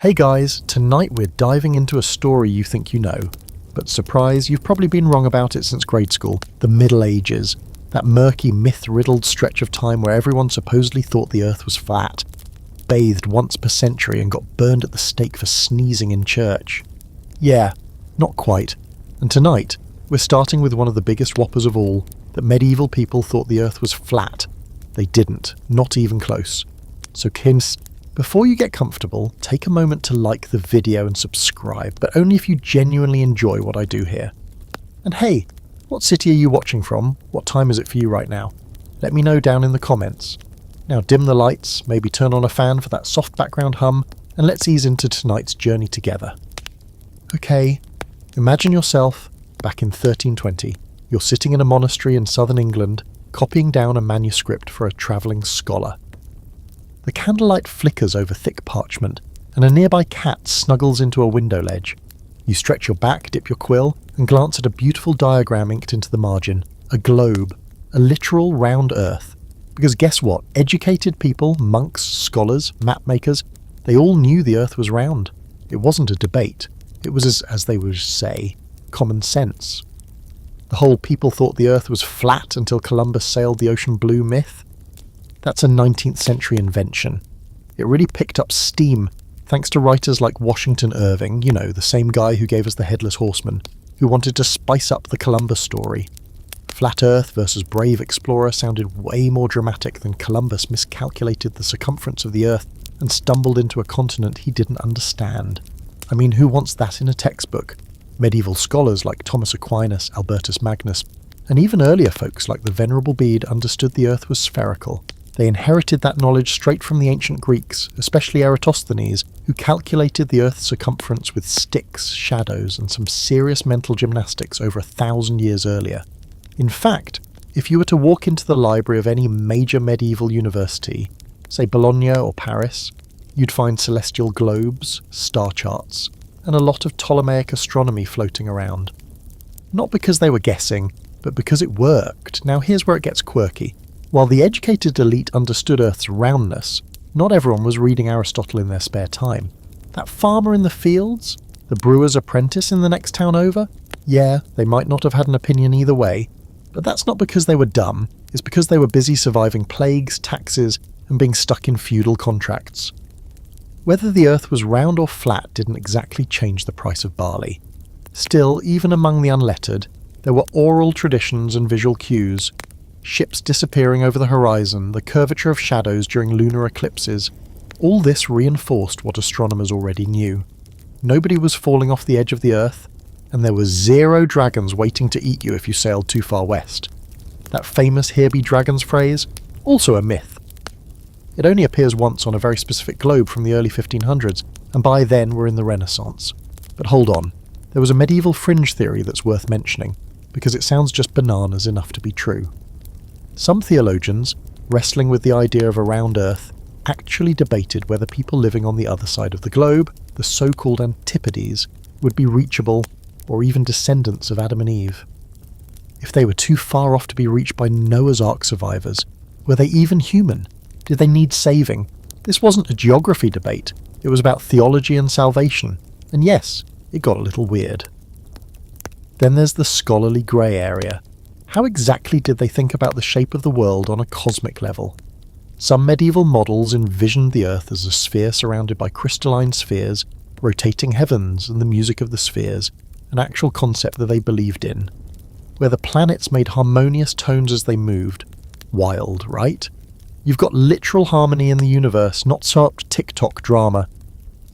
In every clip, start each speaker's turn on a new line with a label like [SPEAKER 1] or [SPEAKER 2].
[SPEAKER 1] Hey guys, tonight we're diving into a story you think you know. But surprise, you've probably been wrong about it since grade school. The Middle Ages. That murky, myth-riddled stretch of time where everyone supposedly thought the earth was flat, bathed once per century and got burned at the stake for sneezing in church. Yeah, not quite. And tonight, we're starting with one of the biggest whoppers of all, that medieval people thought the earth was flat. They didn't, not even close. So kids, before you get comfortable, take a moment to like the video and subscribe, but only if you genuinely enjoy what I do here. And hey, what city are you watching from? What time is it for you right now? Let me know down in the comments. Now dim the lights, maybe turn on a fan for that soft background hum, and let's ease into tonight's journey together. Okay, imagine yourself back in 1320. You're sitting in a monastery in southern England, copying down a manuscript for a travelling scholar. The candlelight flickers over thick parchment, and a nearby cat snuggles into a window ledge. You stretch your back, dip your quill, and glance at a beautiful diagram inked into the margin. A globe. A literal round earth. Because guess what? Educated people, monks, scholars, map makers, they all knew the earth was round. It wasn't a debate. It was, as they would say, common sense. The whole people thought the earth was flat until Columbus sailed the ocean blue myth. That's a 19th century invention. It really picked up steam thanks to writers like Washington Irving, you know, the same guy who gave us the Headless Horseman, who wanted to spice up the Columbus story. Flat Earth versus brave explorer sounded way more dramatic than Columbus miscalculated the circumference of the Earth and stumbled into a continent he didn't understand. I mean, who wants that in a textbook? Medieval scholars like Thomas Aquinas, Albertus Magnus, and even earlier folks like the Venerable Bede understood the Earth was spherical. They inherited that knowledge straight from the ancient Greeks, especially Eratosthenes, who calculated the Earth's circumference with sticks, shadows, and some serious mental gymnastics over 1,000 years earlier. In fact, if you were to walk into the library of any major medieval university, say Bologna or Paris, you'd find celestial globes, star charts, and a lot of Ptolemaic astronomy floating around. Not because they were guessing, but because it worked. Now here's where it gets quirky. While the educated elite understood Earth's roundness, not everyone was reading Aristotle in their spare time. That farmer in the fields? The brewer's apprentice in the next town over? Yeah, they might not have had an opinion either way, but that's not because they were dumb, it's because they were busy surviving plagues, taxes, and being stuck in feudal contracts. Whether the Earth was round or flat didn't exactly change the price of barley. Still, even among the unlettered, there were oral traditions and visual cues. Ships disappearing over the horizon, the curvature of shadows during lunar eclipses. All this reinforced what astronomers already knew. Nobody was falling off the edge of the Earth, and there were 0 dragons waiting to eat you if you sailed too far west. That famous "here be dragons" phrase? Also a myth. It only appears once on a very specific globe from the early 1500s, and by then we're in the Renaissance. But hold on, there was a medieval fringe theory that's worth mentioning, because it sounds just bananas enough to be true. Some theologians, wrestling with the idea of a round Earth, actually debated whether people living on the other side of the globe, the so-called Antipodes, would be reachable, or even descendants of Adam and Eve. If they were too far off to be reached by Noah's Ark survivors, were they even human? Did they need saving? This wasn't a geography debate, it was about theology and salvation, and yes, it got a little weird. Then there's the scholarly grey area. How exactly did they think about the shape of the world on a cosmic level? Some medieval models envisioned the Earth as a sphere surrounded by crystalline spheres, rotating heavens and the music of the spheres, an actual concept that they believed in. Where the planets made harmonious tones as they moved. Wild, right? You've got literal harmony in the universe, not sopped TikTok drama.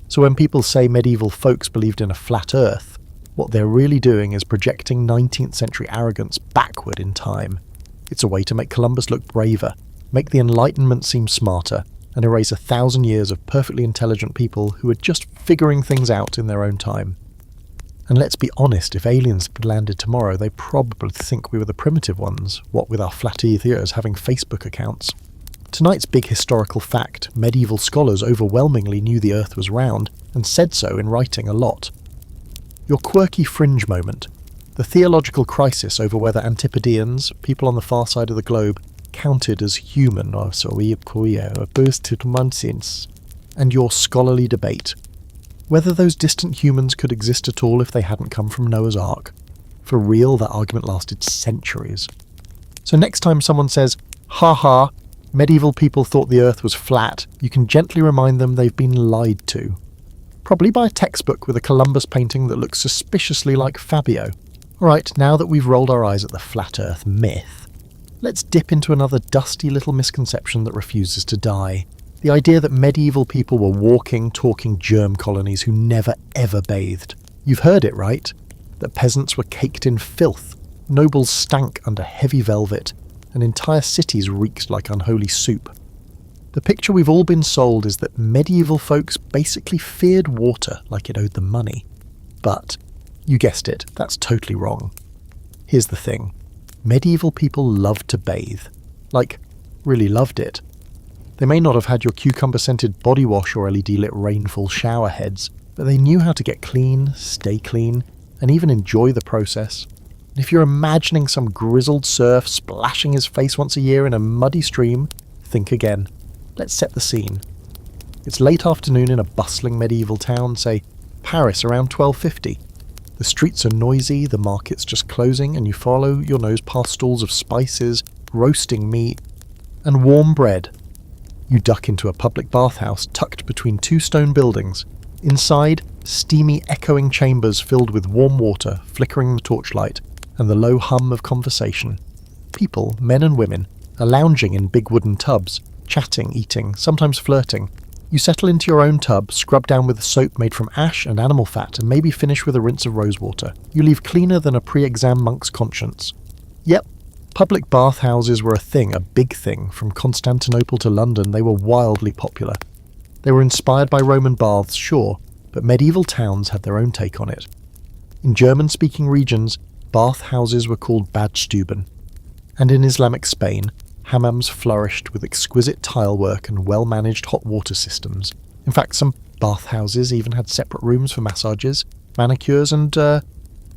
[SPEAKER 1] So when people say medieval folks believed in a flat Earth, what they're really doing is projecting 19th century arrogance backward in time. It's a way to make Columbus look braver, make the Enlightenment seem smarter, and erase 1,000 years of perfectly intelligent people who are just figuring things out in their own time. And let's be honest, if aliens had landed tomorrow, they'd probably think we were the primitive ones, what with our flat earth ears having Facebook accounts. Tonight's big historical fact, medieval scholars overwhelmingly knew the Earth was round, and said so in writing a lot. Your quirky fringe moment, the theological crisis over whether Antipodeans, people on the far side of the globe, counted as human, or so we boosted nonsense, and your scholarly debate. Whether those distant humans could exist at all if they hadn't come from Noah's Ark. For real, that argument lasted centuries. So next time someone says, "Ha ha, medieval people thought the earth was flat," you can gently remind them they've been lied to. Probably by a textbook with a Columbus painting that looks suspiciously like Fabio. Alright, now that we've rolled our eyes at the flat earth myth, let's dip into another dusty little misconception that refuses to die. The idea that medieval people were walking, talking germ colonies who never ever bathed. You've heard it, right? That peasants were caked in filth, nobles stank under heavy velvet, and entire cities reeked like unholy soup. The picture we've all been sold is that medieval folks basically feared water like it owed them money. But, you guessed it, that's totally wrong. Here's the thing. Medieval people loved to bathe. Like, really loved it. They may not have had your cucumber-scented body wash or LED-lit rainfall shower heads, but they knew how to get clean, stay clean, and even enjoy the process. And if you're imagining some grizzled serf splashing his face once a year in a muddy stream, think again. Let's set the scene. It's late afternoon in a bustling medieval town, say Paris around 1250. The streets are noisy, the market's just closing, and you follow your nose past stalls of spices, roasting meat, and warm bread. You duck into a public bathhouse tucked between two stone buildings. Inside, steamy, echoing chambers filled with warm water flickering the torchlight, and the low hum of conversation. People, men and women, are lounging in big wooden tubs, chatting, eating, sometimes flirting. You settle into your own tub, scrub down with soap made from ash and animal fat, and maybe finish with a rinse of rosewater. You leave cleaner than a pre-exam monk's conscience. Yep, public bathhouses were a thing, a big thing. From Constantinople to London, they were wildly popular. They were inspired by Roman baths, sure, but medieval towns had their own take on it. In German-speaking regions, bathhouses were called Badstuben, and in Islamic Spain, hammams flourished with exquisite tilework and well-managed hot water systems. In fact, some bathhouses even had separate rooms for massages, manicures, and,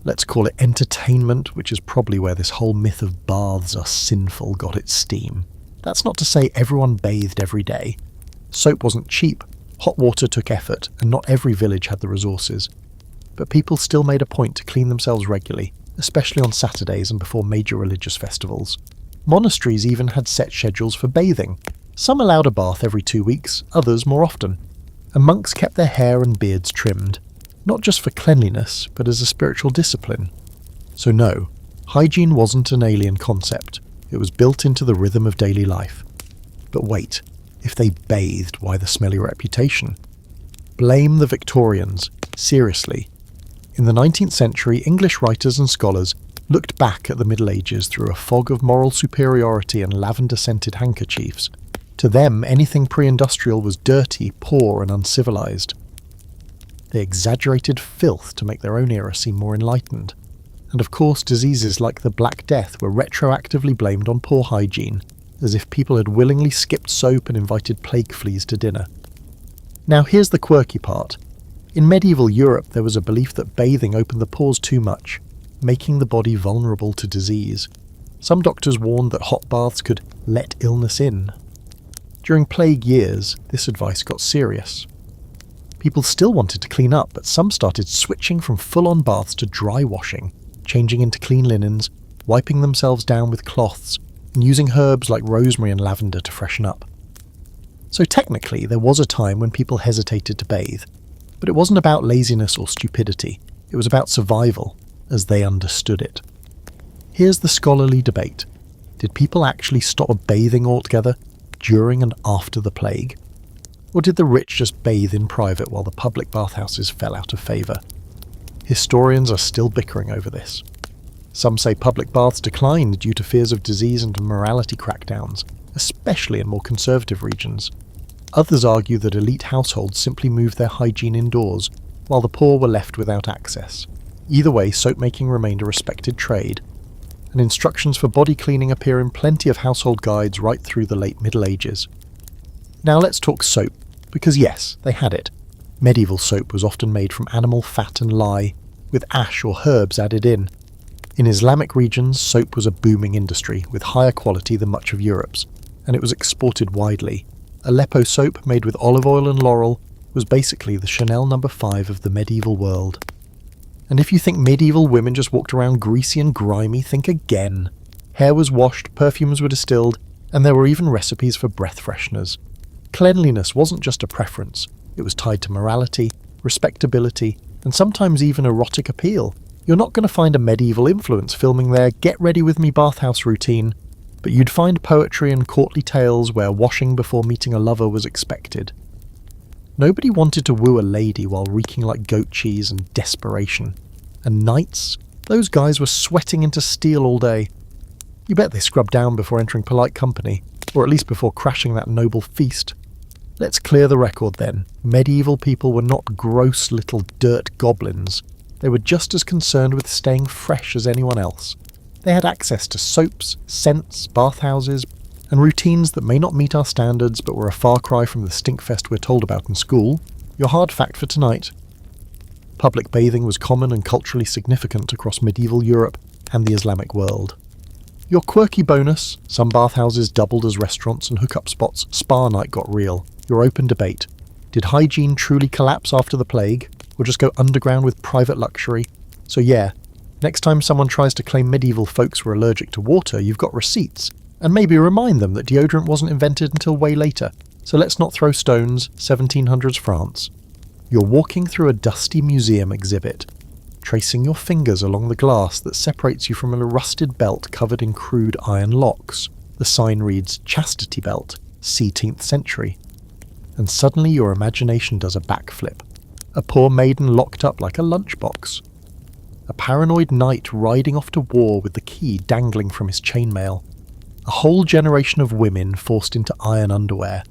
[SPEAKER 1] let's call it entertainment, which is probably where this whole myth of baths are sinful got its steam. That's not to say everyone bathed every day. Soap wasn't cheap, hot water took effort, and not every village had the resources. But people still made a point to clean themselves regularly, especially on Saturdays and before major religious festivals. Monasteries even had set schedules for bathing. Some allowed a bath every 2 weeks, others more often. And monks kept their hair and beards trimmed, not just for cleanliness, but as a spiritual discipline. So no, hygiene wasn't an alien concept. It was built into the rhythm of daily life. But wait, if they bathed, why the smelly reputation? Blame the Victorians. Seriously. In the 19th century, English writers and scholars looked back at the Middle Ages through a fog of moral superiority and lavender-scented handkerchiefs. To them, anything pre-industrial was dirty, poor, and uncivilized. They exaggerated filth to make their own era seem more enlightened. And of course, diseases like the Black Death were retroactively blamed on poor hygiene, as if people had willingly skipped soap and invited plague fleas to dinner. Now here's the quirky part. In medieval Europe, there was a belief that bathing opened the pores too much, making the body vulnerable to disease. Some doctors warned that hot baths could let illness in. During plague years, this advice got serious. People still wanted to clean up, but some started switching from full-on baths to dry washing, changing into clean linens, wiping themselves down with cloths, and using herbs like rosemary and lavender to freshen up. So technically, there was a time when people hesitated to bathe, but it wasn't about laziness or stupidity. It was about survival, as they understood it. Here's the scholarly debate. Did people actually stop bathing altogether during and after the plague? Or did the rich just bathe in private while the public bathhouses fell out of favour? Historians are still bickering over this. Some say public baths declined due to fears of disease and morality crackdowns, especially in more conservative regions. Others argue that elite households simply moved their hygiene indoors, while the poor were left without access. Either way, soap-making remained a respected trade, and instructions for body cleaning appear in plenty of household guides right through the late Middle Ages. Now let's talk soap, because yes, they had it. Medieval soap was often made from animal fat and lye, with ash or herbs added in. In Islamic regions, soap was a booming industry, with higher quality than much of Europe's, and it was exported widely. Aleppo soap made with olive oil and laurel, was basically the Chanel No. 5 of the medieval world. And if you think medieval women just walked around greasy and grimy, think again. Hair was washed, perfumes were distilled, and there were even recipes for breath fresheners. Cleanliness wasn't just a preference, it was tied to morality, respectability, and sometimes even erotic appeal. You're not going to find a medieval influence filming their get-ready-with-me bathhouse routine, but you'd find poetry and courtly tales where washing before meeting a lover was expected. Nobody wanted to woo a lady while reeking like goat cheese and desperation. And knights? Those guys were sweating into steel all day. You bet they scrubbed down before entering polite company, or at least before crashing that noble feast. Let's clear the record then. Medieval people were not gross little dirt goblins. They were just as concerned with staying fresh as anyone else. They had access to soaps, scents, bathhouses, and routines that may not meet our standards but were a far cry from the stinkfest we're told about in school. Your hard fact for tonight. Public bathing was common and culturally significant across medieval Europe and the Islamic world. Your quirky bonus, some bathhouses doubled as restaurants and hookup spots, spa night got real. Your open debate. Did hygiene truly collapse after the plague, or just go underground with private luxury? So yeah, next time someone tries to claim medieval folks were allergic to water, you've got receipts. And maybe remind them that deodorant wasn't invented until way later. So let's not throw stones, 1700s France. You're walking through a dusty museum exhibit, tracing your fingers along the glass that separates you from a rusted belt covered in crude iron locks. The sign reads Chastity belt, 17th century. And suddenly your imagination does a backflip. A poor maiden locked up like a lunchbox. A paranoid knight riding off to war with the key dangling from his chainmail. A whole generation of women forced into iron underwear.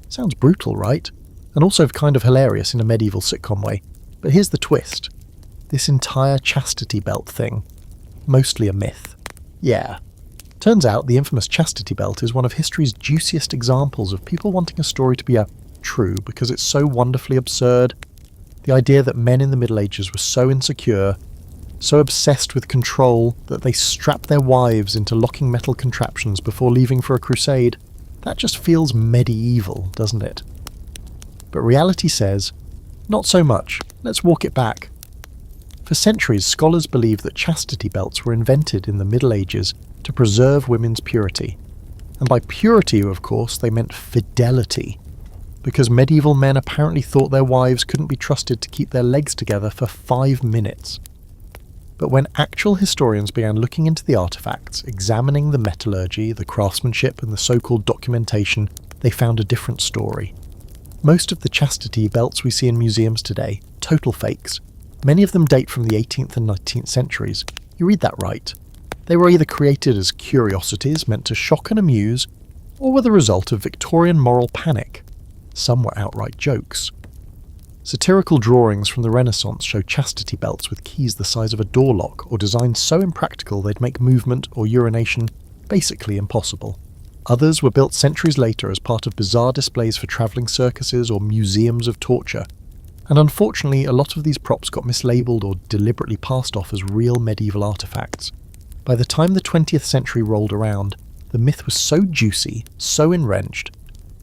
[SPEAKER 1] Sounds brutal, right? And also kind of hilarious in a medieval sitcom way. But here's the twist. This entire chastity belt thing. Mostly a myth. Yeah. Turns out the infamous chastity belt is one of history's juiciest examples of people wanting a story to be true because it's so wonderfully absurd. The idea that men in the Middle Ages were so insecure, so obsessed with control that they strapped their wives into locking metal contraptions before leaving for a crusade, that just feels medieval, doesn't it? But reality says, not so much, let's walk it back. For centuries, scholars believed that chastity belts were invented in the Middle Ages to preserve women's purity. And by purity, of course, they meant fidelity. Because medieval men apparently thought their wives couldn't be trusted to keep their legs together for 5 minutes. But when actual historians began looking into the artifacts, examining the metallurgy, the craftsmanship, and the so-called documentation, they found a different story. Most of the chastity belts we see in museums today, total fakes. Many of them date from the 18th and 19th centuries. You read that right. They were either created as curiosities meant to shock and amuse, or were the result of Victorian moral panic. Some were outright jokes. Satirical drawings from the Renaissance show chastity belts with keys the size of a door lock or designed so impractical they'd make movement or urination basically impossible. Others were built centuries later as part of bizarre displays for travelling circuses or museums of torture. And unfortunately, a lot of these props got mislabeled or deliberately passed off as real medieval artifacts. By the time the 20th century rolled around, the myth was so juicy, so enwrenched,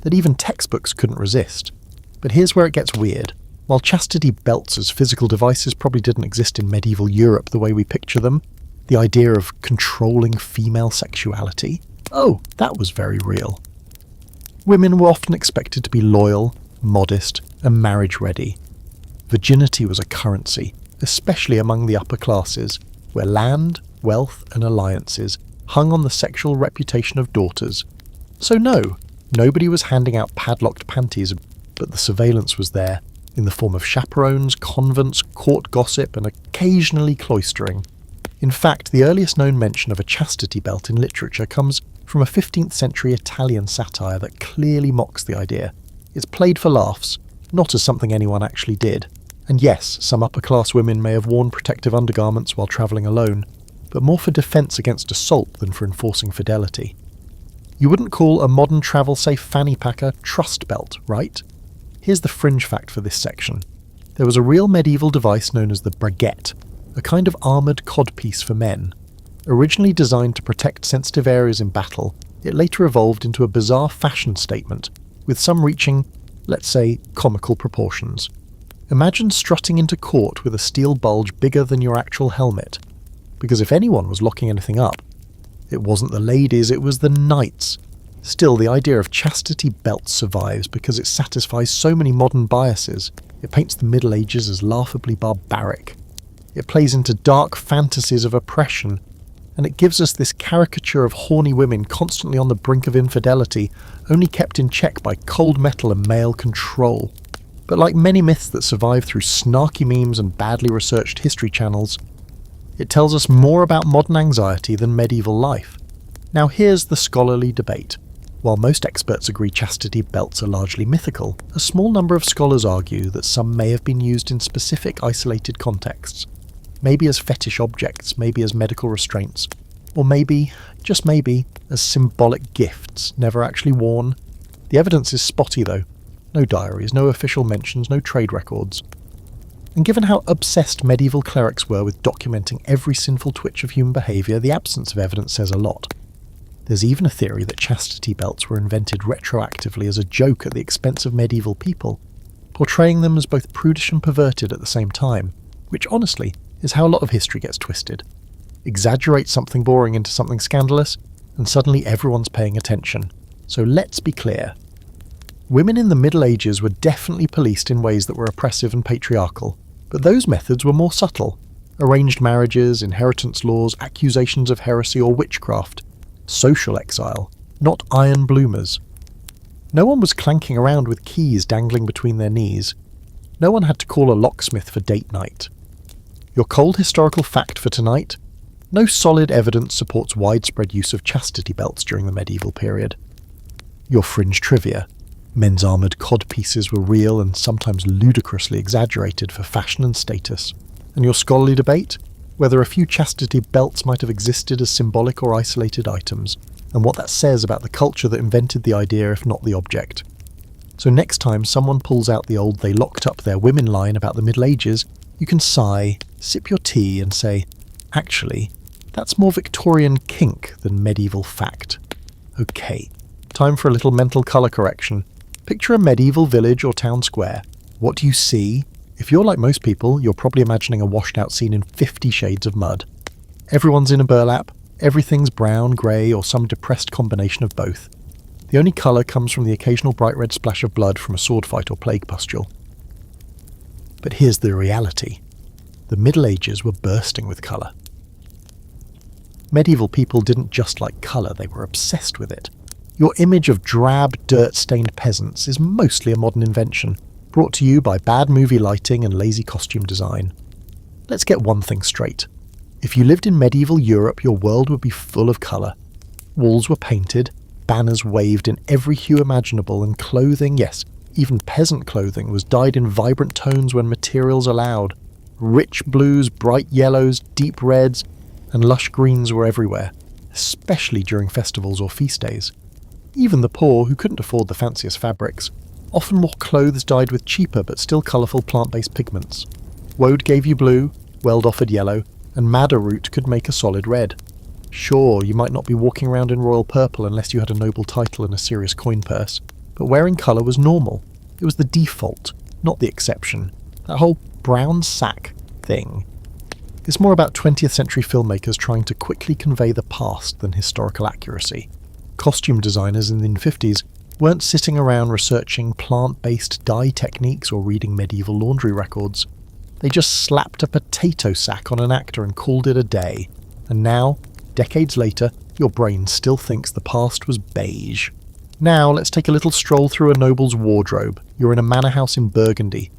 [SPEAKER 1] that even textbooks couldn't resist. But here's where it gets weird. While chastity belts as physical devices probably didn't exist in medieval Europe the way we picture them, the idea of controlling female sexuality, that was very real. Women were often expected to be loyal, modest, and marriage-ready. Virginity was a currency, especially among the upper classes, where land, wealth, and alliances hung on the sexual reputation of daughters. So no, nobody was handing out padlocked panties, but the surveillance was there, in the form of chaperones, convents, court gossip, and occasionally cloistering. In fact, the earliest known mention of a chastity belt in literature comes from a 15th century Italian satire that clearly mocks the idea. It's played for laughs, not as something anyone actually did. And yes, some upper-class women may have worn protective undergarments while travelling alone, but more for defence against assault than for enforcing fidelity. You wouldn't call a modern travel-safe fanny pack a trust belt, right? Here's the fringe fact for this section. There was a real medieval device known as the braguette, a kind of armoured codpiece for men. Originally designed to protect sensitive areas in battle, it later evolved into a bizarre fashion statement, with some reaching let's say comical proportions. Imagine strutting into court with a steel bulge bigger than your actual helmet. Because if anyone was locking anything up, it wasn't the ladies, it was the knights. Still, the idea of chastity belts survives because it satisfies so many modern biases. It paints the Middle Ages as laughably barbaric. It plays into dark fantasies of oppression, and it gives us this caricature of horny women constantly on the brink of infidelity, only kept in check by cold metal and male control. But like many myths that survive through snarky memes and badly researched history channels, it tells us more about modern anxiety than medieval life. Now here's the scholarly debate. While most experts agree chastity belts are largely mythical, a small number of scholars argue that some may have been used in specific isolated contexts. Maybe as fetish objects, maybe as medical restraints, or maybe, just maybe, as symbolic gifts, never actually worn. The evidence is spotty though. No diaries, no official mentions, no trade records. And given how obsessed medieval clerics were with documenting every sinful twitch of human behaviour, the absence of evidence says a lot. There's even a theory that chastity belts were invented retroactively as a joke at the expense of medieval people, portraying them as both prudish and perverted at the same time, which honestly is how a lot of history gets twisted. Exaggerate something boring into something scandalous, and suddenly everyone's paying attention. So let's be clear. Women in the Middle Ages were definitely policed in ways that were oppressive and patriarchal, but those methods were more subtle. Arranged marriages, inheritance laws, accusations of heresy or witchcraft. Social exile, not iron bloomers. No one was clanking around with keys dangling between their knees. No one had to call a locksmith for date night. Your cold historical fact for tonight? No solid evidence supports widespread use of chastity belts during the medieval period. Your fringe trivia. Men's armoured codpieces were real and sometimes ludicrously exaggerated for fashion and status. And your scholarly debate? Whether a few chastity belts might have existed as symbolic or isolated items, and what that says about the culture that invented the idea if not the object. So next time someone pulls out the old "they locked up their women" line about the Middle Ages, you can sigh, sip your tea and say, actually, that's more Victorian kink than medieval fact. Okay, time for a little mental colour correction. Picture a medieval village or town square. What do you see? If you're like most people, you're probably imagining a washed out scene in 50 shades of mud. Everyone's in a burlap, everything's brown, grey, or some depressed combination of both. The only colour comes from the occasional bright red splash of blood from a sword fight or plague pustule. But here's the reality. The Middle Ages were bursting with colour. Medieval people didn't just like colour, they were obsessed with it. Your image of drab, dirt-stained peasants is mostly a modern invention, brought to you by bad movie lighting and lazy costume design. Let's get one thing straight. If you lived in medieval Europe, your world would be full of colour. Walls were painted, banners waved in every hue imaginable, and clothing, yes, even peasant clothing, was dyed in vibrant tones when materials allowed. Rich blues, bright yellows, deep reds, and lush greens were everywhere, especially during festivals or feast days. Even the poor, who couldn't afford the fanciest fabrics, often wore clothes dyed with cheaper but still colourful plant-based pigments. Woad gave you blue, Weld offered yellow, and madder root could make a solid red. Sure, you might not be walking around in royal purple unless you had a noble title and a serious coin purse, but wearing colour was normal. It was the default, not the exception. That whole brown sack thing. It's more about 20th century filmmakers trying to quickly convey the past than historical accuracy. Costume designers in the 50s weren't sitting around researching plant-based dye techniques or reading medieval laundry records. They just slapped a potato sack on an actor and called it a day. And now, decades later, your brain still thinks the past was beige. Now let's take a little stroll through a noble's wardrobe. You're in a manor house in Burgundy,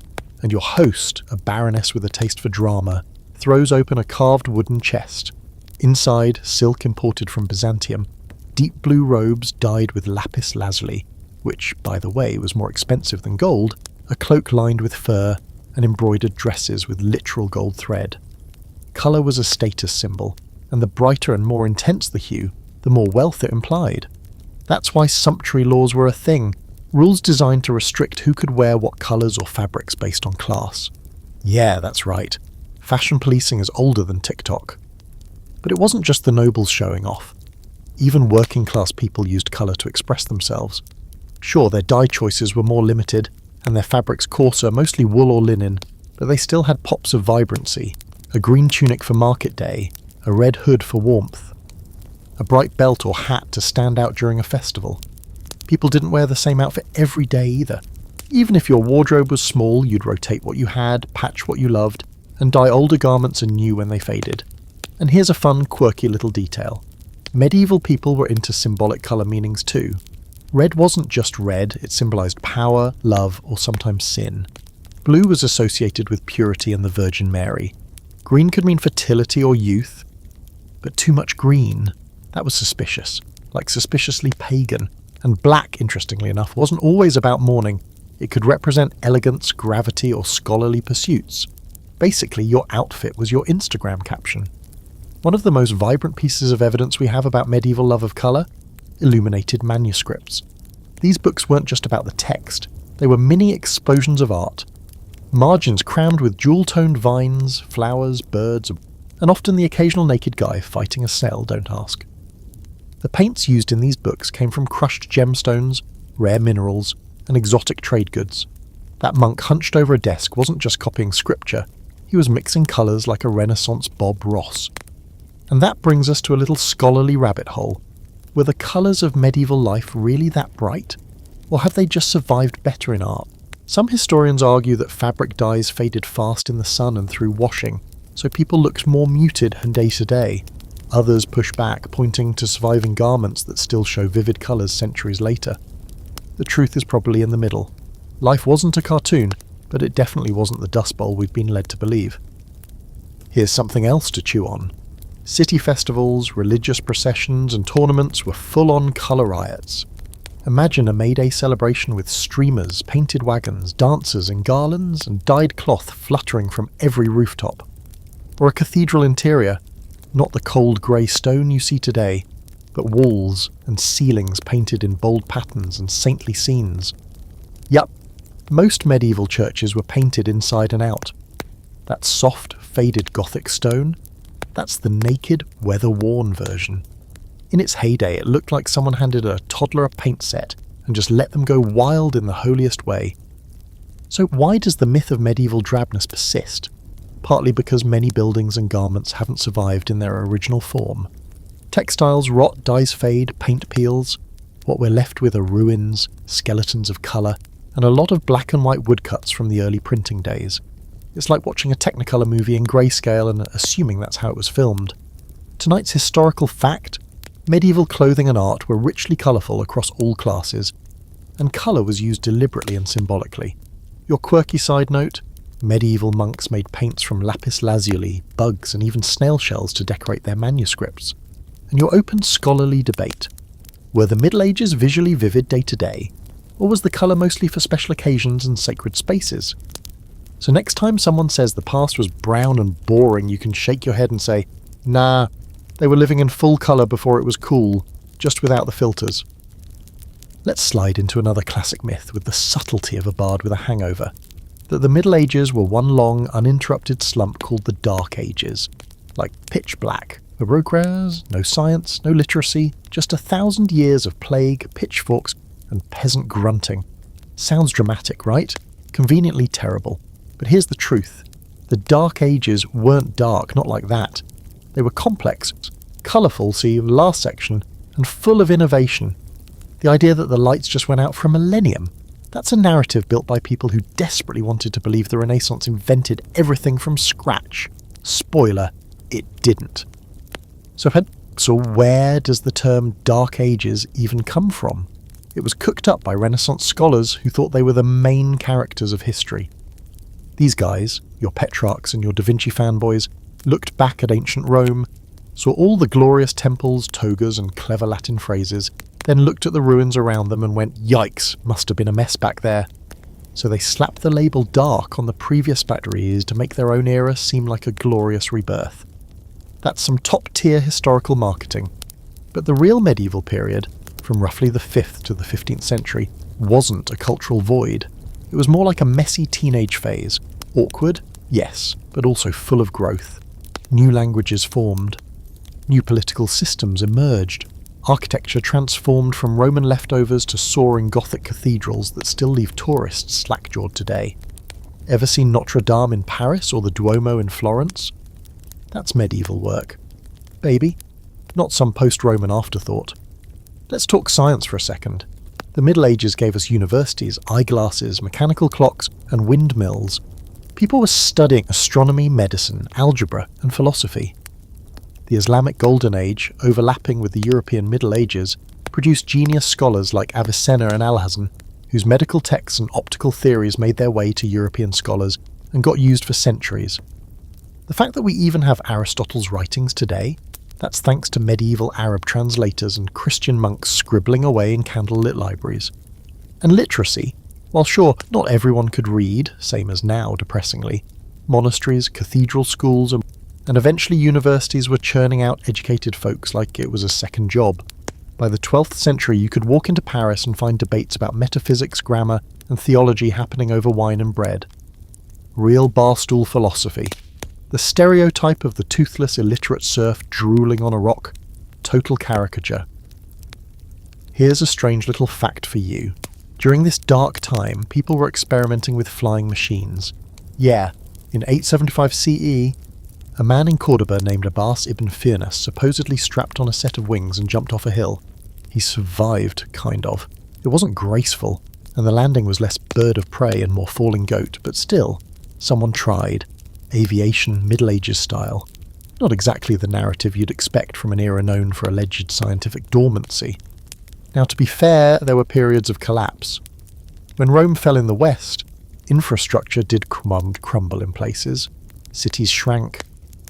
[SPEAKER 1] and your host, a baroness with a taste for drama, throws open a carved wooden chest. Inside, silk imported from Byzantium, deep blue robes dyed with lapis lazuli, which, by the way, was more expensive than gold, a cloak lined with fur, and embroidered dresses with literal gold thread. Colour was a status symbol, and the brighter and more intense the hue, the more wealth it implied. That's why sumptuary laws were a thing, rules designed to restrict who could wear what colours or fabrics based on class. Yeah, that's right. Fashion policing is older than TikTok. But it wasn't just the nobles showing off. Even working class people used colour to express themselves. Sure, their dye choices were more limited, and their fabrics coarser, mostly wool or linen, but they still had pops of vibrancy, a green tunic for market day, a red hood for warmth, a bright belt or hat to stand out during a festival. People didn't wear the same outfit every day either. Even if your wardrobe was small, you'd rotate what you had, patch what you loved, and dye older garments anew when they faded. And here's a fun, quirky little detail. Medieval people were into symbolic colour meanings too. Red wasn't just red, it symbolised power, love, or sometimes sin. Blue was associated with purity and the Virgin Mary. Green could mean fertility or youth, but too much green, that was suspicious, like suspiciously pagan. And black, interestingly enough, wasn't always about mourning. It could represent elegance, gravity, or scholarly pursuits. Basically, your outfit was your Instagram caption. One of the most vibrant pieces of evidence we have about medieval love of colour? Illuminated manuscripts. These books weren't just about the text, they were mini explosions of art. Margins crammed with jewel-toned vines, flowers, birds, and often the occasional naked guy fighting a snail, don't ask. The paints used in these books came from crushed gemstones, rare minerals, and exotic trade goods. That monk hunched over a desk wasn't just copying scripture, he was mixing colours like a Renaissance Bob Ross. And that brings us to a little scholarly rabbit hole. Were the colours of medieval life really that bright? Or have they just survived better in art? Some historians argue that fabric dyes faded fast in the sun and through washing, so people looked more muted and day to day. Others push back, pointing to surviving garments that still show vivid colours centuries later. The truth is probably in the middle. Life wasn't a cartoon, but it definitely wasn't the Dust Bowl we've been led to believe. Here's something else to chew on. City festivals, religious processions, and tournaments were full-on colour riots. Imagine a May Day celebration with streamers, painted wagons, dancers in garlands, and dyed cloth fluttering from every rooftop. Or a cathedral interior, not the cold grey stone you see today, but walls and ceilings painted in bold patterns and saintly scenes. Yup, most medieval churches were painted inside and out. That soft, faded Gothic stone, that's the naked, weather-worn version. In its heyday, it looked like someone handed a toddler a paint set and just let them go wild in the holiest way. So why does the myth of medieval drabness persist? Partly because many buildings and garments haven't survived in their original form. Textiles rot, dyes fade, paint peels. What we're left with are ruins, skeletons of colour, and a lot of black and white woodcuts from the early printing days. It's like watching a Technicolor movie in grayscale and assuming that's how it was filmed. Tonight's historical fact: medieval clothing and art were richly colourful across all classes, and colour was used deliberately and symbolically. Your quirky side note? Medieval monks made paints from lapis lazuli, bugs, and even snail shells to decorate their manuscripts. And your open scholarly debate: were the Middle Ages visually vivid day to day, or was the colour mostly for special occasions and sacred spaces? So next time someone says the past was brown and boring, you can shake your head and say, nah, they were living in full colour before it was cool, just without the filters. Let's slide into another classic myth with the subtlety of a bard with a hangover. That the Middle Ages were one long, uninterrupted slump called the Dark Ages. Like pitch black. No progress, no science, no literacy, just 1,000 years of plague, pitchforks, and peasant grunting. Sounds dramatic, right? Conveniently terrible. But here's the truth. The Dark Ages weren't dark, not like that. They were complex, colourful, see last section, and full of innovation. The idea that the lights just went out for a millennium. That's a narrative built by people who desperately wanted to believe the Renaissance invented everything from scratch. Spoiler, it didn't. So where does the term Dark Ages even come from? It was cooked up by Renaissance scholars who thought they were the main characters of history. These guys, your Petrarchs and your Da Vinci fanboys, looked back at ancient Rome, saw all the glorious temples, togas, and clever Latin phrases, then looked at the ruins around them and went, yikes, must have been a mess back there. So they slapped the label dark on the previous factories to make their own era seem like a glorious rebirth. That's some top-tier historical marketing. But the real medieval period, from roughly the 5th to the 15th century, wasn't a cultural void. It was more like a messy teenage phase. Awkward, yes, but also full of growth. New languages formed. New political systems emerged. Architecture transformed from Roman leftovers to soaring Gothic cathedrals that still leave tourists slack-jawed today. Ever seen Notre Dame in Paris or the Duomo in Florence? That's medieval work. Baby, not some post-Roman afterthought. Let's talk science for a second. The Middle Ages gave us universities, eyeglasses, mechanical clocks, and windmills. People were studying astronomy, medicine, algebra, and philosophy. The Islamic Golden Age, overlapping with the European Middle Ages, produced genius scholars like Avicenna and Alhazen, whose medical texts and optical theories made their way to European scholars and got used for centuries. The fact that we even have Aristotle's writings today, that's thanks to medieval Arab translators and Christian monks scribbling away in candlelit libraries. And literacy, while sure, not everyone could read, same as now, depressingly, monasteries, cathedral schools, and eventually universities were churning out educated folks like it was a second job. By the 12th century, you could walk into Paris and find debates about metaphysics, grammar, and theology happening over wine and bread. Real barstool philosophy. The stereotype of the toothless, illiterate serf drooling on a rock. Total caricature. Here's a strange little fact for you. During this dark time, people were experimenting with flying machines. Yeah, in 875 CE, a man in Cordoba named Abbas ibn Firnas supposedly strapped on a set of wings and jumped off a hill. He survived, kind of. It wasn't graceful, and the landing was less bird of prey and more falling goat, but still, someone tried. Aviation Middle Ages style. Not exactly the narrative you'd expect from an era known for alleged scientific dormancy. Now, to be fair, there were periods of collapse. When Rome fell in the west, infrastructure did crumble in places. Cities shrank.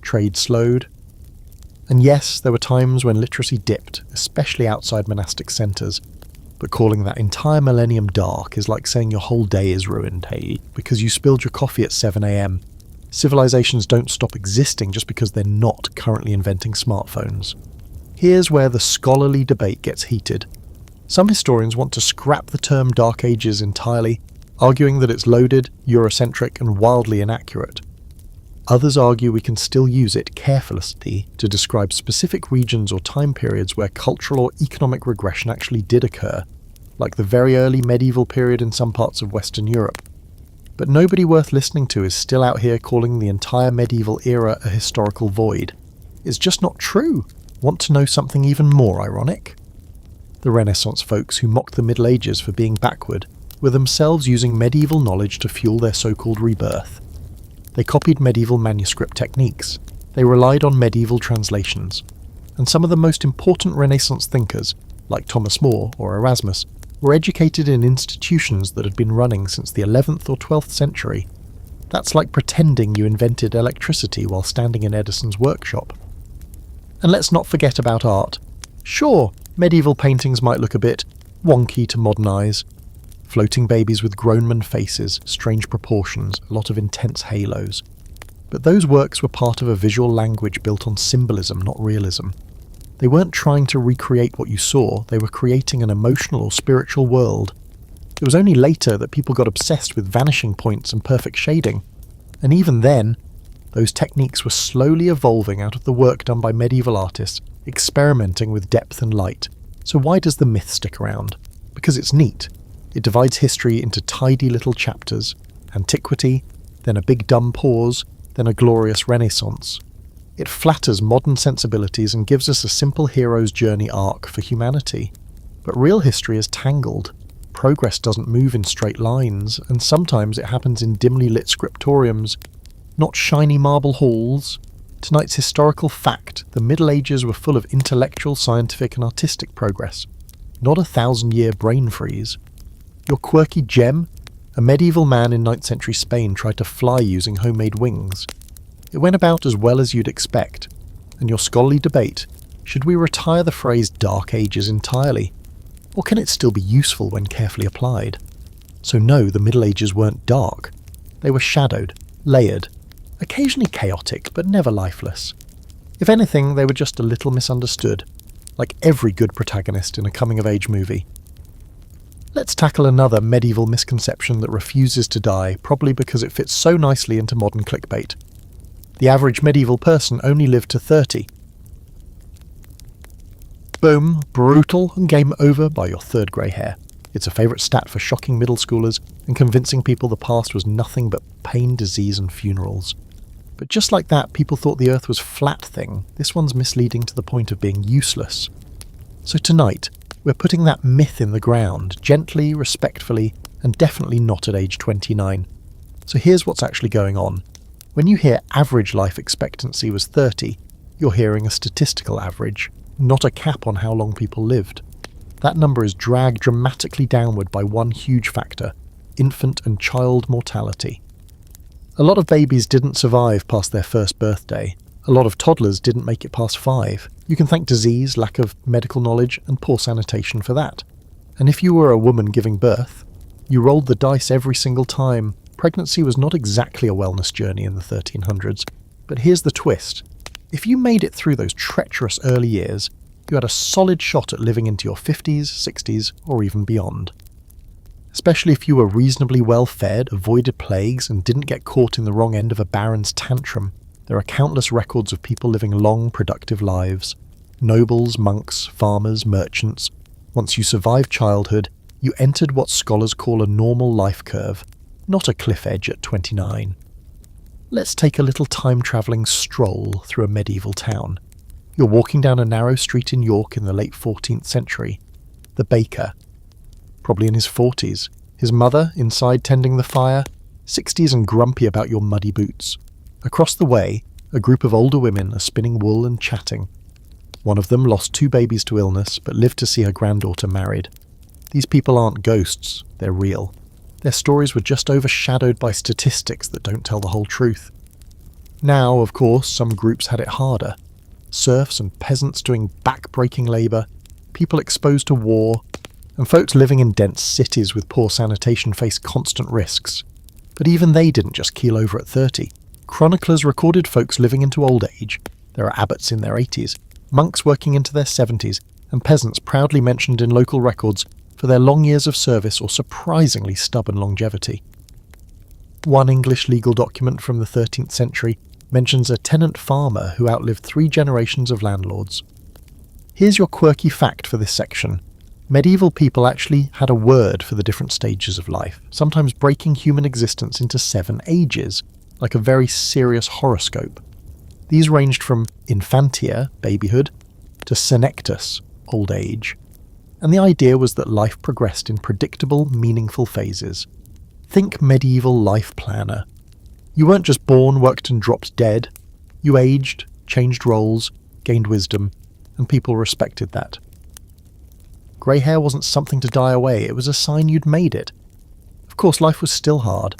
[SPEAKER 1] Trade slowed. And yes, there were times when literacy dipped, especially outside monastic centres. But calling that entire millennium dark is like saying your whole day is ruined, hey, because you spilled your coffee at 7 a.m. Civilizations don't stop existing just because they're not currently inventing smartphones. Here's where the scholarly debate gets heated. Some historians want to scrap the term Dark Ages entirely, arguing that it's loaded, Eurocentric, and wildly inaccurate. Others argue we can still use it carefully to describe specific regions or time periods where cultural or economic regression actually did occur, like the very early medieval period in some parts of Western Europe. But nobody worth listening to is still out here calling the entire medieval era a historical void. It's just not true. Want to know something even more ironic? The Renaissance folks who mocked the Middle Ages for being backward were themselves using medieval knowledge to fuel their so-called rebirth. They copied medieval manuscript techniques. They relied on medieval translations. And some of the most important Renaissance thinkers, like Thomas More or Erasmus, were educated in institutions that had been running since the 11th or 12th century. That's like pretending you invented electricity while standing in Edison's workshop. And let's not forget about art. Sure, medieval paintings might look a bit wonky to modern eyes. Floating babies with grown men faces, strange proportions, a lot of intense halos. But those works were part of a visual language built on symbolism, not realism. They weren't trying to recreate what you saw, they were creating an emotional or spiritual world. It was only later that people got obsessed with vanishing points and perfect shading. And even then, those techniques were slowly evolving out of the work done by medieval artists, experimenting with depth and light. So why does the myth stick around? Because it's neat. It divides history into tidy little chapters. Antiquity, then a big dumb pause, then a glorious Renaissance. It flatters modern sensibilities and gives us a simple hero's journey arc for humanity. But real history is tangled. Progress doesn't move in straight lines, and sometimes it happens in dimly lit scriptoriums, not shiny marble halls. Tonight's historical fact: the Middle Ages were full of intellectual, scientific and artistic progress, not a 1,000-year brain freeze. Your quirky gem? A medieval man in 9th century Spain tried to fly using homemade wings. It went about as well as you'd expect. And your scholarly debate: should we retire the phrase Dark Ages entirely? Or can it still be useful when carefully applied? So no, the Middle Ages weren't dark. They were shadowed, layered, occasionally chaotic, but never lifeless. If anything, they were just a little misunderstood, like every good protagonist in a coming-of-age movie. Let's tackle another medieval misconception that refuses to die, probably because it fits so nicely into modern clickbait. The average medieval person only lived to 30. Boom, brutal, and game over by your third grey hair. It's a favourite stat for shocking middle schoolers and convincing people the past was nothing but pain, disease and funerals. But just like that people thought the Earth was flat thing, this one's misleading to the point of being useless. So tonight, we're putting that myth in the ground, gently, respectfully, and definitely not at age 29. So here's what's actually going on. When you hear average life expectancy was 30, you're hearing a statistical average, not a cap on how long people lived. That number is dragged dramatically downward by one huge factor: infant and child mortality. A lot of babies didn't survive past their first birthday. A lot of toddlers didn't make it past 5. You can thank disease, lack of medical knowledge, and poor sanitation for that. And if you were a woman giving birth, you rolled the dice every single time. Pregnancy was not exactly a wellness journey in the 1300s. But here's the twist. If you made it through those treacherous early years, you had a solid shot at living into your 50s, 60s, or even beyond. Especially if you were reasonably well fed, avoided plagues, and didn't get caught in the wrong end of a baron's tantrum. There are countless records of people living long, productive lives. Nobles, monks, farmers, merchants. Once you survived childhood, you entered what scholars call a normal life curve, not a cliff edge at 29. Let's take a little time-travelling stroll through a medieval town. You're walking down a narrow street in York in the late 14th century. The baker, probably in his 40s. His mother, inside tending the fire, 60s and grumpy about your muddy boots. Across the way, a group of older women are spinning wool and chatting. One of them lost 2 babies to illness, but lived to see her granddaughter married. These people aren't ghosts, they're real. Their stories were just overshadowed by statistics that don't tell the whole truth. Now, of course, some groups had it harder. Serfs and peasants doing back-breaking labour, people exposed to war, and folks living in dense cities with poor sanitation faced constant risks. But even they didn't just keel over at 30. Chroniclers recorded folks living into old age. There are abbots in their 80s, monks working into their 70s, and peasants proudly mentioned in local records for their long years of service or surprisingly stubborn longevity. One English legal document from the 13th century mentions a tenant farmer who outlived 3 generations of landlords. Here's your quirky fact for this section. Medieval people actually had a word for the different stages of life, sometimes breaking human existence into 7 ages, like a very serious horoscope. These ranged from infantia, babyhood, to senectus, old age. And the idea was that life progressed in predictable, meaningful phases. Think medieval life planner. You weren't just born, worked and dropped dead. You aged, changed roles, gained wisdom, and people respected that. Grey hair wasn't something to die away, it was a sign you'd made it. Of course, life was still hard.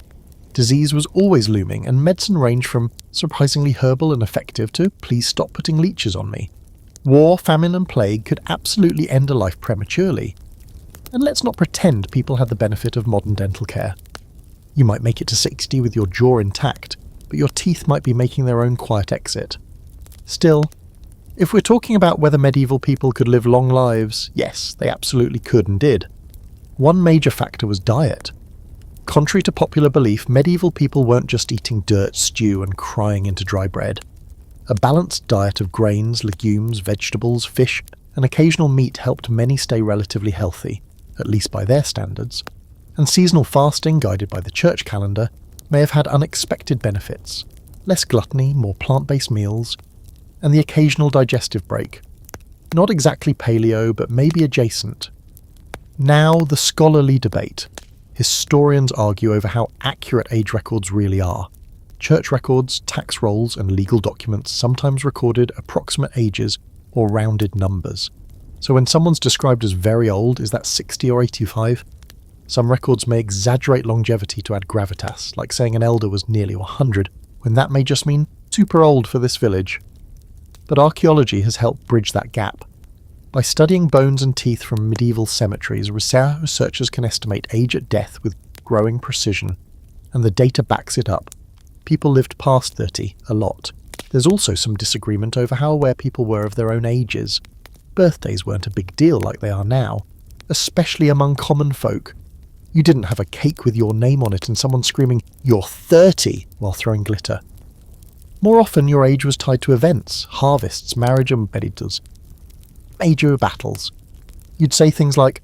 [SPEAKER 1] Disease was always looming, and medicine ranged from surprisingly herbal and effective to please stop putting leeches on me. War, famine and plague could absolutely end a life prematurely. And let's not pretend people had the benefit of modern dental care. You might make it to 60 with your jaw intact, but your teeth might be making their own quiet exit. Still, if we're talking about whether medieval people could live long lives, yes, they absolutely could and did. One major factor was diet. Contrary to popular belief, medieval people weren't just eating dirt, stew and crying into dry bread. A balanced diet of grains, legumes, vegetables, fish, and occasional meat helped many stay relatively healthy, at least by their standards. And seasonal fasting, guided by the church calendar, may have had unexpected benefits. Less gluttony, more plant-based meals, and the occasional digestive break. Not exactly paleo, but maybe adjacent. Now the scholarly debate. Historians argue over how accurate age records really are. Church records, tax rolls, and legal documents sometimes recorded approximate ages or rounded numbers. So when someone's described as very old, is that 60 or 85? Some records may exaggerate longevity to add gravitas, like saying an elder was nearly 100, when that may just mean super old for this village. But archaeology has helped bridge that gap. By studying bones and teeth from medieval cemeteries, researchers can estimate age at death with growing precision, and the data backs it up. People lived past 30, a lot. There's also some disagreement over how aware people were of their own ages. Birthdays weren't a big deal like they are now, especially among common folk. You didn't have a cake with your name on it and someone screaming, "You're 30," while throwing glitter. More often, your age was tied to events, harvests, marriage and weddings. major battles. You'd say things like,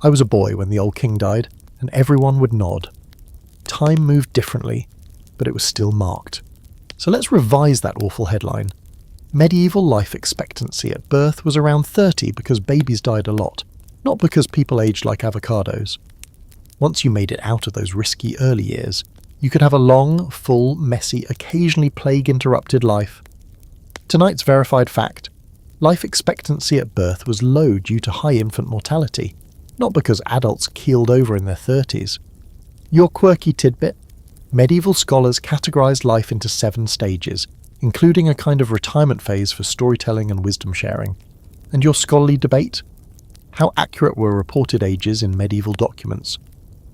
[SPEAKER 1] "I was a boy when the old king died," and everyone would nod. Time moved differently, but it was still marked. So let's revise that awful headline. Medieval life expectancy at birth was around 30 because babies died a lot, not because people aged like avocados. Once you made it out of those risky early years, you could have a long, full, messy, occasionally plague-interrupted life. Tonight's verified fact: life expectancy at birth was low due to high infant mortality, not because adults keeled over in their 30s. Your quirky tidbit: medieval scholars categorized life into 7 stages, including a kind of retirement phase for storytelling and wisdom sharing. And your scholarly debate? How accurate were reported ages in medieval documents?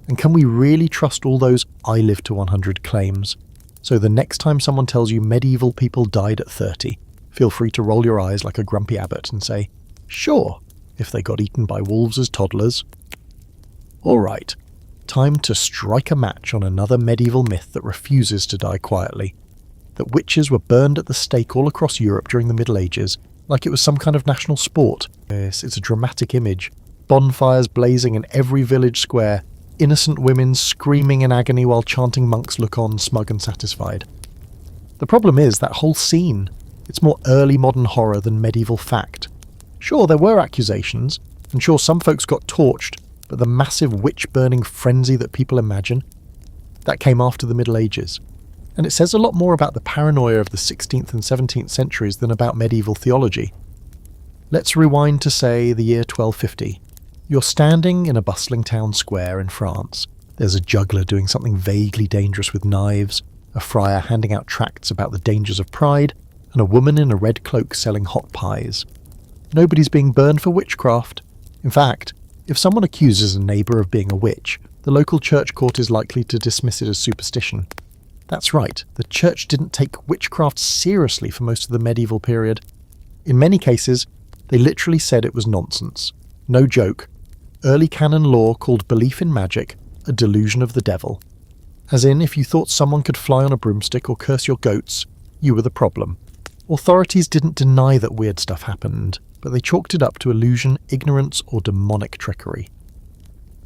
[SPEAKER 1] And can we really trust all those "I live to 100" claims? So the next time someone tells you medieval people died at 30, feel free to roll your eyes like a grumpy abbot and say, "Sure, if they got eaten by wolves as toddlers." Alright, time to strike a match on another medieval myth that refuses to die quietly. That witches were burned at the stake all across Europe during the Middle Ages, like it was some kind of national sport. Yes, it's a dramatic image. Bonfires blazing in every village square, innocent women screaming in agony while chanting monks look on smug and satisfied. The problem is that whole scene. It's more early modern horror than medieval fact. Sure, there were accusations, and sure, some folks got torched, but the massive witch-burning frenzy that people imagine, that came after the Middle Ages. And it says a lot more about the paranoia of the 16th and 17th centuries than about medieval theology. Let's rewind to, say, the year 1250. You're standing in a bustling town square in France. There's a juggler doing something vaguely dangerous with knives, a friar handing out tracts about the dangers of pride, and a woman in a red cloak selling hot pies. Nobody's being burned for witchcraft. In fact, if someone accuses a neighbour of being a witch, the local church court is likely to dismiss it as superstition. That's right, the church didn't take witchcraft seriously for most of the medieval period. In many cases, they literally said it was nonsense. No joke. Early canon law called belief in magic a delusion of the devil. As in, if you thought someone could fly on a broomstick or curse your goats, you were the problem. Authorities didn't deny that weird stuff happened, but they chalked it up to illusion, ignorance, or demonic trickery.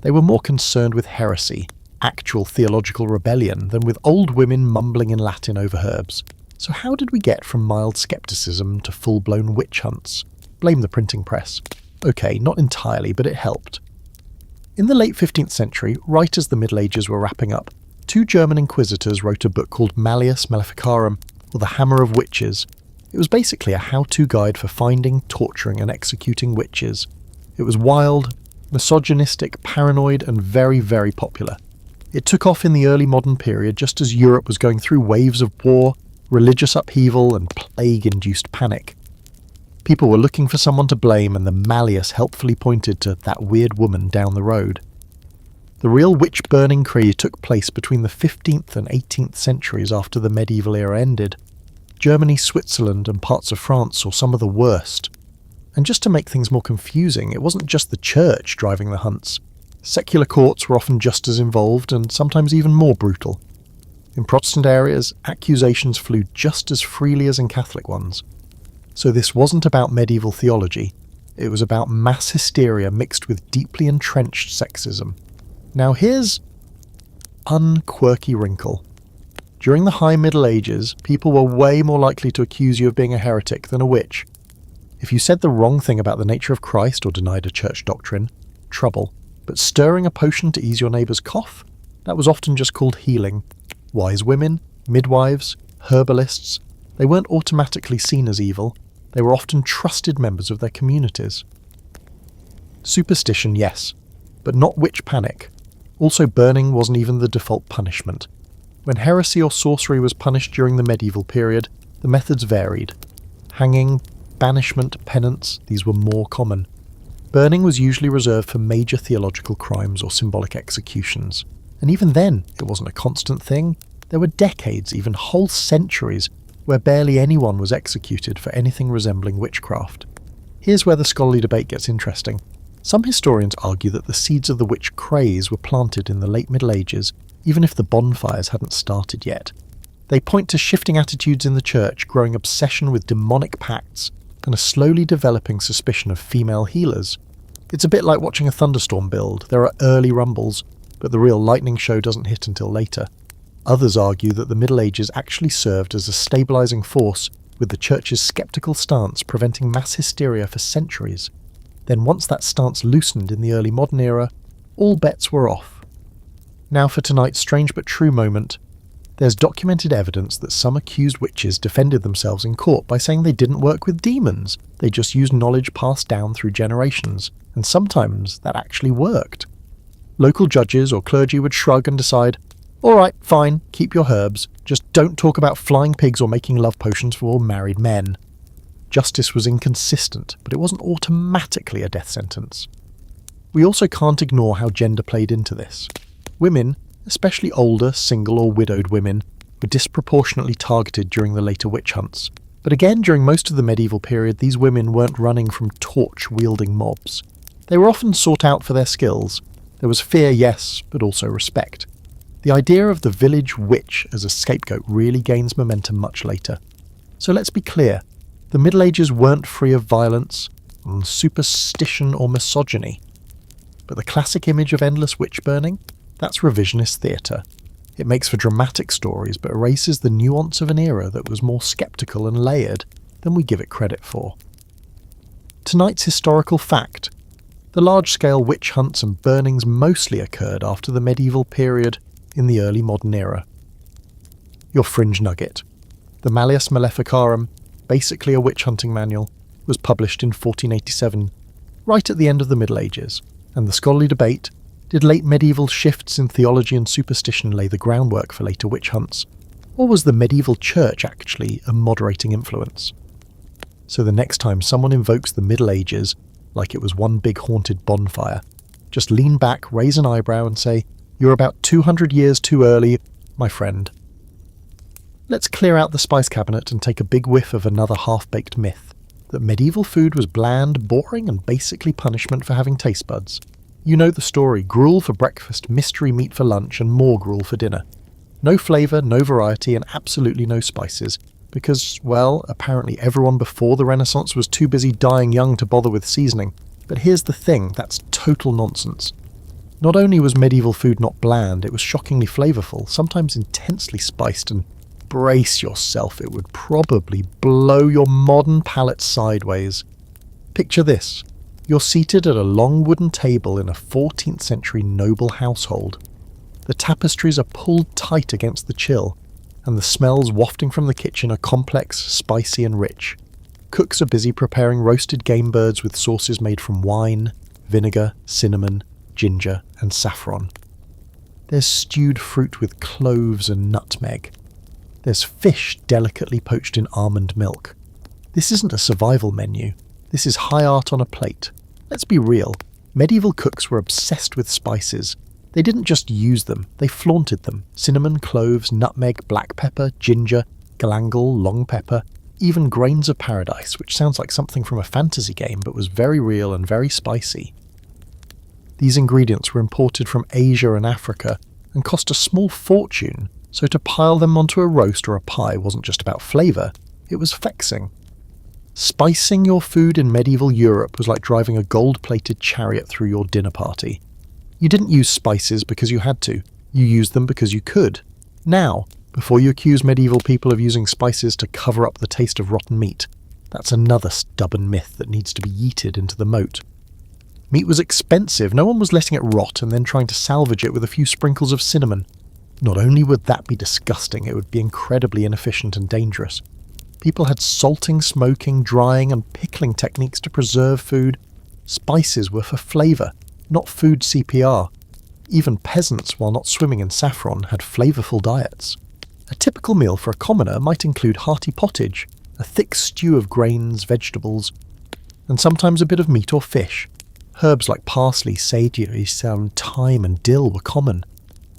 [SPEAKER 1] They were more concerned with heresy, actual theological rebellion, than with old women mumbling in Latin over herbs. So how did we get from mild skepticism to full-blown witch hunts? Blame the printing press. Okay, not entirely, but it helped. In the late 15th century, right as the Middle Ages were wrapping up, 2 German inquisitors wrote a book called Malleus Maleficarum, or The Hammer of Witches. It was basically a how-to guide for finding, torturing, and executing witches. It was wild, misogynistic, paranoid, and very, very popular. It took off in the early modern period just as Europe was going through waves of war, religious upheaval, and plague-induced panic. People were looking for someone to blame, and the Malleus helpfully pointed to that weird woman down the road. The real witch-burning craze took place between the 15th and 18th centuries after the medieval era ended. Germany, Switzerland, and parts of France saw some of the worst. And just to make things more confusing, it wasn't just the church driving the hunts. Secular courts were often just as involved, and sometimes even more brutal. In Protestant areas, accusations flew just as freely as in Catholic ones. So this wasn't about medieval theology, it was about mass hysteria mixed with deeply entrenched sexism. Now here's an unquirky wrinkle. During the High Middle Ages, people were way more likely to accuse you of being a heretic than a witch. If you said the wrong thing about the nature of Christ or denied a church doctrine, trouble. But stirring a potion to ease your neighbour's cough? That was often just called healing. Wise women, midwives, herbalists, they weren't automatically seen as evil. They were often trusted members of their communities. Superstition, yes, but not witch panic. Also, burning wasn't even the default punishment. When heresy or sorcery was punished during the medieval period, the methods varied. Hanging, banishment, penance, these were more common. Burning was usually reserved for major theological crimes or symbolic executions. And even then, it wasn't a constant thing. There were decades, even whole centuries, where barely anyone was executed for anything resembling witchcraft. Here's where the scholarly debate gets interesting. Some historians argue that the seeds of the witch craze were planted in the late Middle Ages, even if the bonfires hadn't started yet. They point to shifting attitudes in the church, growing obsession with demonic pacts, and a slowly developing suspicion of female healers. It's a bit like watching a thunderstorm build. There are early rumbles, but the real lightning show doesn't hit until later. Others argue that the Middle Ages actually served as a stabilising force, with the Church's sceptical stance preventing mass hysteria for centuries. Then once that stance loosened in the early modern era, all bets were off. Now for tonight's strange but true moment. There's documented evidence that some accused witches defended themselves in court by saying they didn't work with demons, they just used knowledge passed down through generations, and sometimes that actually worked. Local judges or clergy would shrug and decide, "Alright, fine, keep your herbs, just don't talk about flying pigs or making love potions for married men." Justice was inconsistent, but it wasn't automatically a death sentence. We also can't ignore how gender played into this. Women, especially older, single or widowed women, were disproportionately targeted during the later witch hunts. But again, during most of the medieval period, these women weren't running from torch-wielding mobs. They were often sought out for their skills. There was fear, yes, but also respect. The idea of the village witch as a scapegoat really gains momentum much later. So let's be clear, the Middle Ages weren't free of violence, superstition or misogyny. But the classic image of endless witch burning? That's revisionist theatre. It makes for dramatic stories but erases the nuance of an era that was more sceptical and layered than we give it credit for. Tonight's historical fact. The large-scale witch hunts and burnings mostly occurred after the medieval period in the early modern era. Your fringe nugget. The Malleus Maleficarum, basically a witch hunting manual, was published in 1487, right at the end of the Middle Ages, and the scholarly debate: did late medieval shifts in theology and superstition lay the groundwork for later witch hunts? Or was the medieval church actually a moderating influence? So the next time someone invokes the Middle Ages like it was one big haunted bonfire, just lean back, raise an eyebrow and say, "You're about 200 years too early, my friend." Let's clear out the spice cabinet and take a big whiff of another half-baked myth, that medieval food was bland, boring and basically punishment for having taste buds. You know the story: gruel for breakfast, mystery meat for lunch, and more gruel for dinner. No flavour, no variety, and absolutely no spices, because, well, apparently everyone before the Renaissance was too busy dying young to bother with seasoning. But here's the thing, that's total nonsense. Not only was medieval food not bland, it was shockingly flavourful, sometimes intensely spiced, and brace yourself, it would probably blow your modern palate sideways. Picture this. You're seated at a long wooden table in a 14th century noble household. The tapestries are pulled tight against the chill, and the smells wafting from the kitchen are complex, spicy and rich. Cooks are busy preparing roasted game birds with sauces made from wine, vinegar, cinnamon, ginger and saffron. There's stewed fruit with cloves and nutmeg. There's fish delicately poached in almond milk. This isn't a survival menu. This is high art on a plate. Let's be real. Medieval cooks were obsessed with spices. They didn't just use them, they flaunted them. Cinnamon, cloves, nutmeg, black pepper, ginger, galangal, long pepper, even grains of paradise, which sounds like something from a fantasy game but was very real and very spicy. These ingredients were imported from Asia and Africa and cost a small fortune, so to pile them onto a roast or a pie wasn't just about flavour, it was vexing. Spicing your food in medieval Europe was like driving a gold-plated chariot through your dinner party. You didn't use spices because you had to, you used them because you could. Now, before you accuse medieval people of using spices to cover up the taste of rotten meat, that's another stubborn myth that needs to be yeeted into the moat. Meat was expensive, no one was letting it rot and then trying to salvage it with a few sprinkles of cinnamon. Not only would that be disgusting, it would be incredibly inefficient and dangerous. People had salting, smoking, drying and pickling techniques to preserve food. Spices were for flavour, not food CPR. Even peasants, while not swimming in saffron, had flavourful diets. A typical meal for a commoner might include hearty pottage, a thick stew of grains, vegetables, and sometimes a bit of meat or fish. Herbs like parsley, sage, thyme and dill were common.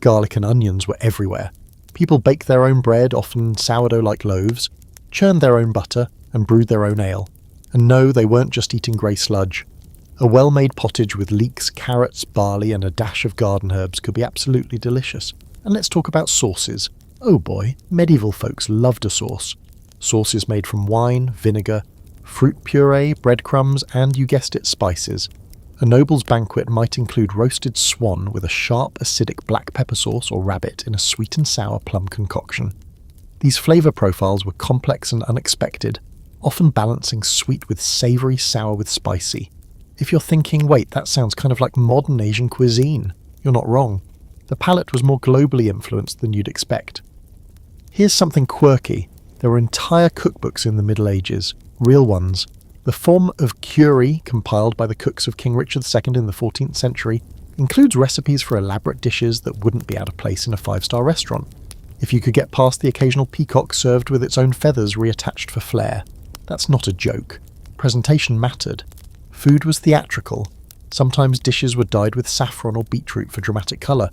[SPEAKER 1] Garlic and onions were everywhere. People baked their own bread, often sourdough-like loaves, churned their own butter, and brewed their own ale. And no, they weren't just eating grey sludge. A well-made pottage with leeks, carrots, barley, and a dash of garden herbs could be absolutely delicious. And let's talk about sauces. Oh boy, medieval folks loved a sauce. Sauces made from wine, vinegar, fruit puree, breadcrumbs, and, you guessed it, spices. A noble's banquet might include roasted swan with a sharp, acidic black pepper sauce or rabbit in a sweet and sour plum concoction. These flavour profiles were complex and unexpected, often balancing sweet with savoury, sour with spicy. If you're thinking, wait, that sounds kind of like modern Asian cuisine, you're not wrong. The palate was more globally influenced than you'd expect. Here's something quirky. There were entire cookbooks in the Middle Ages, real ones. The form of curry, compiled by the cooks of King Richard II in the 14th century, includes recipes for elaborate dishes that wouldn't be out of place in a five-star restaurant. If you could get past the occasional peacock served with its own feathers reattached for flair. That's not a joke. Presentation mattered. Food was theatrical. Sometimes dishes were dyed with saffron or beetroot for dramatic colour,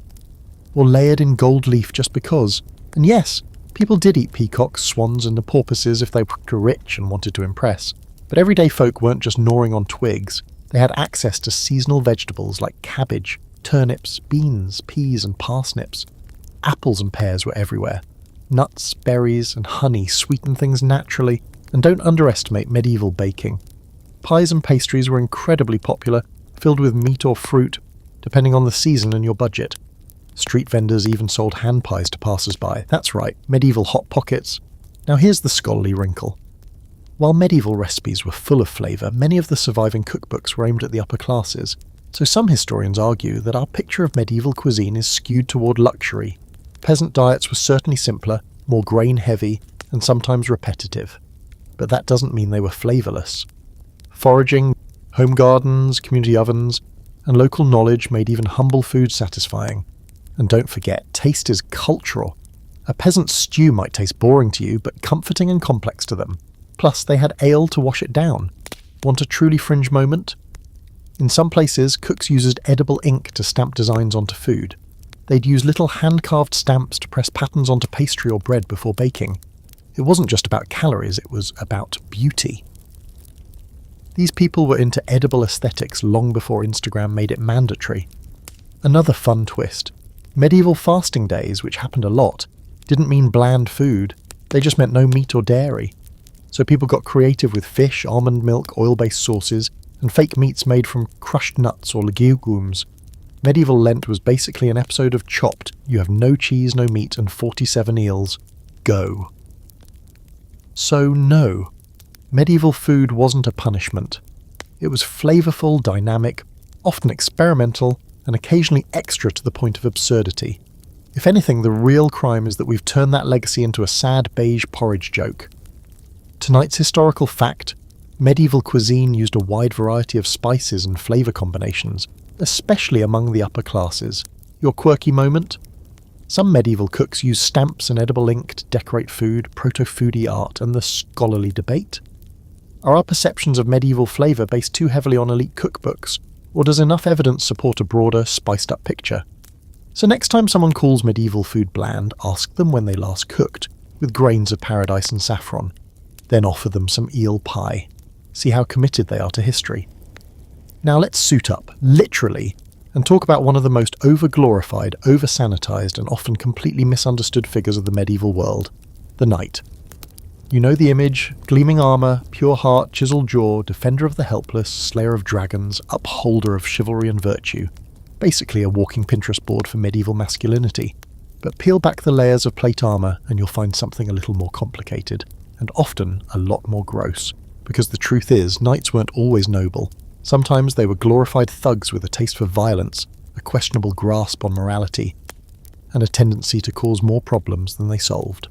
[SPEAKER 1] or layered in gold leaf just because. And yes, people did eat peacocks, swans and the porpoises if they were rich and wanted to impress. But everyday folk weren't just gnawing on twigs. They had access to seasonal vegetables like cabbage, turnips, beans, peas and parsnips. Apples and pears were everywhere. Nuts, berries and honey sweetened things naturally, and don't underestimate medieval baking. Pies and pastries were incredibly popular, filled with meat or fruit, depending on the season and your budget. Street vendors even sold hand pies to passers-by. That's right, medieval hot pockets. Now here's the scholarly wrinkle. While medieval recipes were full of flavour, many of the surviving cookbooks were aimed at the upper classes, so some historians argue that our picture of medieval cuisine is skewed toward luxury. Peasant diets were certainly simpler, more grain-heavy, and sometimes repetitive. But that doesn't mean they were flavourless. Foraging, home gardens, community ovens, and local knowledge made even humble food satisfying. And don't forget, taste is cultural. A peasant stew might taste boring to you, but comforting and complex to them. Plus, they had ale to wash it down. Want a truly fringe moment? In some places, cooks used edible ink to stamp designs onto food. They'd use little hand-carved stamps to press patterns onto pastry or bread before baking. It wasn't just about calories, it was about beauty. These people were into edible aesthetics long before Instagram made it mandatory. Another fun twist. Medieval fasting days, which happened a lot, didn't mean bland food. They just meant no meat or dairy. So people got creative with fish, almond milk, oil-based sauces, and fake meats made from crushed nuts or legumes. Medieval Lent was basically an episode of Chopped. You have no cheese, no meat, and 47 eels. Go. So no, medieval food wasn't a punishment. It was flavourful, dynamic, often experimental, and occasionally extra to the point of absurdity. If anything, the real crime is that we've turned that legacy into a sad beige porridge joke. Tonight's historical fact: medieval cuisine used a wide variety of spices and flavour combinations, especially among the upper classes. Your quirky moment? Some medieval cooks used stamps and edible ink to decorate food, proto-foodie art, and the scholarly debate. Are our perceptions of medieval flavour based too heavily on elite cookbooks, or does enough evidence support a broader, spiced-up picture? So next time someone calls medieval food bland, ask them when they last cooked, with grains of paradise and saffron. Then offer them some eel pie. See how committed they are to history. Now let's suit up, literally, and talk about one of the most over-glorified, over-sanitised, and often completely misunderstood figures of the medieval world, the knight. You know the image: gleaming armour, pure heart, chiselled jaw, defender of the helpless, slayer of dragons, upholder of chivalry and virtue. Basically a walking Pinterest board for medieval masculinity. But peel back the layers of plate armour and you'll find something a little more complicated, and often a lot more gross. Because the truth is, knights weren't always noble. Sometimes they were glorified thugs with a taste for violence, a questionable grasp on morality, and a tendency to cause more problems than they solved.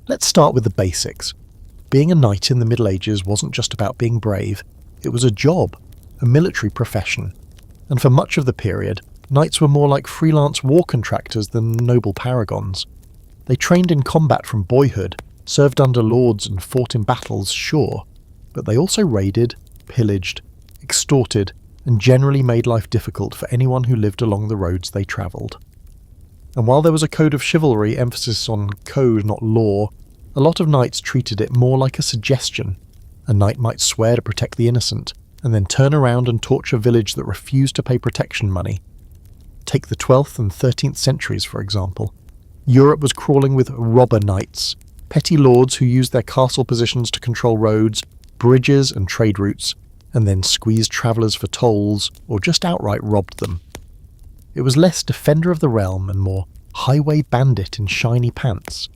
[SPEAKER 1] Let's start with the basics. Being a knight in the Middle Ages wasn't just about being brave, it was a job, a military profession. And for much of the period, knights were more like freelance war contractors than noble paragons. They trained in combat from boyhood, served under lords and fought in battles, sure, but they also raided, pillaged, extorted, and generally made life difficult for anyone who lived along the roads they travelled. And while there was a code of chivalry, emphasis on code not law, a lot of knights treated it more like a suggestion. A knight might swear to protect the innocent, and then turn around and torch a village that refused to pay protection money. Take the 12th and 13th centuries, for example. Europe was crawling with robber knights, petty lords who used their castle positions to control roads, bridges and trade routes, and then squeezed travellers for tolls or just outright robbed them. It was less defender of the realm and more highway bandit in shiny pants.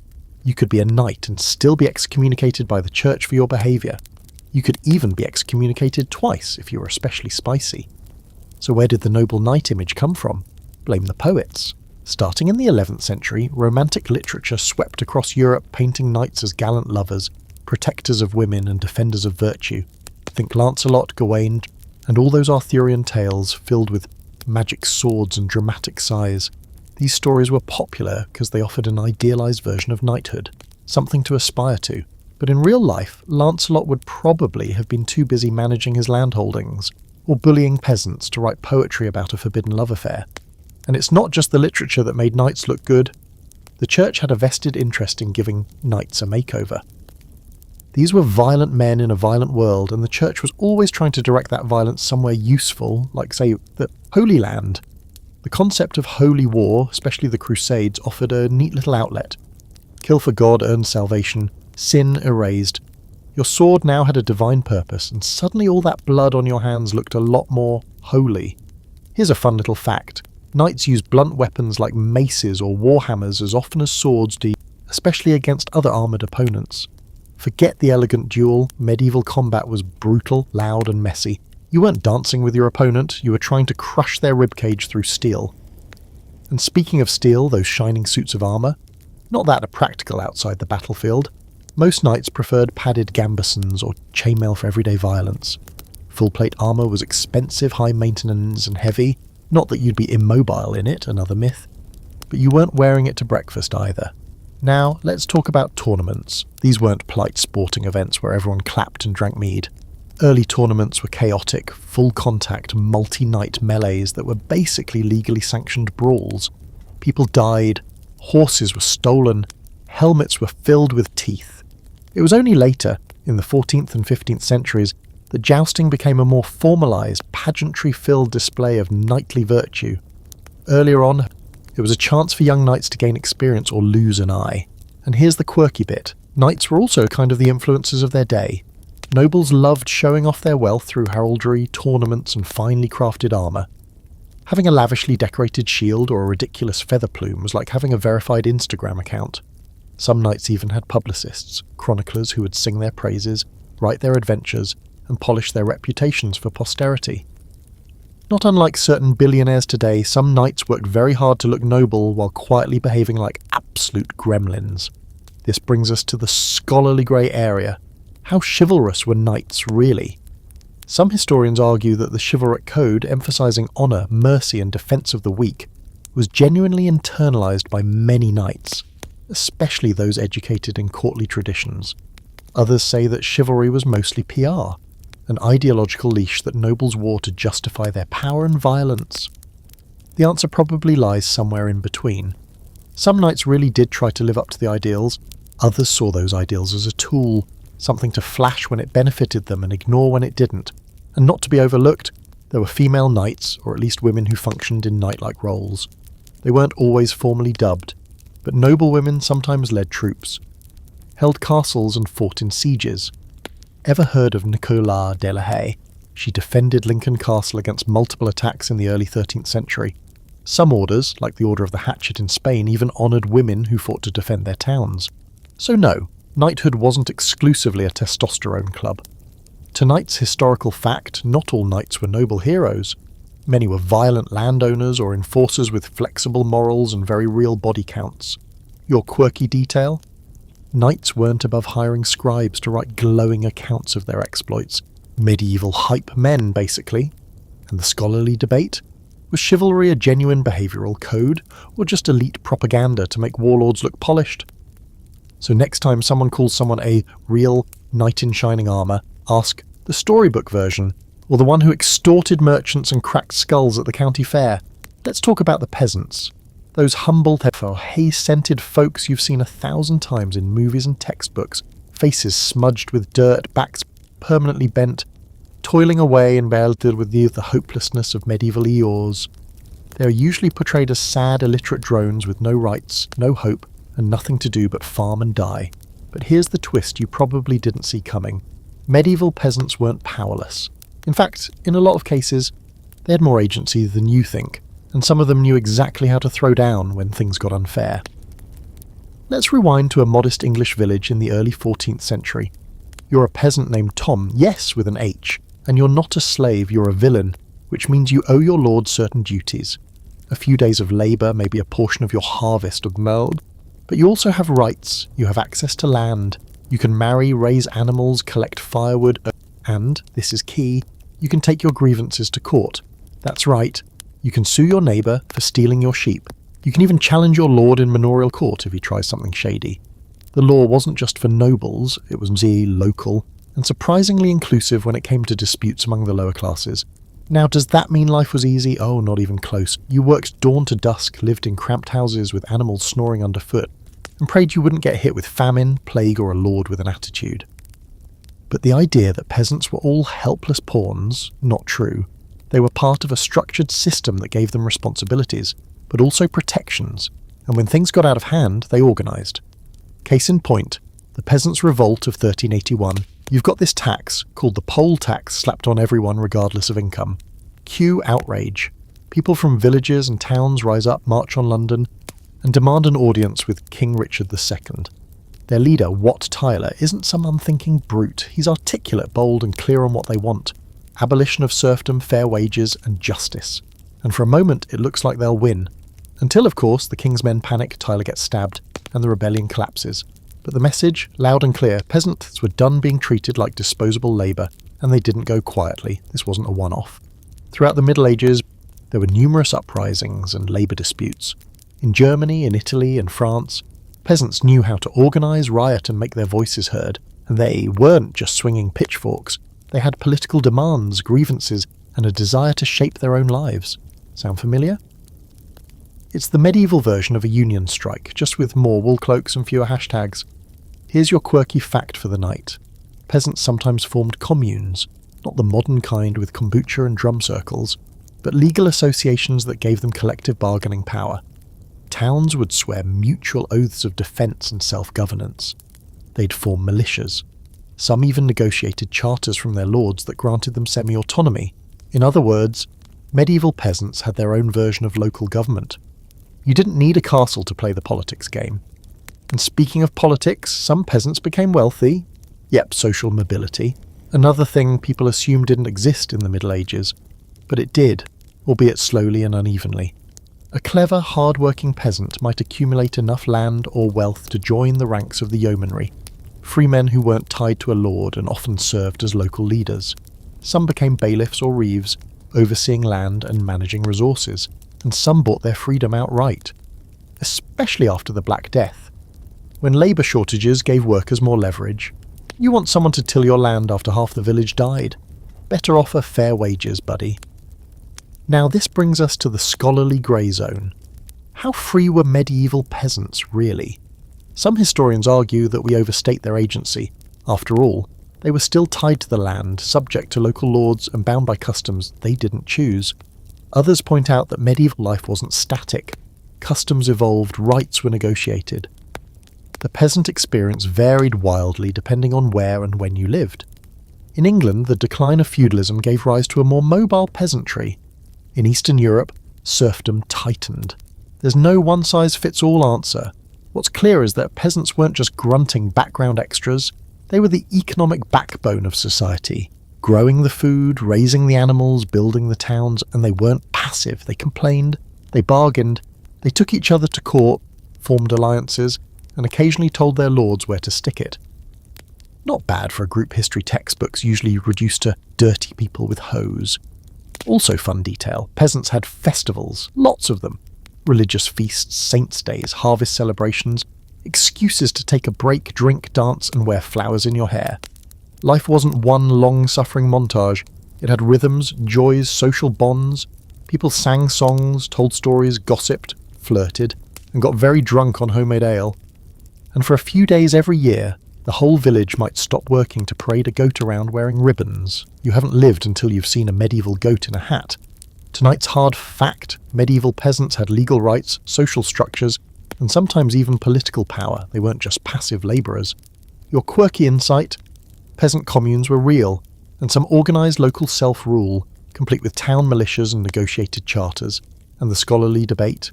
[SPEAKER 1] You could be a knight and still be excommunicated by the church for your behaviour. You could even be excommunicated twice if you were especially spicy. So where did the noble knight image come from? Blame the poets. Starting in the 11th century, Romantic literature swept across Europe painting knights as gallant lovers, protectors of women and defenders of virtue. Think Lancelot, Gawain, and all those Arthurian tales filled with magic swords and dramatic sighs. These stories were popular because they offered an idealised version of knighthood, something to aspire to. But in real life, Lancelot would probably have been too busy managing his landholdings, or bullying peasants to write poetry about a forbidden love affair. And it's not just the literature that made knights look good. The church had a vested interest in giving knights a makeover. These were violent men in a violent world, and the church was always trying to direct that violence somewhere useful, like, say, the Holy Land. The concept of holy war, especially the Crusades, offered a neat little outlet. Kill for God earned salvation, sin erased. Your sword now had a divine purpose, and suddenly all that blood on your hands looked a lot more holy. Here's a fun little fact. Knights used blunt weapons like maces or warhammers as often as swords do, especially against other armoured opponents. Forget the elegant duel, medieval combat was brutal, loud and messy. You weren't dancing with your opponent, you were trying to crush their ribcage through steel. And speaking of steel, those shining suits of armour, not that practical outside the battlefield. Most knights preferred padded gambesons or chainmail for everyday violence. Full-plate armour was expensive, high maintenance and heavy. Not that you'd be immobile in it, another myth. But you weren't wearing it to breakfast either. Now, let's talk about tournaments. These weren't polite sporting events where everyone clapped and drank mead. Early tournaments were chaotic, full-contact, multi-night melees that were basically legally sanctioned brawls. People died, horses were stolen, helmets were filled with teeth. It was only later, in the 14th and 15th centuries, that jousting became a more formalised, pageantry-filled display of knightly virtue. Earlier on, it was a chance for young knights to gain experience or lose an eye. And here's the quirky bit. Knights were also kind of the influencers of their day. Nobles loved showing off their wealth through heraldry, tournaments and finely crafted armour. Having a lavishly decorated shield or a ridiculous feather plume was like having a verified Instagram account. Some knights even had publicists, chroniclers who would sing their praises, write their adventures, and polish their reputations for posterity. Not unlike certain billionaires today, some knights worked very hard to look noble while quietly behaving like absolute gremlins. This brings us to the scholarly grey area. How chivalrous were knights, really? Some historians argue that the chivalric code, emphasising honour, mercy and defence of the weak, was genuinely internalised by many knights, especially those educated in courtly traditions. Others say that chivalry was mostly PR, an ideological leash that nobles wore to justify their power and violence. The answer probably lies somewhere in between. Some knights really did try to live up to the ideals, others saw those ideals as a tool, something to flash when it benefited them and ignore when it didn't. And not to be overlooked, there were female knights, or at least women who functioned in knight-like roles. They weren't always formally dubbed, but noble women sometimes led troops, held castles and fought in sieges. Ever heard of Nicolas de la Haye? She defended Lincoln Castle against multiple attacks in the early 13th century. Some orders, like the Order of the Hatchet in Spain, even honoured women who fought to defend their towns. So no, knighthood wasn't exclusively a testosterone club. Tonight's historical fact, not all knights were noble heroes. Many were violent landowners or enforcers with flexible morals and very real body counts. Your quirky detail? Knights weren't above hiring scribes to write glowing accounts of their exploits. Medieval hype men, basically. And the scholarly debate? Was chivalry a genuine behavioural code, or just elite propaganda to make warlords look polished? So next time someone calls someone a real knight in shining armour, ask the storybook version, or the one who extorted merchants and cracked skulls at the county fair. Let's talk about the peasants. Those humble, hay-scented folks you've seen 1,000 times in movies and textbooks, faces smudged with dirt, backs permanently bent, toiling away and belted with the hopelessness of medieval Eeyores. They are usually portrayed as sad, illiterate drones with no rights, no hope, and nothing to do but farm and die. But here's the twist you probably didn't see coming. Medieval peasants weren't powerless. In fact, in a lot of cases, they had more agency than you think, and some of them knew exactly how to throw down when things got unfair. Let's rewind to a modest English village in the early 14th century. You're a peasant named Tom, yes, with an H, and you're not a slave, you're a villain, which means you owe your lord certain duties. A few days of labour, maybe a portion of your harvest of meld. But you also have rights, you have access to land, you can marry, raise animals, collect firewood, and, this is key, you can take your grievances to court. That's right, you can sue your neighbour for stealing your sheep. You can even challenge your lord in manorial court if he tries something shady. The law wasn't just for nobles, it was local, and surprisingly inclusive when it came to disputes among the lower classes. Now, does that mean life was easy? Oh, not even close. You worked dawn to dusk, lived in cramped houses with animals snoring underfoot, and prayed you wouldn't get hit with famine, plague, or a lord with an attitude. But the idea that peasants were all helpless pawns, not true. They were part of a structured system that gave them responsibilities, but also protections, and when things got out of hand, they organised. Case in point, the Peasants' Revolt of 1381. You've got this tax, called the poll tax, slapped on everyone regardless of income. Cue outrage. People from villages and towns rise up, march on London, and demand an audience with King Richard II. Their leader, Wat Tyler, isn't some unthinking brute. He's articulate, bold, and clear on what they want. Abolition of serfdom, fair wages, and justice. And for a moment, it looks like they'll win. Until, of course, the king's men panic, Tyler gets stabbed, and the rebellion collapses. But the message, loud and clear, peasants were done being treated like disposable labour, and they didn't go quietly. This wasn't a one-off. Throughout the Middle Ages, there were numerous uprisings and labour disputes. In Germany, in Italy, and France, peasants knew how to organise, riot, and make their voices heard, and they weren't just swinging pitchforks. They had political demands, grievances, and a desire to shape their own lives. Sound familiar? It's the medieval version of a union strike, just with more wool cloaks and fewer hashtags. Here's your quirky fact for the night. Peasants sometimes formed communes, not the modern kind with kombucha and drum circles, but legal associations that gave them collective bargaining power. Towns would swear mutual oaths of defence and self-governance. They'd form militias. Some even negotiated charters from their lords that granted them semi-autonomy. In other words, medieval peasants had their own version of local government. You didn't need a castle to play the politics game. And speaking of politics, some peasants became wealthy. Yep, social mobility. Another thing people assumed didn't exist in the Middle Ages. But it did, albeit slowly and unevenly. A clever, hard-working peasant might accumulate enough land or wealth to join the ranks of the yeomanry, free men who weren't tied to a lord and often served as local leaders. Some became bailiffs or reeves, overseeing land and managing resources, and some bought their freedom outright, especially after the Black Death, when labour shortages gave workers more leverage. You want someone to till your land after half the village died. Better offer fair wages, buddy. Now this brings us to the scholarly grey zone. How free were medieval peasants, really? Some historians argue that we overstate their agency. After all, they were still tied to the land, subject to local lords and bound by customs they didn't choose. Others point out that medieval life wasn't static. Customs evolved, rights were negotiated. The peasant experience varied wildly depending on where and when you lived. In England, the decline of feudalism gave rise to a more mobile peasantry. In Eastern Europe, serfdom tightened. There's no one-size-fits-all answer. What's clear is that peasants weren't just grunting background extras. They were the economic backbone of society, growing the food, raising the animals, building the towns, and they weren't passive. They complained, they bargained, they took each other to court, formed alliances, and occasionally told their lords where to stick it. Not bad for a group history textbooks usually reduced to dirty people with hoes. Also fun detail, peasants had festivals, lots of them. Religious feasts, saints' days, harvest celebrations, excuses to take a break, drink, dance, and wear flowers in your hair. Life wasn't one long-suffering montage. It had rhythms, joys, social bonds. People sang songs, told stories, gossiped, flirted, and got very drunk on homemade ale. And for a few days every year, the whole village might stop working to parade a goat around wearing ribbons. You haven't lived until you've seen a medieval goat in a hat. Tonight's hard fact: medieval peasants had legal rights, social structures, and sometimes even political power. They weren't just passive labourers. Your quirky insight: Peasant communes were real, and some organised local self-rule, complete with town militias and negotiated charters, and the scholarly debate.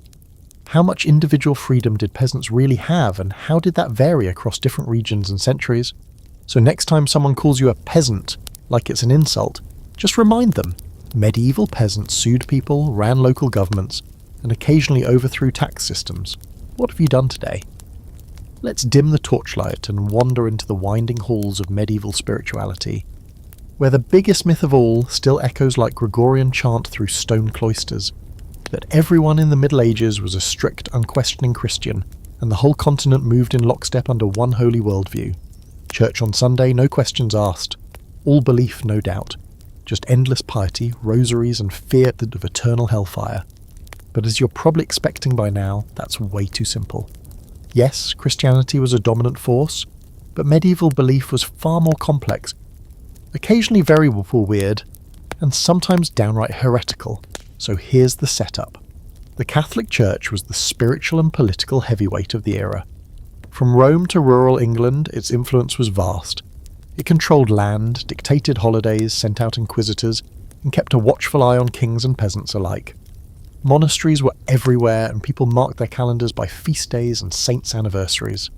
[SPEAKER 1] How much individual freedom did peasants really have, and how did that vary across different regions and centuries? So next time someone calls you a peasant, like it's an insult, just remind them, medieval peasants sued people, ran local governments, and occasionally overthrew tax systems. What have you done today? Let's dim the torchlight and wander into the winding halls of medieval spirituality, where the biggest myth of all still echoes like Gregorian chant through stone cloisters, that everyone in the Middle Ages was a strict, unquestioning Christian, and the whole continent moved in lockstep under one holy worldview. Church on Sunday, no questions asked. All belief, no doubt. Just endless piety, rosaries, and fear of eternal hellfire. But as you're probably expecting by now, that's way too simple. Yes, Christianity was a dominant force, but medieval belief was far more complex, occasionally very weird, and sometimes downright heretical. So here's the setup. The Catholic Church was the spiritual and political heavyweight of the era. From Rome to rural England, its influence was vast. It controlled land, dictated holidays, sent out inquisitors, and kept a watchful eye on kings and peasants alike. Monasteries were everywhere, and people marked their calendars by feast days and saints' anniversaries.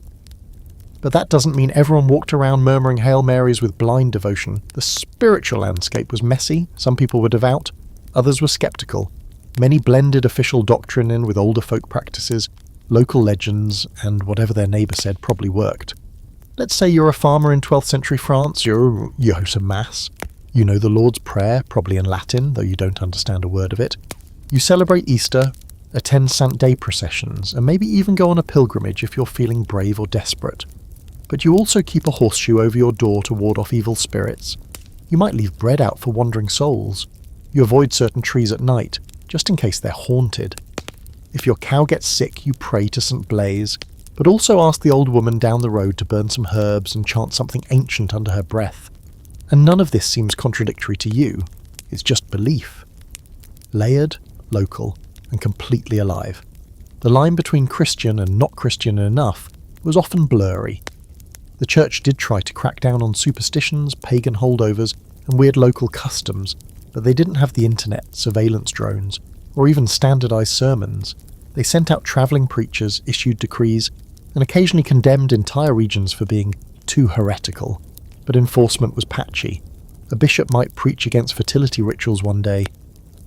[SPEAKER 1] But that doesn't mean everyone walked around murmuring Hail Marys with blind devotion. The spiritual landscape was messy, some people were devout, others were sceptical. Many blended official doctrine in with older folk practices, local legends, and whatever their neighbour said probably worked. Let's say you're a farmer in 12th century France, you host a mass. You know the Lord's Prayer, probably in Latin, though you don't understand a word of it. You celebrate Easter, attend Saint Day processions, and maybe even go on a pilgrimage if you're feeling brave or desperate. But you also keep a horseshoe over your door to ward off evil spirits. You might leave bread out for wandering souls. You avoid certain trees at night, just in case they're haunted. If your cow gets sick, you pray to St. Blaise, but also ask the old woman down the road to burn some herbs and chant something ancient under her breath. And none of this seems contradictory to you. It's just belief. Layered, local, and completely alive. The line between Christian and not Christian enough was often blurry. The church did try to crack down on superstitions, pagan holdovers, and weird local customs, but they didn't have the internet, surveillance drones, or even standardized sermons. They sent out travelling preachers, issued decrees, and occasionally condemned entire regions for being too heretical. But enforcement was patchy. A bishop might preach against fertility rituals one day,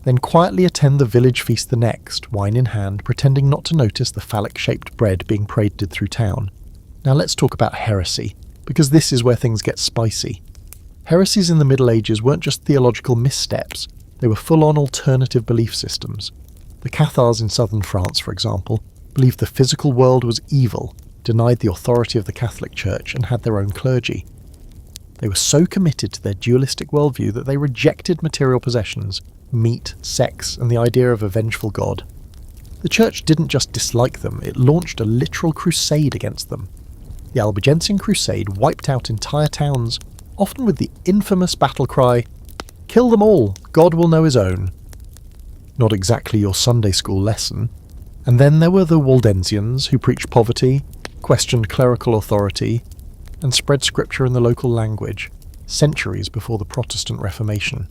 [SPEAKER 1] then quietly attend the village feast the next, wine in hand, pretending not to notice the phallic-shaped bread being paraded through town. Now let's talk about heresy, because this is where things get spicy. Heresies in the Middle Ages weren't just theological missteps, they were full-on alternative belief systems. The Cathars in southern France, for example, believed the physical world was evil, denied the authority of the Catholic Church, and had their own clergy. They were so committed to their dualistic worldview that they rejected material possessions, meat, sex, and the idea of a vengeful God. The Church didn't just dislike them, it launched a literal crusade against them. The Albigensian Crusade wiped out entire towns, often with the infamous battle cry, "Kill them all, God will know his own." Not exactly your Sunday school lesson. And then there were the Waldensians, who preached poverty, questioned clerical authority, and spread scripture in the local language, centuries before the Protestant Reformation.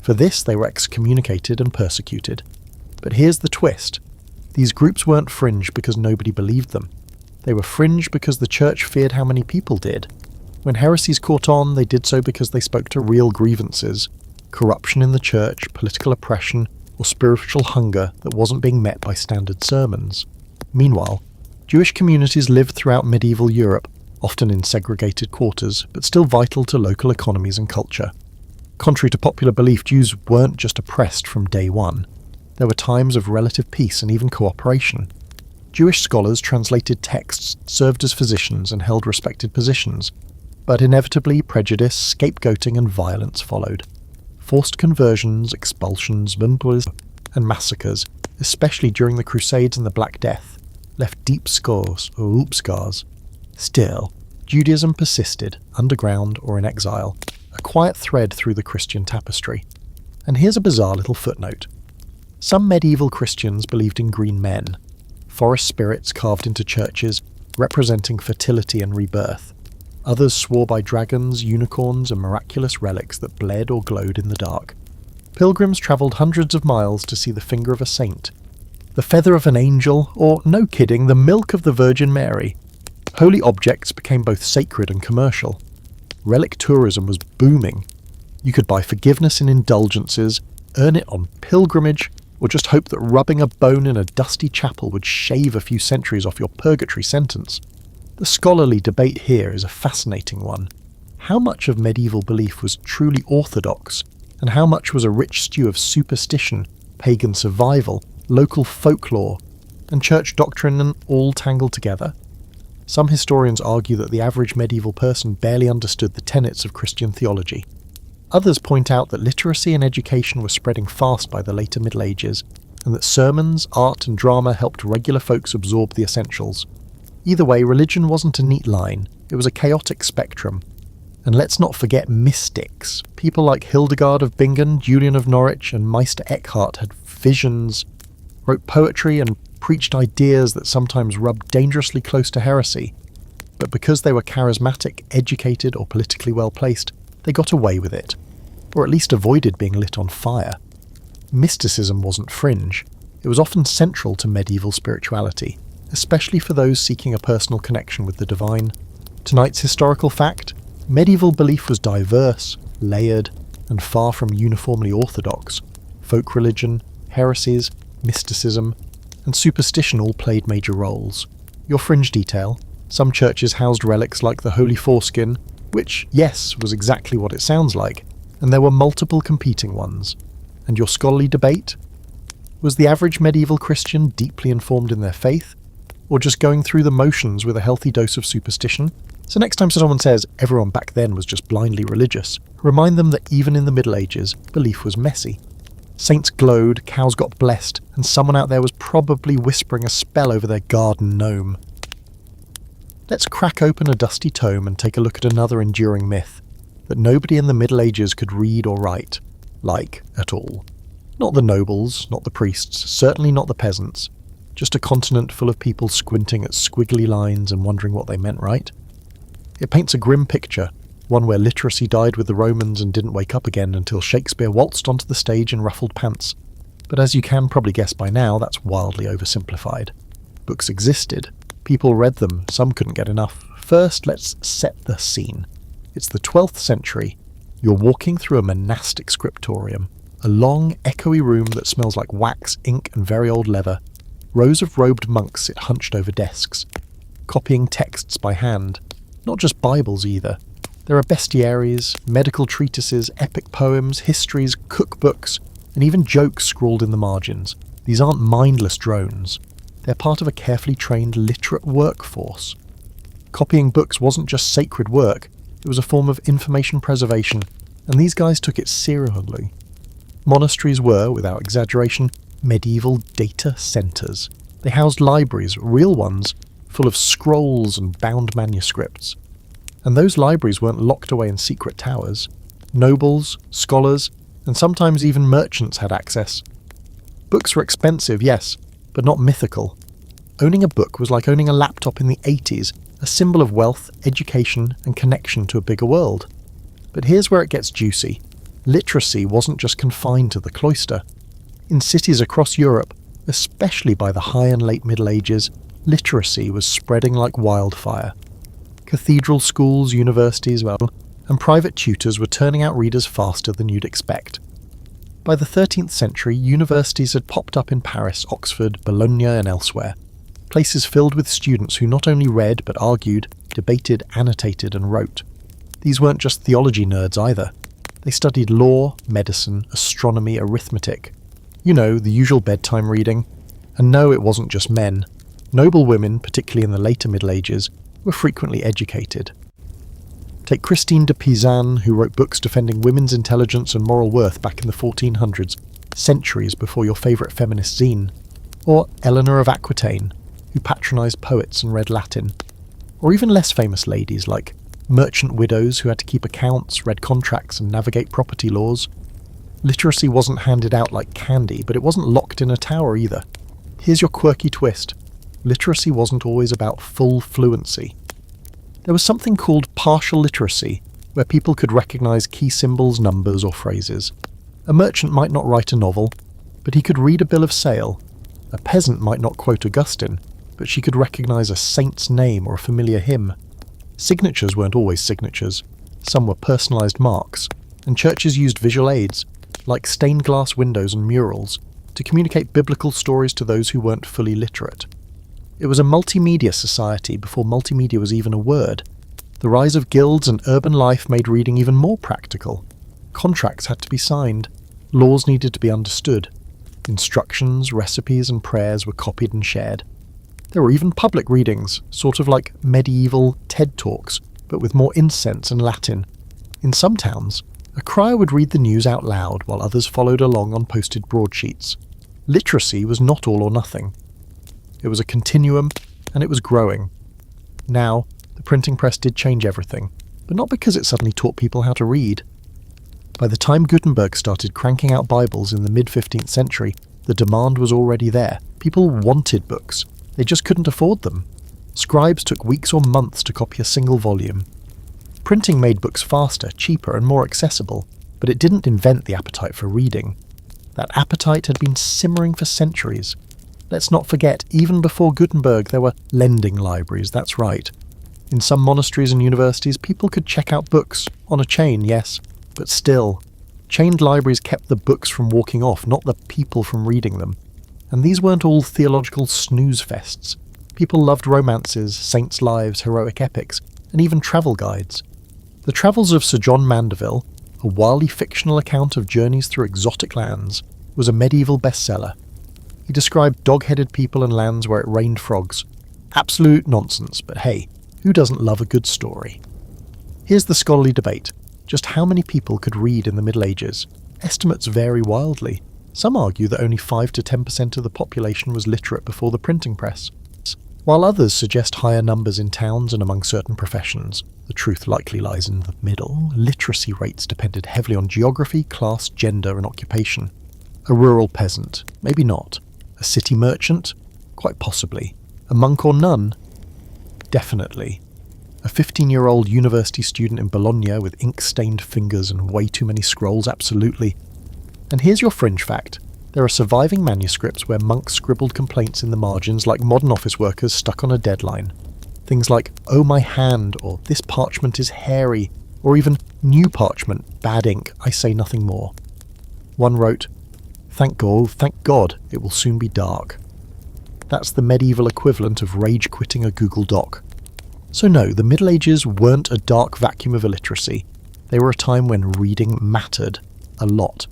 [SPEAKER 1] For this they were excommunicated and persecuted. But here's the twist. These groups weren't fringe because nobody believed them. They were fringe because the church feared how many people did. When heresies caught on, they did so because they spoke to real grievances, corruption in the church, political oppression, or spiritual hunger that wasn't being met by standard sermons. Meanwhile, Jewish communities lived throughout medieval Europe, often in segregated quarters, but still vital to local economies and culture. Contrary to popular belief, Jews weren't just oppressed from day one. There were times of relative peace and even cooperation. Jewish scholars translated texts, served as physicians, and held respected positions. But inevitably, prejudice, scapegoating, and violence followed. Forced conversions, expulsions, and massacres, especially during the Crusades and the Black Death, left deep scars. Still, Judaism persisted, underground or in exile, a quiet thread through the Christian tapestry. And here's a bizarre little footnote. Some medieval Christians believed in green men, forest spirits carved into churches, representing fertility and rebirth. Others swore by dragons, unicorns, and miraculous relics that bled or glowed in the dark. Pilgrims travelled hundreds of miles to see the finger of a saint, the feather of an angel, or, no kidding, the milk of the Virgin Mary. Holy objects became both sacred and commercial. Relic tourism was booming. You could buy forgiveness in indulgences, earn it on pilgrimage, or just hope that rubbing a bone in a dusty chapel would shave a few centuries off your purgatory sentence. The scholarly debate here is a fascinating one. How much of medieval belief was truly orthodox, and how much was a rich stew of superstition, pagan survival, local folklore, and church doctrine, and all tangled together? Some historians argue that the average medieval person barely understood the tenets of Christian theology. Others point out that literacy and education were spreading fast by the later Middle Ages, and that sermons, art and drama helped regular folks absorb the essentials. Either way, religion wasn't a neat line, it was a chaotic spectrum. And let's not forget mystics. People like Hildegard of Bingen, Julian of Norwich, and Meister Eckhart had visions, wrote poetry, and preached ideas that sometimes rubbed dangerously close to heresy. But because they were charismatic, educated, or politically well-placed, they got away with it, or at least avoided being lit on fire. Mysticism wasn't fringe. It was often central to medieval spirituality, especially for those seeking a personal connection with the divine. Tonight's historical fact: medieval belief was diverse, layered, and far from uniformly orthodox. Folk religion, heresies, mysticism, and superstition all played major roles. Your fringe detail: some churches housed relics like the Holy Foreskin, which, yes, was exactly what it sounds like, and there were multiple competing ones. And your scholarly debate? Was the average medieval Christian deeply informed in their faith, or just going through the motions with a healthy dose of superstition? So next time someone says everyone back then was just blindly religious, remind them that even in the Middle Ages, belief was messy. Saints glowed, cows got blessed, and someone out there was probably whispering a spell over their garden gnome. Let's crack open a dusty tome and take a look at another enduring myth, that nobody in the Middle Ages could read or write, at all. Not the nobles, not the priests, certainly not the peasants. Just a continent full of people squinting at squiggly lines and wondering what they meant, right? It paints a grim picture, one where literacy died with the Romans and didn't wake up again until Shakespeare waltzed onto the stage in ruffled pants. But as you can probably guess by now, that's wildly oversimplified. Books existed. People read them, some couldn't get enough. First, let's set the scene. It's the 12th century. You're walking through a monastic scriptorium, a long, echoey room that smells like wax, ink, and very old leather. Rows of robed monks sit hunched over desks, copying texts by hand. Not just Bibles either. There are bestiaries, medical treatises, epic poems, histories, cookbooks, and even jokes scrawled in the margins. These aren't mindless drones. They're part of a carefully trained, literate workforce. Copying books wasn't just sacred work, it was a form of information preservation, and these guys took it seriously. Monasteries were, without exaggeration, medieval data centres. They housed libraries, real ones, full of scrolls and bound manuscripts. And those libraries weren't locked away in secret towers. Nobles, scholars, and sometimes even merchants had access. Books were expensive, yes, but not mythical. Owning a book was like owning a laptop in the 80s, a symbol of wealth, education, and connection to a bigger world. But here's where it gets juicy. Literacy wasn't just confined to the cloister. In cities across Europe, especially by the high and late Middle Ages, literacy was spreading like wildfire. Cathedral schools, universities, and private tutors were turning out readers faster than you'd expect. By the 13th century, universities had popped up in Paris, Oxford, Bologna, and elsewhere. Places filled with students who not only read but argued, debated, annotated, and wrote. These weren't just theology nerds either. They studied law, medicine, astronomy, arithmetic. You know, the usual bedtime reading. And no, it wasn't just men. Noble women, particularly in the later Middle Ages, were frequently educated. Take Christine de Peasant, who wrote books defending women's intelligence and moral worth back in the 1400s, centuries before your favourite feminist zine. Or Eleanor of Aquitaine, who patronised poets and read Latin. Or even less famous ladies like merchant widows who had to keep accounts, read contracts, and navigate property laws. Literacy wasn't handed out like candy, but it wasn't locked in a tower either. Here's your quirky twist. Literacy wasn't always about full fluency. There was something called partial literacy, where people could recognise key symbols, numbers or phrases. A merchant might not write a novel, but he could read a bill of sale. A peasant might not quote Augustine, but she could recognise a saint's name or a familiar hymn. Signatures weren't always signatures. Some were personalised marks, and churches used visual aids, like stained glass windows and murals, to communicate biblical stories to those who weren't fully literate. It was a multimedia society before multimedia was even a word. The rise of guilds and urban life made reading even more practical. Contracts had to be signed. Laws needed to be understood. Instructions, recipes and prayers were copied and shared. There were even public readings, sort of like medieval TED Talks, but with more incense and Latin. In some towns, a crier would read the news out loud while others followed along on posted broadsheets. Literacy was not all or nothing. It was a continuum, and it was growing. Now, the printing press did change everything, but not because it suddenly taught people how to read. By the time Gutenberg started cranking out Bibles in the mid-15th century, the demand was already there. People wanted books. They just couldn't afford them. Scribes took weeks or months to copy a single volume. Printing made books faster, cheaper, and more accessible, but it didn't invent the appetite for reading. That appetite had been simmering for centuries. Let's not forget, even before Gutenberg there were lending libraries, that's right. In some monasteries and universities, people could check out books, on a chain, yes, but still. Chained libraries kept the books from walking off, not the people from reading them. And these weren't all theological snooze fests. People loved romances, saints' lives, heroic epics, and even travel guides. The Travels of Sir John Mandeville, a wildly fictional account of journeys through exotic lands, was a medieval bestseller. He described dog-headed people and lands where it rained frogs. Absolute nonsense, but hey, who doesn't love a good story? Here's the scholarly debate. Just how many people could read in the Middle Ages? Estimates vary wildly. Some argue that only 5 to 10% of the population was literate before the printing press, while others suggest higher numbers in towns and among certain professions. The truth likely lies in the middle. Literacy rates depended heavily on geography, class, gender and occupation. A rural peasant? Maybe not. A city merchant? Quite possibly. A monk or nun? Definitely. A 15-year-old university student in Bologna with ink-stained fingers and way too many scrolls? Absolutely. And here's your fringe fact. There are surviving manuscripts where monks scribbled complaints in the margins like modern office workers stuck on a deadline. Things like, "Oh my hand," or "This parchment is hairy," or even "New parchment, bad ink, I say nothing more." One wrote, thank God, it will soon be dark." That's the medieval equivalent of rage quitting a Google Doc. So no, the Middle Ages weren't a dark vacuum of illiteracy. They were a time when reading mattered a lot.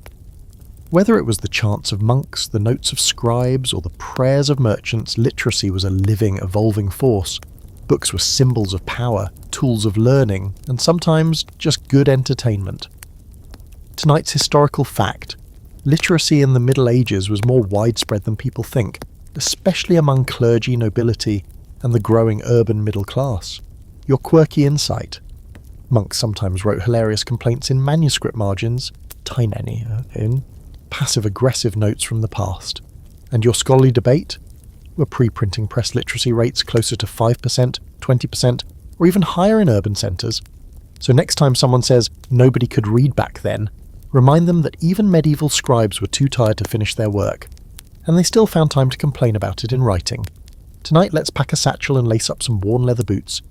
[SPEAKER 1] Whether it was the chants of monks, the notes of scribes, or the prayers of merchants, literacy was a living, evolving force. Books were symbols of power, tools of learning, and sometimes just good entertainment. Tonight's historical fact: literacy in the Middle Ages was more widespread than people think, especially among clergy, nobility, and the growing urban middle class. Your quirky insight. Monks sometimes wrote hilarious complaints in manuscript margins, tiny, in passive-aggressive notes from the past. And your scholarly debate? Were pre-printing press literacy rates closer to 5%, 20%, or even higher in urban centres? So next time someone says nobody could read back then, remind them that even medieval scribes were too tired to finish their work, and they still found time to complain about it in writing. Tonight let's pack a satchel and lace up some worn leather boots,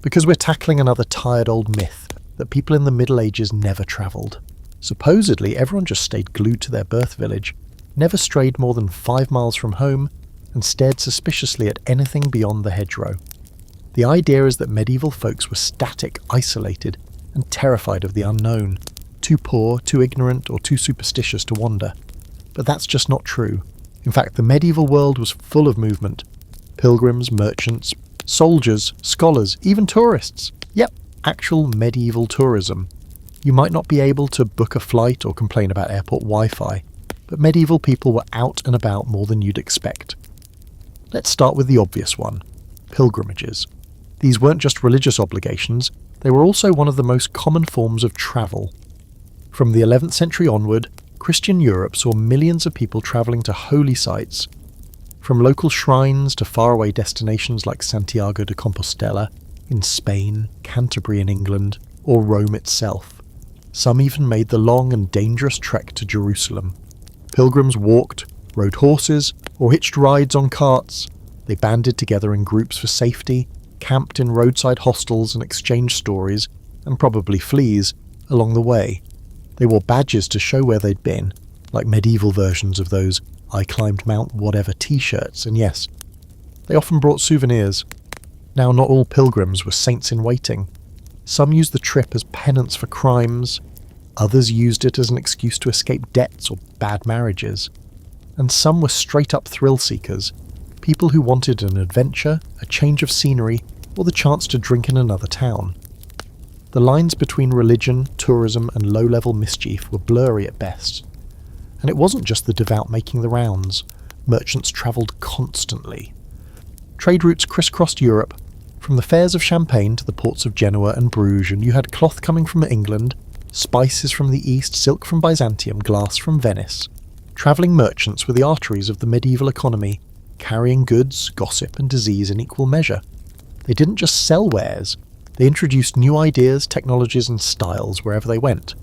[SPEAKER 1] because we're tackling another tired old myth that people in the Middle Ages never travelled. Supposedly everyone just stayed glued to their birth village, never strayed more than 5 miles from home, and stared suspiciously at anything beyond the hedgerow. The idea is that medieval folks were static, isolated, and terrified of the unknown, too poor, too ignorant, or too superstitious to wander. But that's just not true. In fact, the medieval world was full of movement. Pilgrims, merchants, soldiers, scholars, even tourists. Yep, actual medieval tourism. You might not be able to book a flight or complain about airport Wi-Fi, but medieval people were out and about more than you'd expect. Let's start with the obvious one: pilgrimages. These weren't just religious obligations, they were also one of the most common forms of travel. From the 11th century onward, Christian Europe saw millions of people travelling to holy sites. From local shrines to faraway destinations like Santiago de Compostela, in Spain, Canterbury in England, or Rome itself. Some even made the long and dangerous trek to Jerusalem. Pilgrims walked, rode horses, or hitched rides on carts. They banded together in groups for safety, camped in roadside hostels and exchanged stories, and probably fleas, along the way. They wore badges to show where they'd been, like medieval versions of those "I climbed Mount Whatever" t-shirts, and yes, they often brought souvenirs. Now, not all pilgrims were saints in waiting. Some used the trip as penance for crimes, others used it as an excuse to escape debts or bad marriages, and some were straight-up thrill-seekers, people who wanted an adventure, a change of scenery, or the chance to drink in another town. The lines between religion, tourism, and low-level mischief were blurry at best. And it wasn't just the devout making the rounds. Merchants travelled constantly. Trade routes crisscrossed Europe, from the fairs of Champagne to the ports of Genoa and Bruges, and you had cloth coming from England, spices from the east, silk from Byzantium, glass from Venice. Travelling merchants were the arteries of the medieval economy, carrying goods, gossip, and disease in equal measure. They didn't just sell wares, they introduced new ideas, technologies, and styles wherever they went.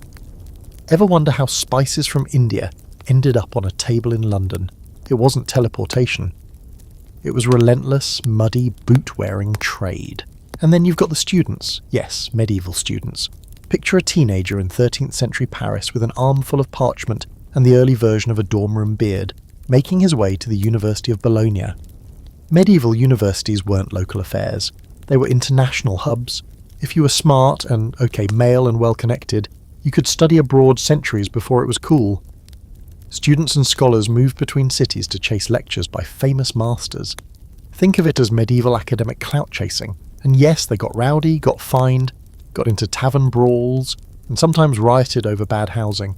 [SPEAKER 1] Ever wonder how spices from India ended up on a table in London? It wasn't teleportation. It was relentless, muddy, boot-wearing trade. And then you've got the students. Yes, medieval students. Picture a teenager in 13th century Paris with an armful of parchment and the early version of a dorm room beard, making his way to the University of Bologna. Medieval universities weren't local affairs. They were international hubs. If you were smart and, male and well-connected, you could study abroad centuries before it was cool. Students and scholars moved between cities to chase lectures by famous masters. Think of it as medieval academic clout chasing. And yes, they got rowdy, got fined, got into tavern brawls, and sometimes rioted over bad housing.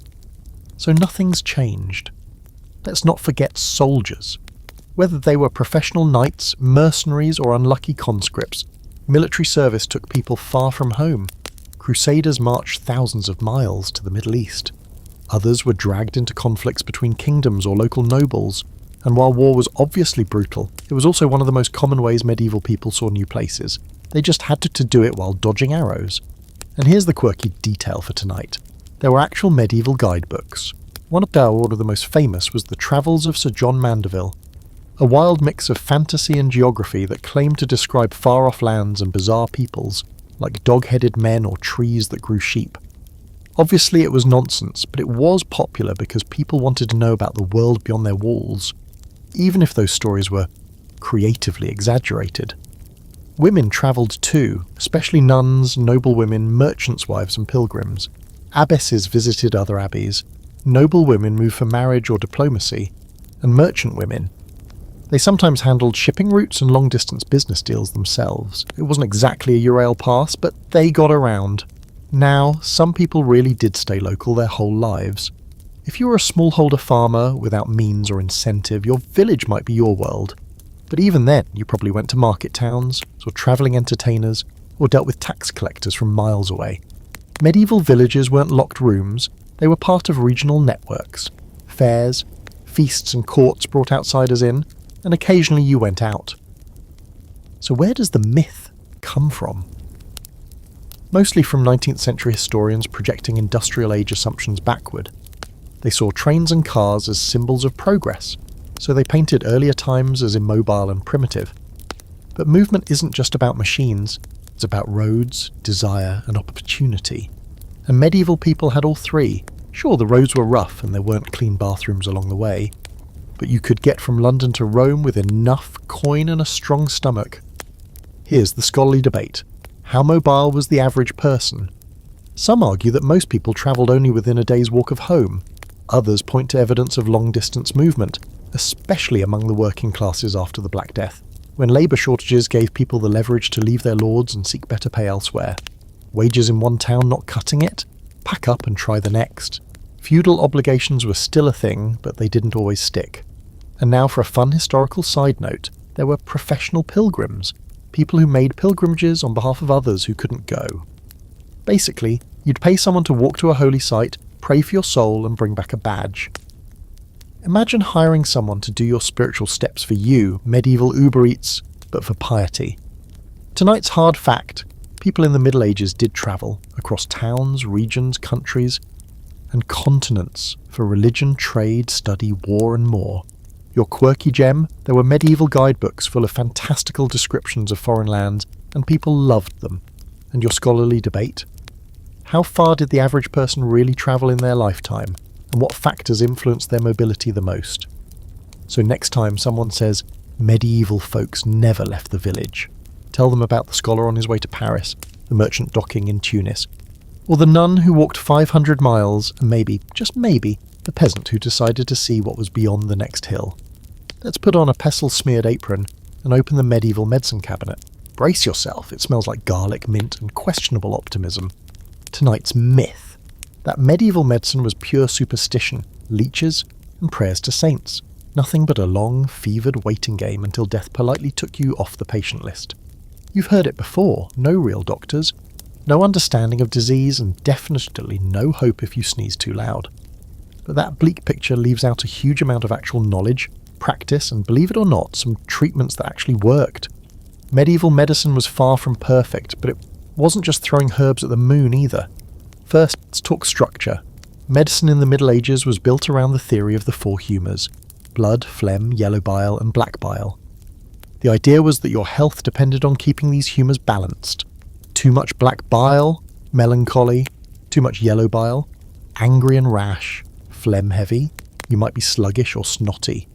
[SPEAKER 1] So nothing's changed. Let's not forget soldiers. Whether they were professional knights, mercenaries, or unlucky conscripts, military service took people far from home. Crusaders marched thousands of miles to the Middle East. Others were dragged into conflicts between kingdoms or local nobles, and while war was obviously brutal, it was also one of the most common ways medieval people saw new places. They just had to do it while dodging arrows. And here's the quirky detail for tonight. There were actual medieval guidebooks. One of the most famous was the Travels of Sir John Mandeville, a wild mix of fantasy and geography that claimed to describe far-off lands and bizarre peoples, like dog-headed men or trees that grew sheep. Obviously it was nonsense, but it was popular because people wanted to know about the world beyond their walls, even if those stories were creatively exaggerated. Women travelled too, especially nuns, noblewomen, merchants' wives and pilgrims. Abbesses visited other abbeys. Noble women moved for marriage or diplomacy, and merchant women. They sometimes handled shipping routes and long-distance business deals themselves. It wasn't exactly a Ural pass, but they got around. Now, some people really did stay local their whole lives. If you were a smallholder farmer without means or incentive, your village might be your world. But even then, you probably went to market towns, saw travelling entertainers, or dealt with tax collectors from miles away. Medieval villages weren't locked rooms, they were part of regional networks. Fairs, feasts and courts brought outsiders in, and occasionally you went out. So where does the myth come from? Mostly from 19th century historians projecting industrial age assumptions backward. They saw trains and cars as symbols of progress, so they painted earlier times as immobile and primitive. But movement isn't just about machines, it's about roads, desire, and opportunity. And medieval people had all three. Sure, the roads were rough and there weren't clean bathrooms along the way, but you could get from London to Rome with enough coin and a strong stomach. Here's the scholarly debate. How mobile was the average person? Some argue that most people travelled only within a day's walk of home. Others point to evidence of long-distance movement, especially among the working classes after the Black Death, when labour shortages gave people the leverage to leave their lords and seek better pay elsewhere. Wages in one town not cutting it? Pack up and try the next. Feudal obligations were still a thing, but they didn't always stick. And now for a fun historical side note, there were professional pilgrims, people who made pilgrimages on behalf of others who couldn't go. Basically, you'd pay someone to walk to a holy site, pray for your soul, and bring back a badge. Imagine hiring someone to do your spiritual steps for you, medieval Uber Eats, but for piety. Tonight's hard fact: people in the Middle Ages did travel across towns, regions, countries, and continents for religion, trade, study, war, and more. Your quirky gem: there were medieval guidebooks full of fantastical descriptions of foreign lands, and people loved them. And your scholarly debate: how far did the average person really travel in their lifetime, and what factors influenced their mobility the most? So next time someone says, medieval folks never left the village, tell them about the scholar on his way to Paris, the merchant docking in Tunis, or the nun who walked 500 miles, and maybe, just maybe, the peasant who decided to see what was beyond the next hill. Let's put on a pestle-smeared apron and open the medieval medicine cabinet. Brace yourself, it smells like garlic, mint, and questionable optimism. Tonight's myth: that medieval medicine was pure superstition, leeches, and prayers to saints. Nothing but a long, fevered waiting game until death politely took you off the patient list. You've heard it before: no real doctors, no understanding of disease, and definitely no hope if you sneeze too loud. But that bleak picture leaves out a huge amount of actual knowledge, practice, and believe it or not, some treatments that actually worked. Medieval medicine was far from perfect, but it wasn't just throwing herbs at the moon either. First, let's talk structure. Medicine in the Middle Ages was built around the theory of the four humours: blood, phlegm, yellow bile, and black bile. The idea was that your health depended on keeping these humours balanced. Too much black bile, melancholy; too much yellow bile, angry and rash; phlegm heavy, you might be sluggish or snotty.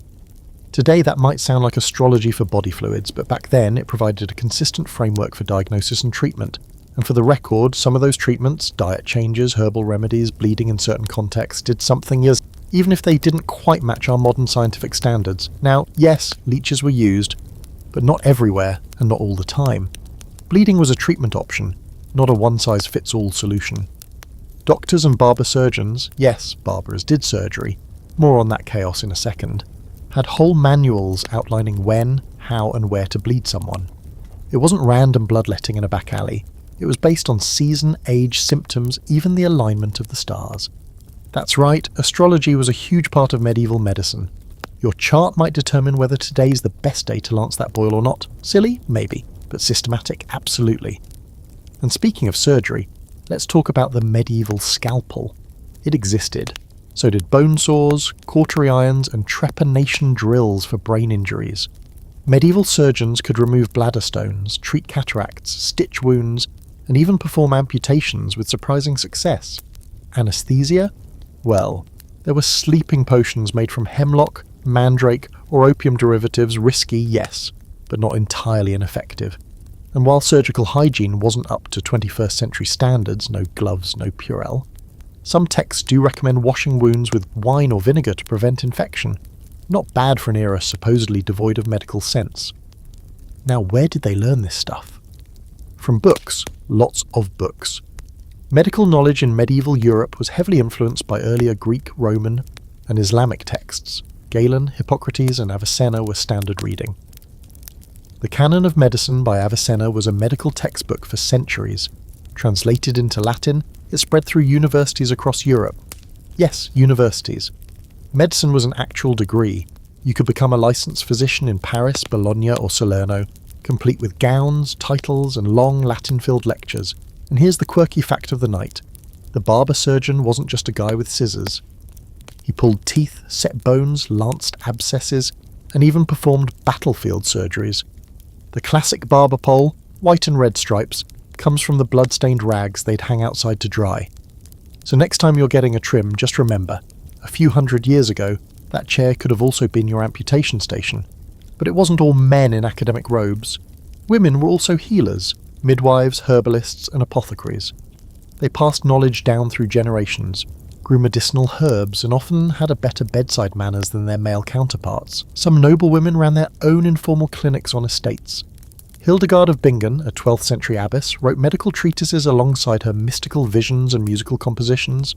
[SPEAKER 1] Today that might sound like astrology for body fluids, but back then it provided a consistent framework for diagnosis and treatment. And for the record, some of those treatments, diet changes, herbal remedies, bleeding in certain contexts, did something as even if they didn't quite match our modern scientific standards. Now, yes, leeches were used, but not everywhere and not all the time. Bleeding was a treatment option, not a one-size-fits-all solution. Doctors and barber surgeons, yes, barbers did surgery, more on that chaos in a second, had whole manuals outlining when, how, and where to bleed someone. It wasn't random bloodletting in a back alley. It was based on season, age, symptoms, even the alignment of the stars. That's right, astrology was a huge part of medieval medicine. Your chart might determine whether today's the best day to lance that boil or not. Silly? Maybe. But systematic? Absolutely. And speaking of surgery, let's talk about the medieval scalpel. It existed. So did bone saws, cautery irons, and trepanation drills for brain injuries. Medieval surgeons could remove bladder stones, treat cataracts, stitch wounds, and even perform amputations with surprising success. Anesthesia? Well, there were sleeping potions made from hemlock, mandrake, or opium derivatives. Risky, yes, but not entirely ineffective. And while surgical hygiene wasn't up to 21st century standards, no gloves, no Purell, some texts do recommend washing wounds with wine or vinegar to prevent infection. Not bad for an era supposedly devoid of medical sense. Now, where did they learn this stuff? From books, lots of books. Medical knowledge in medieval Europe was heavily influenced by earlier Greek, Roman, and Islamic texts. Galen, Hippocrates, and Avicenna were standard reading. The Canon of Medicine by Avicenna was a medical textbook for centuries. Translated into Latin, it spread through universities across Europe. Yes, universities. Medicine was an actual degree. You could become a licensed physician in Paris, Bologna, or Salerno, complete with gowns, titles, and long Latin-filled lectures. And here's the quirky fact of the night. The barber surgeon wasn't just a guy with scissors. He pulled teeth, set bones, lanced abscesses, and even performed battlefield surgeries. The classic barber pole, white and red stripes, comes from the blood-stained rags they'd hang outside to dry. So next time you're getting a trim, just remember, a few hundred years ago, that chair could have also been your amputation station. But it wasn't all men in academic robes. Women were also healers, midwives, herbalists, and apothecaries. They passed knowledge down through generations, grew medicinal herbs, and often had a better bedside manners than their male counterparts. Some noble women ran their own informal clinics on estates. Hildegard of Bingen, a 12th century abbess, wrote medical treatises alongside her mystical visions and musical compositions.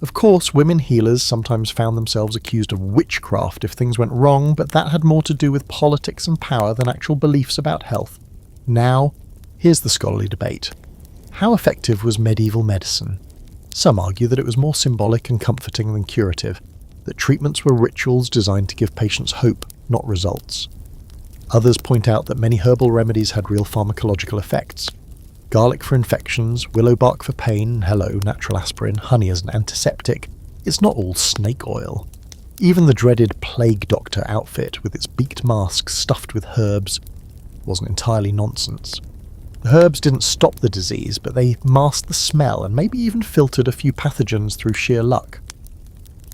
[SPEAKER 1] Of course, women healers sometimes found themselves accused of witchcraft if things went wrong, but that had more to do with politics and power than actual beliefs about health. Now, here's the scholarly debate. How effective was medieval medicine? Some argue that it was more symbolic and comforting than curative, that treatments were rituals designed to give patients hope, not results. Others point out that many herbal remedies had real pharmacological effects. Garlic for infections, willow bark for pain, hello, natural aspirin, honey as an antiseptic. It's not all snake oil. Even the dreaded plague doctor outfit with its beaked mask stuffed with herbs wasn't entirely nonsense. The herbs didn't stop the disease, but they masked the smell and maybe even filtered a few pathogens through sheer luck.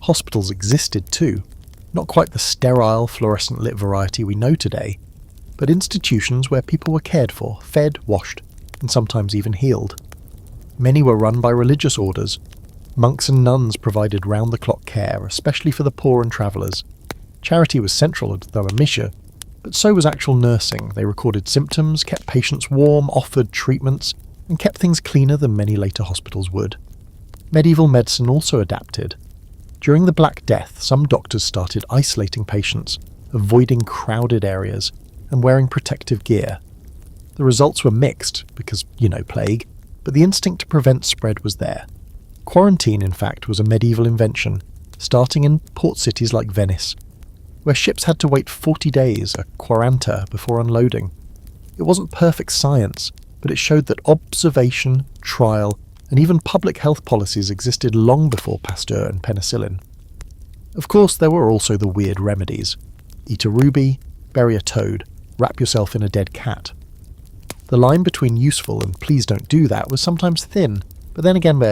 [SPEAKER 1] Hospitals existed too, not quite the sterile, fluorescent-lit variety we know today, but institutions where people were cared for, fed, washed, and sometimes even healed. Many were run by religious orders. Monks and nuns provided round-the-clock care, especially for the poor and travellers. Charity was central to the mission, but so was actual nursing. They recorded symptoms, kept patients warm, offered treatments, and kept things cleaner than many later hospitals would. Medieval medicine also adapted. During the Black Death, some doctors started isolating patients, avoiding crowded areas, and wearing protective gear. The results were mixed, because, plague, but the instinct to prevent spread was there. Quarantine, in fact, was a medieval invention, starting in port cities like Venice, where ships had to wait 40 days, a quaranta, before unloading. It wasn't perfect science, but it showed that observation, trial, and even public health policies existed long before Pasteur and penicillin. Of course, there were also the weird remedies. Eat a ruby, bury a toad, wrap yourself in a dead cat. The line between useful and please don't do that was sometimes thin, but then again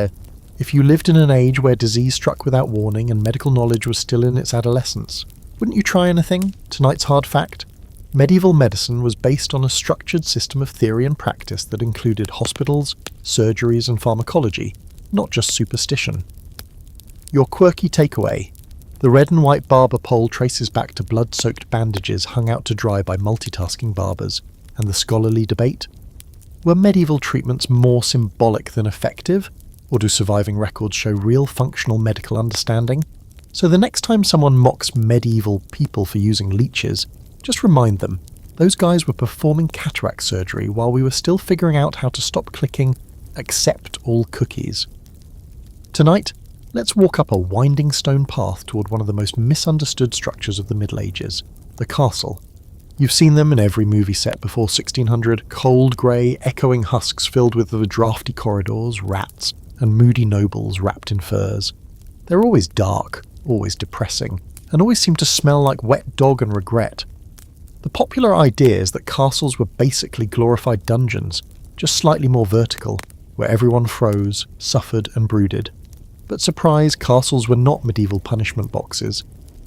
[SPEAKER 1] if you lived in an age where disease struck without warning and medical knowledge was still in its adolescence, wouldn't you try anything? Tonight's hard fact? Medieval medicine was based on a structured system of theory and practice that included hospitals, surgeries and pharmacology, not just superstition. Your quirky takeaway. The red and white barber pole traces back to blood-soaked bandages hung out to dry by multitasking barbers, and the scholarly debate? Were medieval treatments more symbolic than effective, or do surviving records show real functional medical understanding? So the next time someone mocks medieval people for using leeches, just remind them, those guys were performing cataract surgery while we were still figuring out how to stop clicking accept all cookies. Tonight, let's walk up a winding stone path toward one of the most misunderstood structures of the Middle Ages, the castle. You've seen them in every movie set before 1600, cold grey, echoing husks filled with the drafty corridors, rats, and moody nobles wrapped in furs. They're always dark, always depressing, and always seem to smell like wet dog and regret. The popular idea is that castles were basically glorified dungeons, just slightly more vertical, where everyone froze, suffered and brooded. But surprise, castles were not medieval punishment boxes.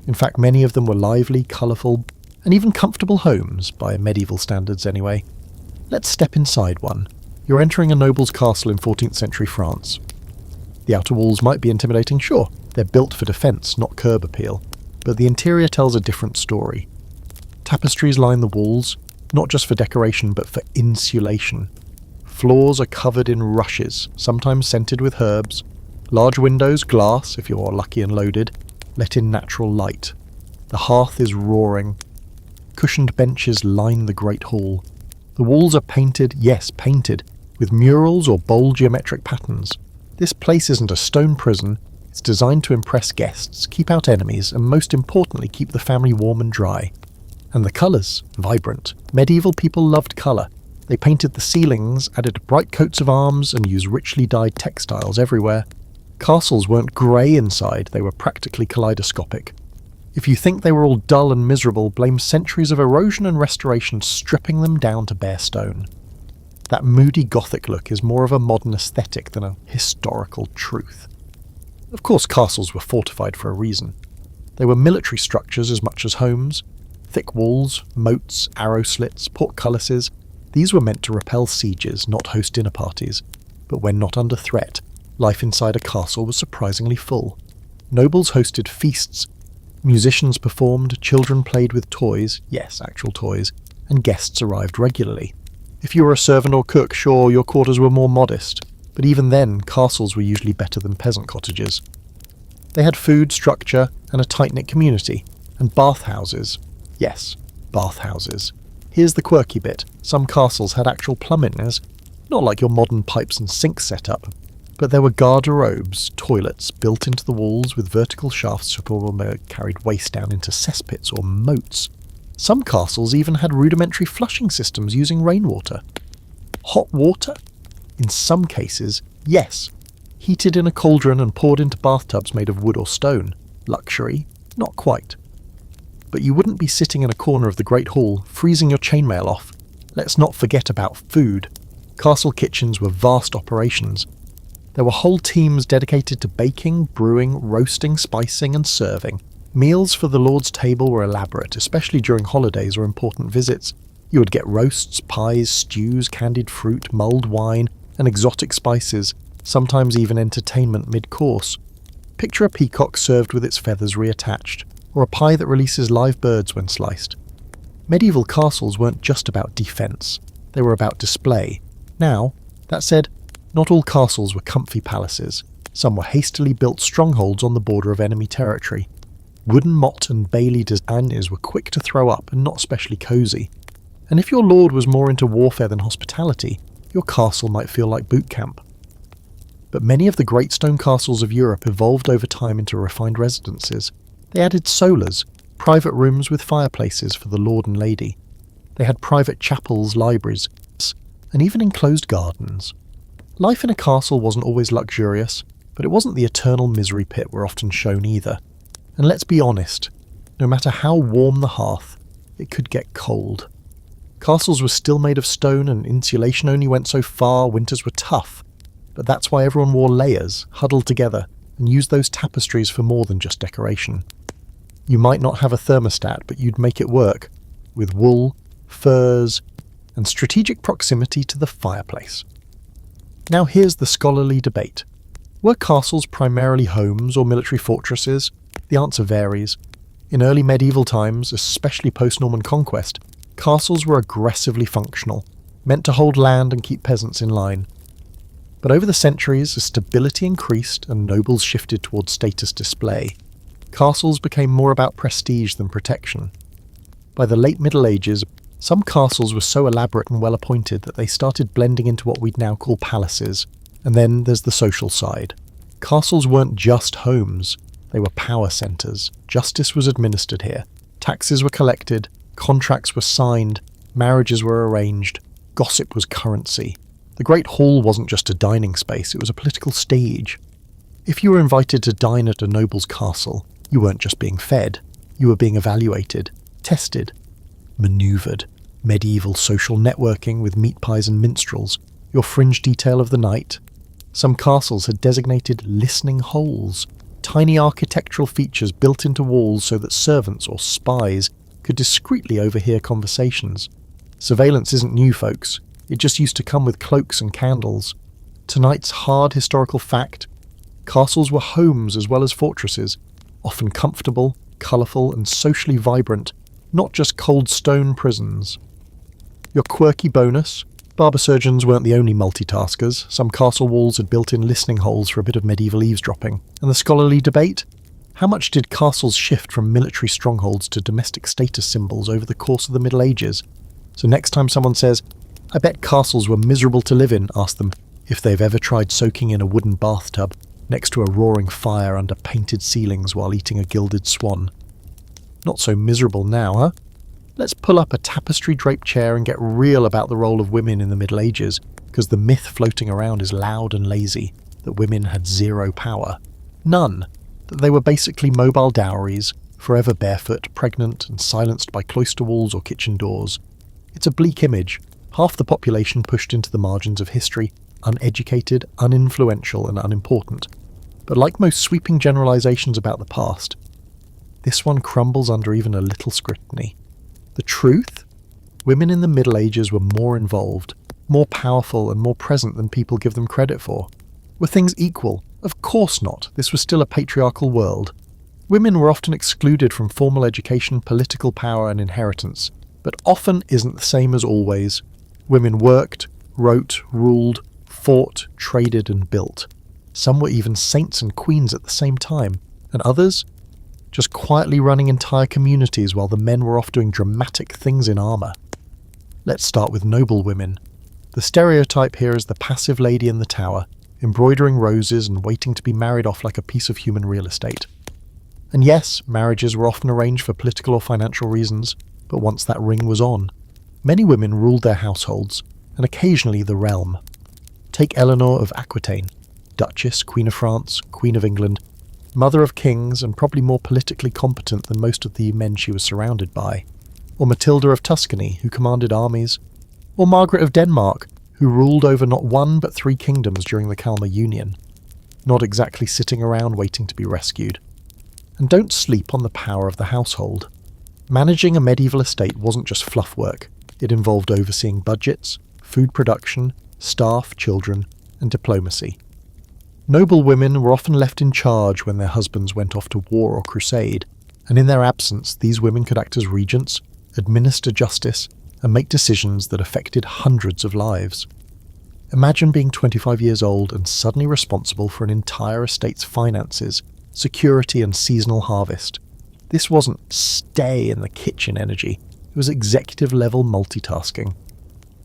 [SPEAKER 1] In fact, many of them were lively, colourful, and even comfortable homes, by medieval standards anyway. Let's step inside one. You're entering a noble's castle in 14th century France. The outer walls might be intimidating, sure. They're built for defence, not curb appeal. But the interior tells a different story. Tapestries line the walls, not just for decoration but for insulation. Floors are covered in rushes, sometimes scented with herbs. Large windows, glass, if you're lucky and loaded, let in natural light. The hearth is roaring. Cushioned benches line the great hall. The walls are painted, yes, painted, with murals or bold geometric patterns. This place isn't a stone prison. It's designed to impress guests, keep out enemies, and most importantly, keep the family warm and dry. And the colours, vibrant. Medieval people loved colour. They painted the ceilings, added bright coats of arms, and used richly dyed textiles everywhere. Castles weren't grey inside, they were practically kaleidoscopic. If you think they were all dull and miserable, blame centuries of erosion and restoration stripping them down to bare stone. That moody Gothic look is more of a modern aesthetic than a historical truth. Of course, castles were fortified for a reason. They were military structures as much as homes. Thick walls, moats, arrow slits, portcullises. These were meant to repel sieges, not host dinner parties. But when not under threat, life inside a castle was surprisingly full. Nobles hosted feasts. Musicians performed, children played with toys, yes, actual toys, and guests arrived regularly. If you were a servant or cook, sure, your quarters were more modest, but even then, castles were usually better than peasant cottages. They had food, structure, and a tight-knit community, and bathhouses. Yes, bathhouses. Here's the quirky bit. Some castles had actual plumbings, not like your modern pipes and sinks setup, but there were garderobes, toilets, built into the walls with vertical shafts so people carried waste down into cesspits or moats. Some castles even had rudimentary flushing systems using rainwater. Hot water? In some cases, yes. Heated in a cauldron and poured into bathtubs made of wood or stone. Luxury? Not quite. But you wouldn't be sitting in a corner of the Great Hall, freezing your chainmail off. Let's not forget about food. Castle kitchens were vast operations. There were whole teams dedicated to baking, brewing, roasting, spicing and serving. Meals for the Lord's table were elaborate, especially during holidays or important visits. You would get roasts, pies, stews, candied fruit, mulled wine, and exotic spices, sometimes even entertainment mid-course. Picture a peacock served with its feathers reattached, or a pie that releases live birds when sliced. Medieval castles weren't just about defence, they were about display. Now, that said, not all castles were comfy palaces. Some were hastily built strongholds on the border of enemy territory. Wooden motte and Bailey designs were quick to throw up and not especially cosy. And if your lord was more into warfare than hospitality, your castle might feel like boot camp. But many of the great stone castles of Europe evolved over time into refined residences. They added solas, private rooms with fireplaces for the lord and lady. They had private chapels, libraries, and even enclosed gardens. Life in a castle wasn't always luxurious, but it wasn't the eternal misery pit we're often shown either. And let's be honest, no matter how warm the hearth, it could get cold. Castles were still made of stone and insulation only went so far, winters were tough. But that's why everyone wore layers, huddled together, and used those tapestries for more than just decoration. You might not have a thermostat, but you'd make it work, with wool, furs, and strategic proximity to the fireplace. Now here's the scholarly debate. Were castles primarily homes or military fortresses? The answer varies. In early medieval times, especially post-Norman conquest, castles were aggressively functional, meant to hold land and keep peasants in line. But over the centuries, as stability increased and nobles shifted towards status display, castles became more about prestige than protection. By the late Middle Ages, some castles were so elaborate and well-appointed that they started blending into what we'd now call palaces. And then there's the social side. Castles weren't just homes, they were power centres. Justice was administered here. Taxes were collected, contracts were signed, marriages were arranged, gossip was currency. The Great Hall wasn't just a dining space, it was a political stage. If you were invited to dine at a noble's castle, you weren't just being fed, you were being evaluated, tested, manoeuvred. Medieval social networking with meat pies and minstrels, your fringe detail of the night. Some castles had designated listening holes, tiny architectural features built into walls so that servants or spies could discreetly overhear conversations. Surveillance isn't new, folks. It just used to come with cloaks and candles. Tonight's hard historical fact: castles were homes as well as fortresses, often comfortable, colourful and socially vibrant, not just cold stone prisons. Your quirky bonus: barber surgeons weren't the only multitaskers. Some castle walls had built-in listening holes for a bit of medieval eavesdropping. And the scholarly debate? How much did castles shift from military strongholds to domestic status symbols over the course of the Middle Ages? So next time someone says, "I bet castles were miserable to live in," ask them if they've ever tried soaking in a wooden bathtub next to a roaring fire under painted ceilings while eating a gilded swan. Not so miserable now, huh? Let's pull up a tapestry-draped chair and get real about the role of women in the Middle Ages, because the myth floating around is loud and lazy, that women had zero power. None. That they were basically mobile dowries, forever barefoot, pregnant, and silenced by cloister walls or kitchen doors. It's a bleak image. Half the population pushed into the margins of history, uneducated, uninfluential, and unimportant. But like most sweeping generalizations about the past, this one crumbles under even a little scrutiny. The truth? Women in the Middle Ages were more involved, more powerful and more present than people give them credit for. Were things equal? Of course not. This was still a patriarchal world. Women were often excluded from formal education, political power and inheritance, but often isn't the same as always. Women worked, wrote, ruled, fought, traded and built. Some were even saints and queens at the same time, and others just quietly running entire communities while the men were off doing dramatic things in armour. Let's start with noble women. The stereotype here is the passive lady in the tower, embroidering roses and waiting to be married off like a piece of human real estate. And yes, marriages were often arranged for political or financial reasons, but once that ring was on, many women ruled their households, and occasionally the realm. Take Eleanor of Aquitaine, Duchess, Queen of France, Queen of England, mother of kings and probably more politically competent than most of the men she was surrounded by. Or Matilda of Tuscany, who commanded armies. Or Margaret of Denmark, who ruled over not one but 3 kingdoms during the Kalmar Union. Not exactly sitting around waiting to be rescued. And don't sleep on the power of the household. Managing a medieval estate wasn't just fluff work. It involved overseeing budgets, food production, staff, children, and diplomacy. Noble women were often left in charge when their husbands went off to war or crusade, and in their absence these women could act as regents, administer justice, and make decisions that affected hundreds of lives. Imagine being 25 years old and suddenly responsible for an entire estate's finances, security and seasonal harvest. This wasn't stay in the kitchen energy, it was executive-level multitasking.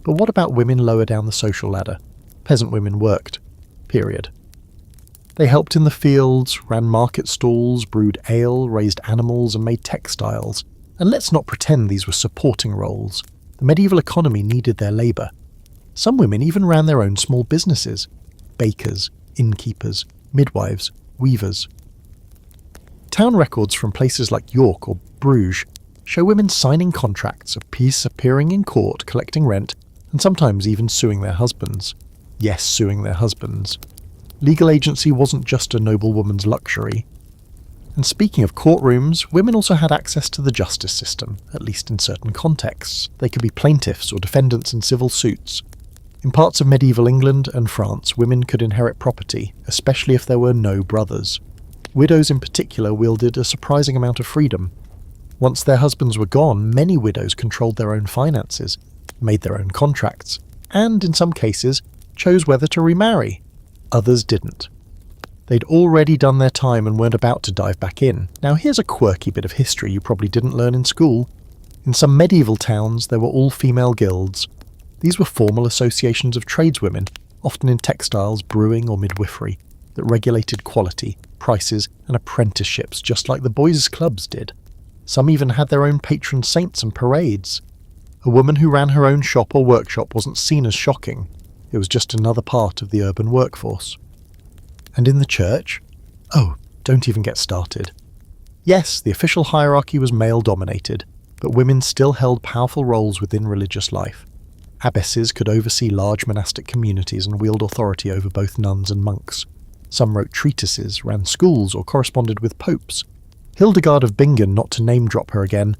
[SPEAKER 1] But what about women lower down the social ladder? Peasant women worked. Period. They helped in the fields, ran market stalls, brewed ale, raised animals and made textiles. And let's not pretend these were supporting roles. The medieval economy needed their labour. Some women even ran their own small businesses. Bakers, innkeepers, midwives, weavers. Town records from places like York or Bruges show women signing contracts of peace, appearing in court, collecting rent, and sometimes even suing their husbands. Yes, suing their husbands. Legal agency wasn't just a noblewoman's luxury. And speaking of courtrooms, women also had access to the justice system, at least in certain contexts. They could be plaintiffs or defendants in civil suits. In parts of medieval England and France, women could inherit property, especially if there were no brothers. Widows in particular wielded a surprising amount of freedom. Once their husbands were gone, many widows controlled their own finances, made their own contracts, and in some cases chose whether to remarry. Others didn't. They'd already done their time and weren't about to dive back in. Now here's a quirky bit of history you probably didn't learn in school. In some medieval towns there were all-female guilds. These were formal associations of tradeswomen, often in textiles, brewing or midwifery, that regulated quality, prices and apprenticeships just like the boys' clubs did. Some even had their own patron saints and parades. A woman who ran her own shop or workshop wasn't seen as shocking. It was just another part of the urban workforce. And in the church? Oh, don't even get started. Yes, the official hierarchy was male-dominated, but women still held powerful roles within religious life. Abbesses could oversee large monastic communities and wield authority over both nuns and monks. Some wrote treatises, ran schools, or corresponded with popes. Hildegard of Bingen, not to name-drop her again,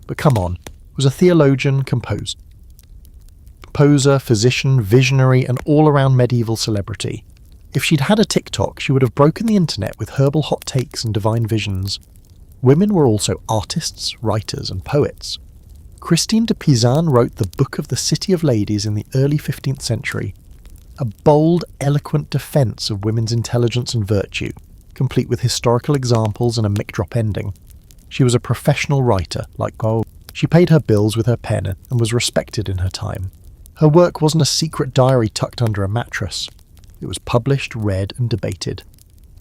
[SPEAKER 1] but come on, was a theologian, composer, physician, visionary, and all-around medieval celebrity. If she'd had a TikTok, she would have broken the internet with herbal hot takes and divine visions. Women were also artists, writers, and poets. Christine de Peasant wrote the Book of the City of Ladies in the early 15th century, a bold, eloquent defence of women's intelligence and virtue, complete with historical examples and a mic-drop ending. She was a professional writer, like Go. She paid her bills with her pen and was respected in her time. Her work wasn't a secret diary tucked under a mattress. It was published, read, and debated.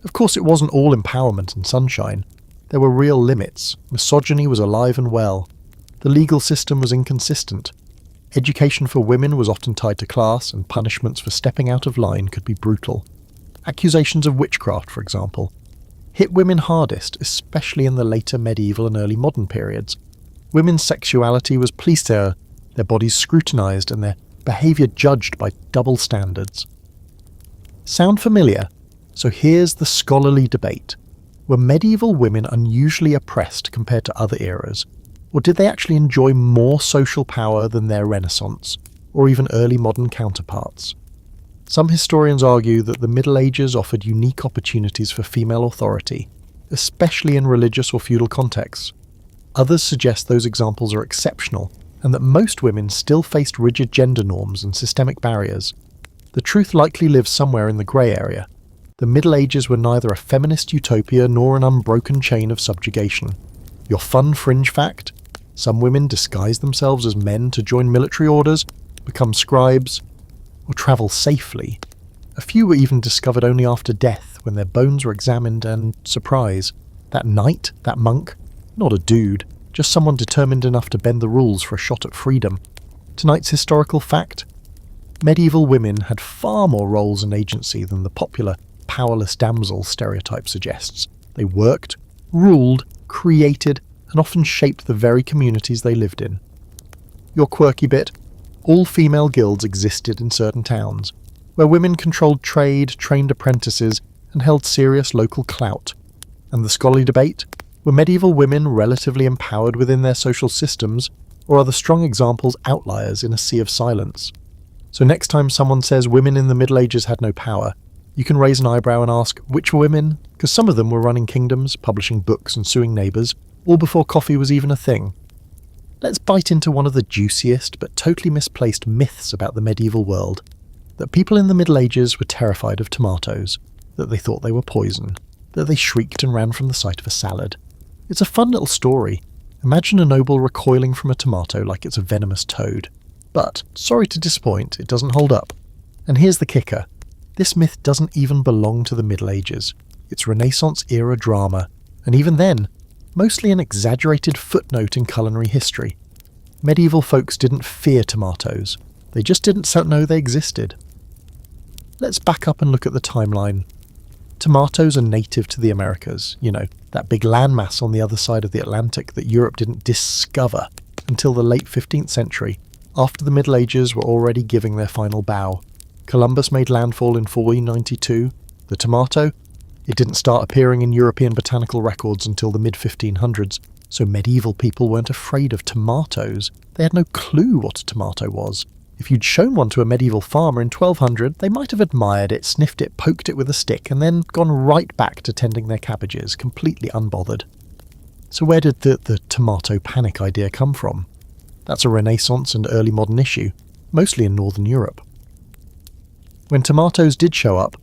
[SPEAKER 1] Of course, it wasn't all empowerment and sunshine. There were real limits. Misogyny was alive and well. The legal system was inconsistent. Education for women was often tied to class, and punishments for stepping out of line could be brutal. Accusations of witchcraft, for example, hit women hardest, especially in the later medieval and early modern periods. Women's sexuality was plissé, their bodies scrutinised and their behaviour judged by double standards. Sound familiar? So here's the scholarly debate. Were medieval women unusually oppressed compared to other eras? Or did they actually enjoy more social power than their Renaissance, or even early modern counterparts? Some historians argue that the Middle Ages offered unique opportunities for female authority, especially in religious or feudal contexts. Others suggest those examples are exceptional, and that most women still faced rigid gender norms and systemic barriers. The truth likely lives somewhere in the grey area. The Middle Ages were neither a feminist utopia nor an unbroken chain of subjugation. Your fun fringe fact? Some women disguise themselves as men to join military orders, become scribes, or travel safely. A few were even discovered only after death, when their bones were examined and, surprise, that knight, that monk, not a dude, just someone determined enough to bend the rules for a shot at freedom. Tonight's historical fact: medieval women had far more roles and agency than the popular powerless damsel stereotype suggests. They worked, ruled, created, and often shaped the very communities they lived in. Your quirky bit: all female guilds existed in certain towns, where women controlled trade, trained apprentices, and held serious local clout. And the scholarly debate: were medieval women relatively empowered within their social systems, or are the strong examples outliers in a sea of silence? So next time someone says women in the Middle Ages had no power, you can raise an eyebrow and ask, which women? Because some of them were running kingdoms, publishing books and suing neighbours, all before coffee was even a thing. Let's bite into one of the juiciest but totally misplaced myths about the medieval world: that people in the Middle Ages were terrified of tomatoes, that they thought they were poison, that they shrieked and ran from the sight of a salad. It's a fun little story. Imagine a noble recoiling from a tomato like it's a venomous toad. But, sorry to disappoint, it doesn't hold up. And here's the kicker: this myth doesn't even belong to the Middle Ages. It's Renaissance-era drama, and even then, mostly an exaggerated footnote in culinary history. Medieval folks didn't fear tomatoes, they just didn't know they existed. Let's back up and look at the timeline. Tomatoes are native to the Americas, that big landmass on the other side of the Atlantic that Europe didn't discover until the late 15th century, after the Middle Ages were already giving their final bow. Columbus made landfall in 1492. The tomato? It didn't start appearing in European botanical records until the mid-1500s, so medieval people weren't afraid of tomatoes. They had no clue what a tomato was. If you'd shown one to a medieval farmer in 1200, they might have admired it, sniffed it, poked it with a stick, and then gone right back to tending their cabbages, completely unbothered. So where did the tomato panic idea come from? That's a Renaissance and early modern issue, mostly in Northern Europe. When tomatoes did show up,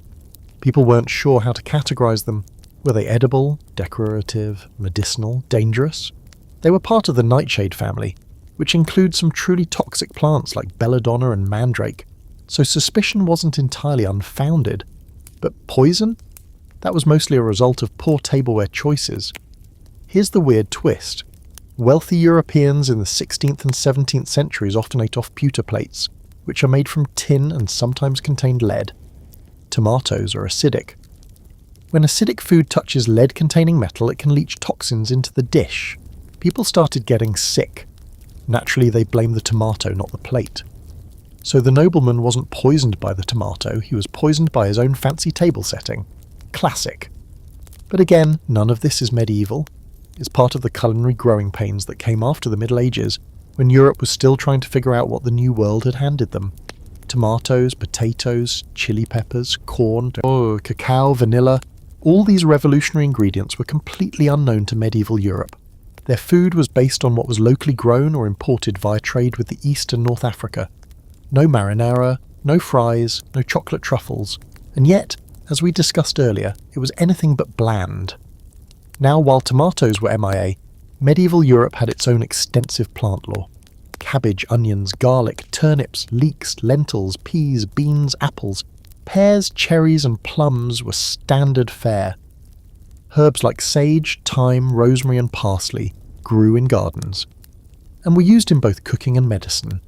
[SPEAKER 1] people weren't sure how to categorize them. Were they edible, decorative, medicinal, dangerous? They were part of the nightshade family, which includes some truly toxic plants like belladonna and mandrake, so suspicion wasn't entirely unfounded. But poison? That was mostly a result of poor tableware choices. Here's the weird twist. Wealthy Europeans in the 16th and 17th centuries often ate off pewter plates, which are made from tin and sometimes contained lead. Tomatoes are acidic. When acidic food touches lead-containing metal, it can leach toxins into the dish. People started getting sick. Naturally, they blamed the tomato, not the plate. So the nobleman wasn't poisoned by the tomato, he was poisoned by his own fancy table setting. Classic. But again, none of this is medieval. It's part of the culinary growing pains that came after the Middle Ages, when Europe was still trying to figure out what the New World had handed them. Tomatoes, potatoes, chili peppers, corn, cacao, vanilla. All these revolutionary ingredients were completely unknown to medieval Europe. Their food was based on what was locally grown or imported via trade with the East and North Africa. No marinara, no fries, no chocolate truffles. And yet, as we discussed earlier, it was anything but bland. Now, while tomatoes were MIA, medieval Europe had its own extensive plant lore. Cabbage, onions, garlic, turnips, leeks, lentils, peas, beans, apples, pears, cherries and plums were standard fare. Herbs like sage, thyme, rosemary and parsley grew in gardens, and were used in both cooking and medicine.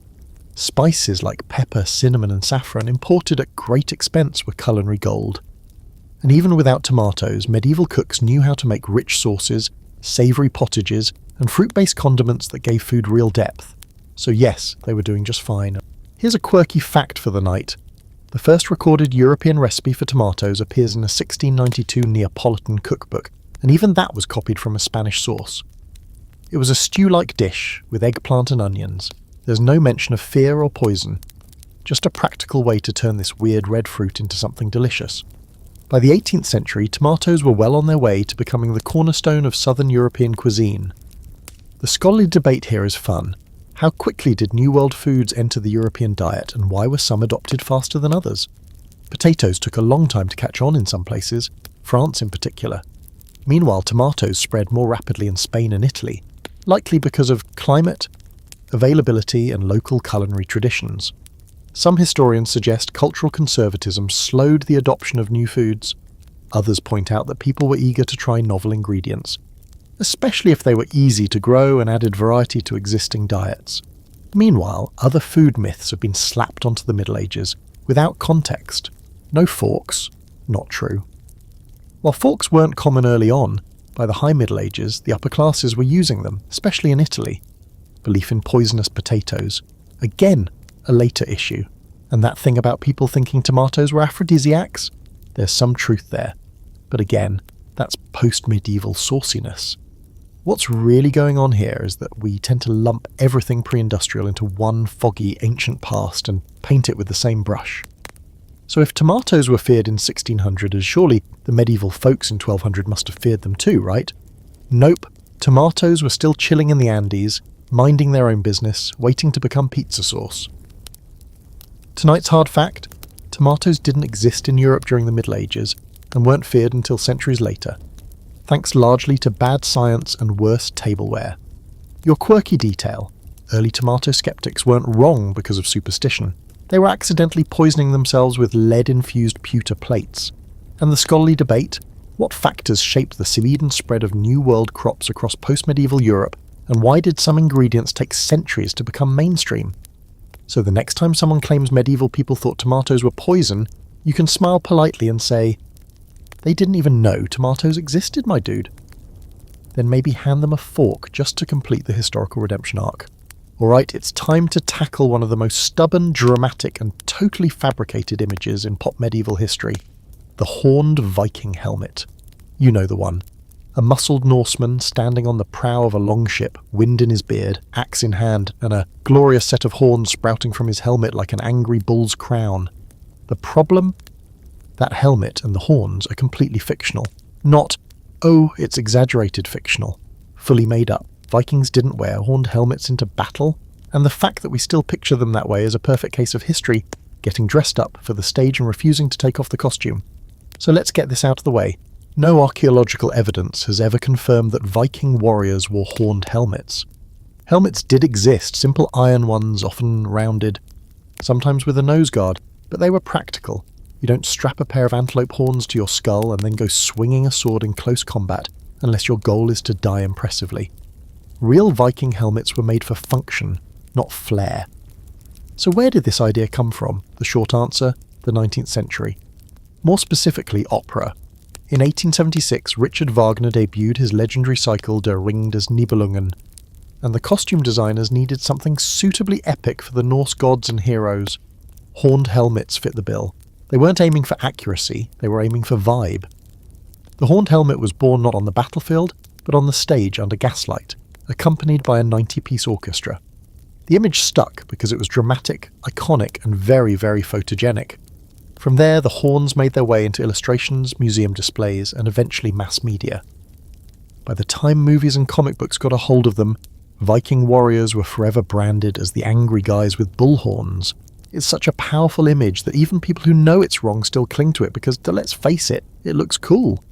[SPEAKER 1] Spices like pepper, cinnamon and saffron, imported at great expense, were culinary gold. And even without tomatoes, medieval cooks knew how to make rich sauces, savoury potages, and fruit-based condiments that gave food real depth. So yes, they were doing just fine. Here's a quirky fact for the night. The first recorded European recipe for tomatoes appears in a 1692 Neapolitan cookbook, and even that was copied from a Spanish source. It was a stew-like dish with eggplant and onions. There's no mention of fear or poison, just a practical way to turn this weird red fruit into something delicious. By the 18th century, tomatoes were well on their way to becoming the cornerstone of Southern European cuisine. The scholarly debate here is fun. How quickly did New World foods enter the European diet, and why were some adopted faster than others? Potatoes took a long time to catch on in some places, France in particular. Meanwhile, tomatoes spread more rapidly in Spain and Italy, likely because of climate, availability, and local culinary traditions. Some historians suggest cultural conservatism slowed the adoption of new foods. Others point out that people were eager to try novel ingredients. especially if they were easy to grow and added variety to existing diets. Meanwhile, other food myths have been slapped onto the Middle Ages without context. No forks, not true. While forks weren't common early on, by the High Middle Ages, the upper classes were using them, especially in Italy. Belief in poisonous potatoes, again, a later issue. And that thing about people thinking tomatoes were aphrodisiacs? There's some truth there. But again, that's post-medieval sauciness. What's really going on here is that we tend to lump everything pre-industrial into one foggy ancient past and paint it with the same brush. So if tomatoes were feared in 1600, as surely the medieval folks in 1200 must have feared them too, right? Nope, tomatoes were still chilling in the Andes, minding their own business, waiting to become pizza sauce. Tonight's hard fact: tomatoes didn't exist in Europe during the Middle Ages and weren't feared until centuries later, thanks largely to bad science and worse tableware. Your quirky detail: early tomato skeptics weren't wrong because of superstition. They were accidentally poisoning themselves with lead-infused pewter plates. And the scholarly debate: what factors shaped the seed and spread of New World crops across post-medieval Europe, and why did some ingredients take centuries to become mainstream? So the next time someone claims medieval people thought tomatoes were poison, you can smile politely and say, "They didn't even know tomatoes existed, my dude." Then maybe hand them a fork just to complete the historical redemption arc. Alright, it's time to tackle one of the most stubborn, dramatic, and totally fabricated images in pop medieval history: the horned Viking helmet. You know the one. A muscled Norseman standing on the prow of a longship, wind in his beard, axe in hand, and a glorious set of horns sprouting from his helmet like an angry bull's crown. The problem? That helmet and the horns are completely fictional. Not, oh, it's exaggerated fictional. Fully made up. Vikings didn't wear horned helmets into battle, and the fact that we still picture them that way is a perfect case of history getting dressed up for the stage and refusing to take off the costume. So let's get this out of the way. No archaeological evidence has ever confirmed that Viking warriors wore horned helmets. Helmets did exist, simple iron ones, often rounded, sometimes with a nose guard, but they were practical. You don't strap a pair of antelope horns to your skull and then go swinging a sword in close combat unless your goal is to die impressively. Real Viking helmets were made for function, not flair. So where did this idea come from? The short answer: the 19th century. More specifically, opera. In 1876, Richard Wagner debuted his legendary cycle Der Ring des Nibelungen, and the costume designers needed something suitably epic for the Norse gods and heroes. Horned helmets fit the bill. They weren't aiming for accuracy, they were aiming for vibe. The horned helmet was born not on the battlefield, but on the stage under gaslight, accompanied by a 90-piece orchestra. The image stuck because it was dramatic, iconic, and very, very photogenic. From there, the horns made their way into illustrations, museum displays, and eventually mass media. By the time movies and comic books got a hold of them, Viking warriors were forever branded as the angry guys with bull horns. It's such a powerful image that even people who know it's wrong still cling to it because, let's face it, it looks cool.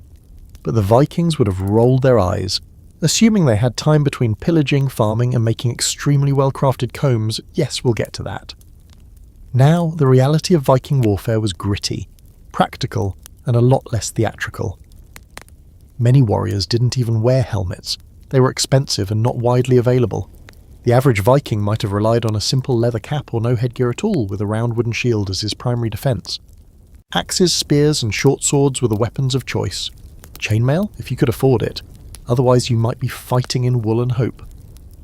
[SPEAKER 1] But the Vikings would have rolled their eyes. Assuming they had time between pillaging, farming, and making extremely well-crafted combs, yes, we'll get to that. Now, the reality of Viking warfare was gritty, practical, and a lot less theatrical. Many warriors didn't even wear helmets. They were expensive and not widely available. The average Viking might have relied on a simple leather cap or no headgear at all, with a round wooden shield as his primary defence. Axes, spears, and short swords were the weapons of choice. Chainmail, if you could afford it. Otherwise you might be fighting in wool and hope.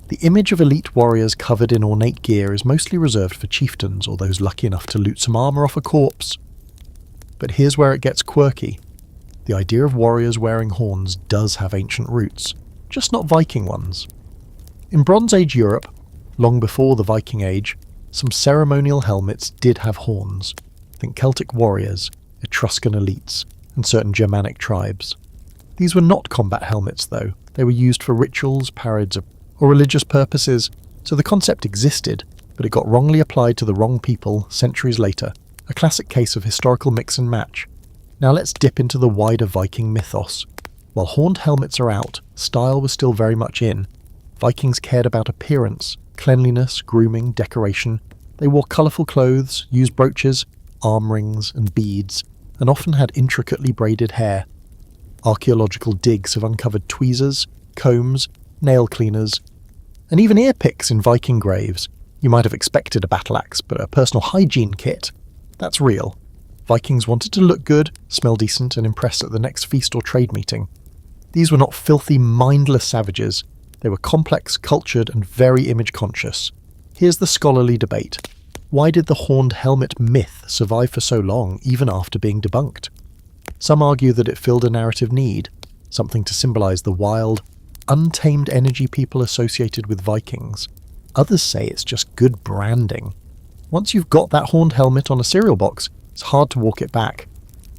[SPEAKER 1] The image of elite warriors covered in ornate gear is mostly reserved for chieftains or those lucky enough to loot some armour off a corpse. But here's where it gets quirky. The idea of warriors wearing horns does have ancient roots, just not Viking ones. In Bronze Age Europe, long before the Viking Age, some ceremonial helmets did have horns. Think Celtic warriors, Etruscan elites, and certain Germanic tribes. These were not combat helmets though, they were used for rituals, parades, or religious purposes, so the concept existed, but it got wrongly applied to the wrong people centuries later, a classic case of historical mix and match. Now let's dip into the wider Viking mythos. While horned helmets are out, style was still very much in. Vikings cared about appearance, cleanliness, grooming, decoration. They wore colourful clothes, used brooches, arm rings, and beads, and often had intricately braided hair. Archaeological digs have uncovered tweezers, combs, nail cleaners, and even ear picks in Viking graves. You might have expected a battle axe, but a personal hygiene kit, that's real. Vikings wanted to look good, smell decent, and impress at the next feast or trade meeting. These were not filthy, mindless savages. They were complex, cultured, and very image-conscious. Here's the scholarly debate. Why did the horned helmet myth survive for so long, even after being debunked? Some argue that it filled a narrative need, something to symbolize the wild, untamed energy people associated with Vikings. Others say it's just good branding. Once you've got that horned helmet on a cereal box, it's hard to walk it back.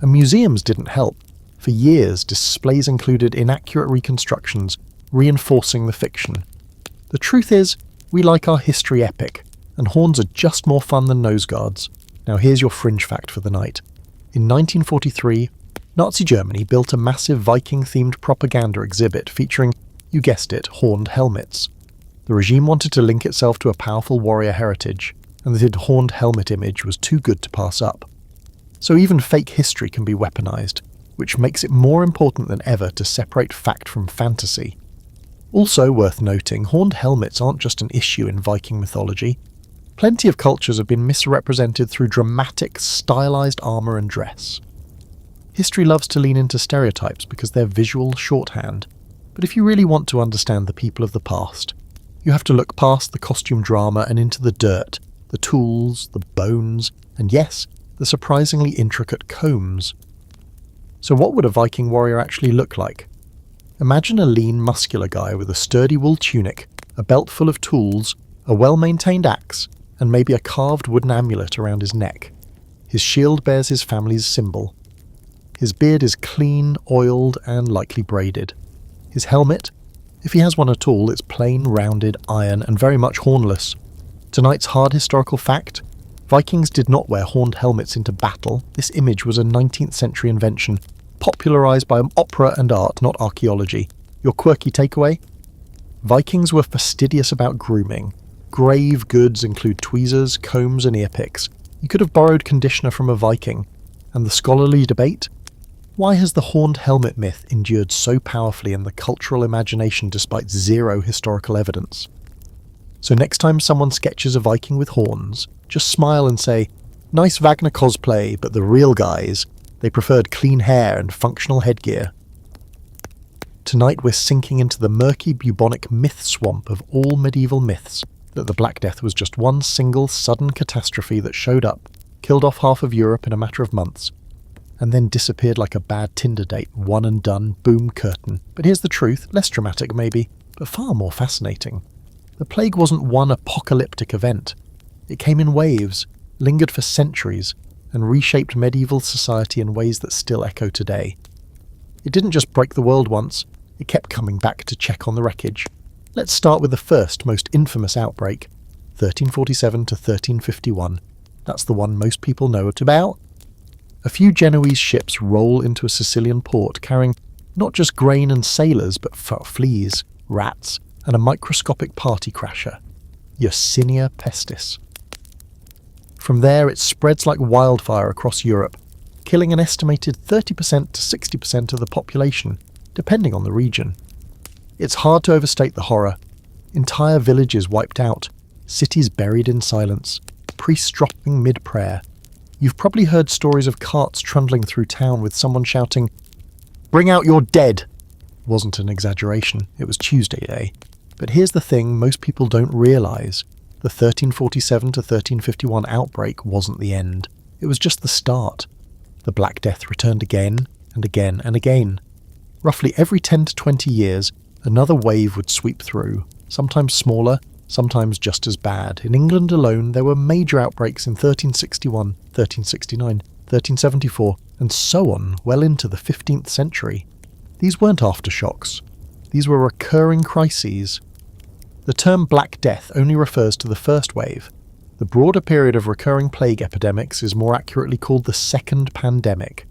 [SPEAKER 1] And museums didn't help. For years, displays included inaccurate reconstructions, reinforcing the fiction. The truth is, we like our history epic, and horns are just more fun than nose guards. Now here's your fringe fact for the night. In 1943, Nazi Germany built a massive Viking-themed propaganda exhibit featuring, you guessed it, horned helmets. The regime wanted to link itself to a powerful warrior heritage, and the horned helmet image was too good to pass up. So even fake history can be weaponized, which makes it more important than ever to separate fact from fantasy. Also worth noting, horned helmets aren't just an issue in Viking mythology. Plenty of cultures have been misrepresented through dramatic, stylized armor and dress. History loves to lean into stereotypes because they're visual shorthand, but if you really want to understand the people of the past, you have to look past the costume drama and into the dirt, the tools, the bones, and yes, the surprisingly intricate combs. So what would a Viking warrior actually look like? Imagine a lean, muscular guy with a sturdy wool tunic, a belt full of tools, a well-maintained axe, and maybe a carved wooden amulet around his neck. His shield bears his family's symbol. His beard is clean, oiled, and likely braided. His helmet, if he has one at all, it's plain, rounded, iron, and very much hornless. Tonight's hard historical fact: Vikings did not wear horned helmets into battle. This image was a 19th century invention, popularized by opera and art, not archaeology. Your quirky takeaway? Vikings were fastidious about grooming. Grave goods include tweezers, combs, and ear picks. You could have borrowed conditioner from a Viking. And the scholarly debate? Why has the horned helmet myth endured so powerfully in the cultural imagination despite zero historical evidence? So next time someone sketches a Viking with horns, just smile and say, "Nice Wagner cosplay, but the real guys, they preferred clean hair and functional headgear." Tonight we're sinking into the murky bubonic myth swamp of all medieval myths, that the Black Death was just one single sudden catastrophe that showed up, killed off half of Europe in a matter of months, and then disappeared like a bad Tinder date, one and done, boom, curtain. But here's the truth, less dramatic maybe, but far more fascinating. The plague wasn't one apocalyptic event. It came in waves, lingered for centuries, and reshaped medieval society in ways that still echo today. It didn't just break the world once, it kept coming back to check on the wreckage. Let's start with the first, most infamous outbreak, 1347 to 1351. That's the one most people know about. A few Genoese ships roll into a Sicilian port carrying not just grain and sailors, but fleas, rats, and a microscopic party crasher, Yersinia pestis. From there, it spreads like wildfire across Europe, killing an estimated 30% to 60% of the population, depending on the region. It's hard to overstate the horror. Entire villages wiped out, cities buried in silence, priests dropping mid-prayer. You've probably heard stories of carts trundling through town with someone shouting, "Bring out your dead!" Wasn't an exaggeration, it was Tuesday Day. But here's the thing most people don't realise. The 1347 to 1351 outbreak wasn't the end. It was just the start. The Black Death returned again and again and again. Roughly every 10 to 20 years, another wave would sweep through, sometimes smaller, sometimes just as bad. In England alone, there were major outbreaks in 1361, 1369, 1374, and so on, well into the 15th century. These weren't aftershocks. These were recurring crises. The term Black Death only refers to the first wave. The broader period of recurring plague epidemics is more accurately called the Second Pandemic,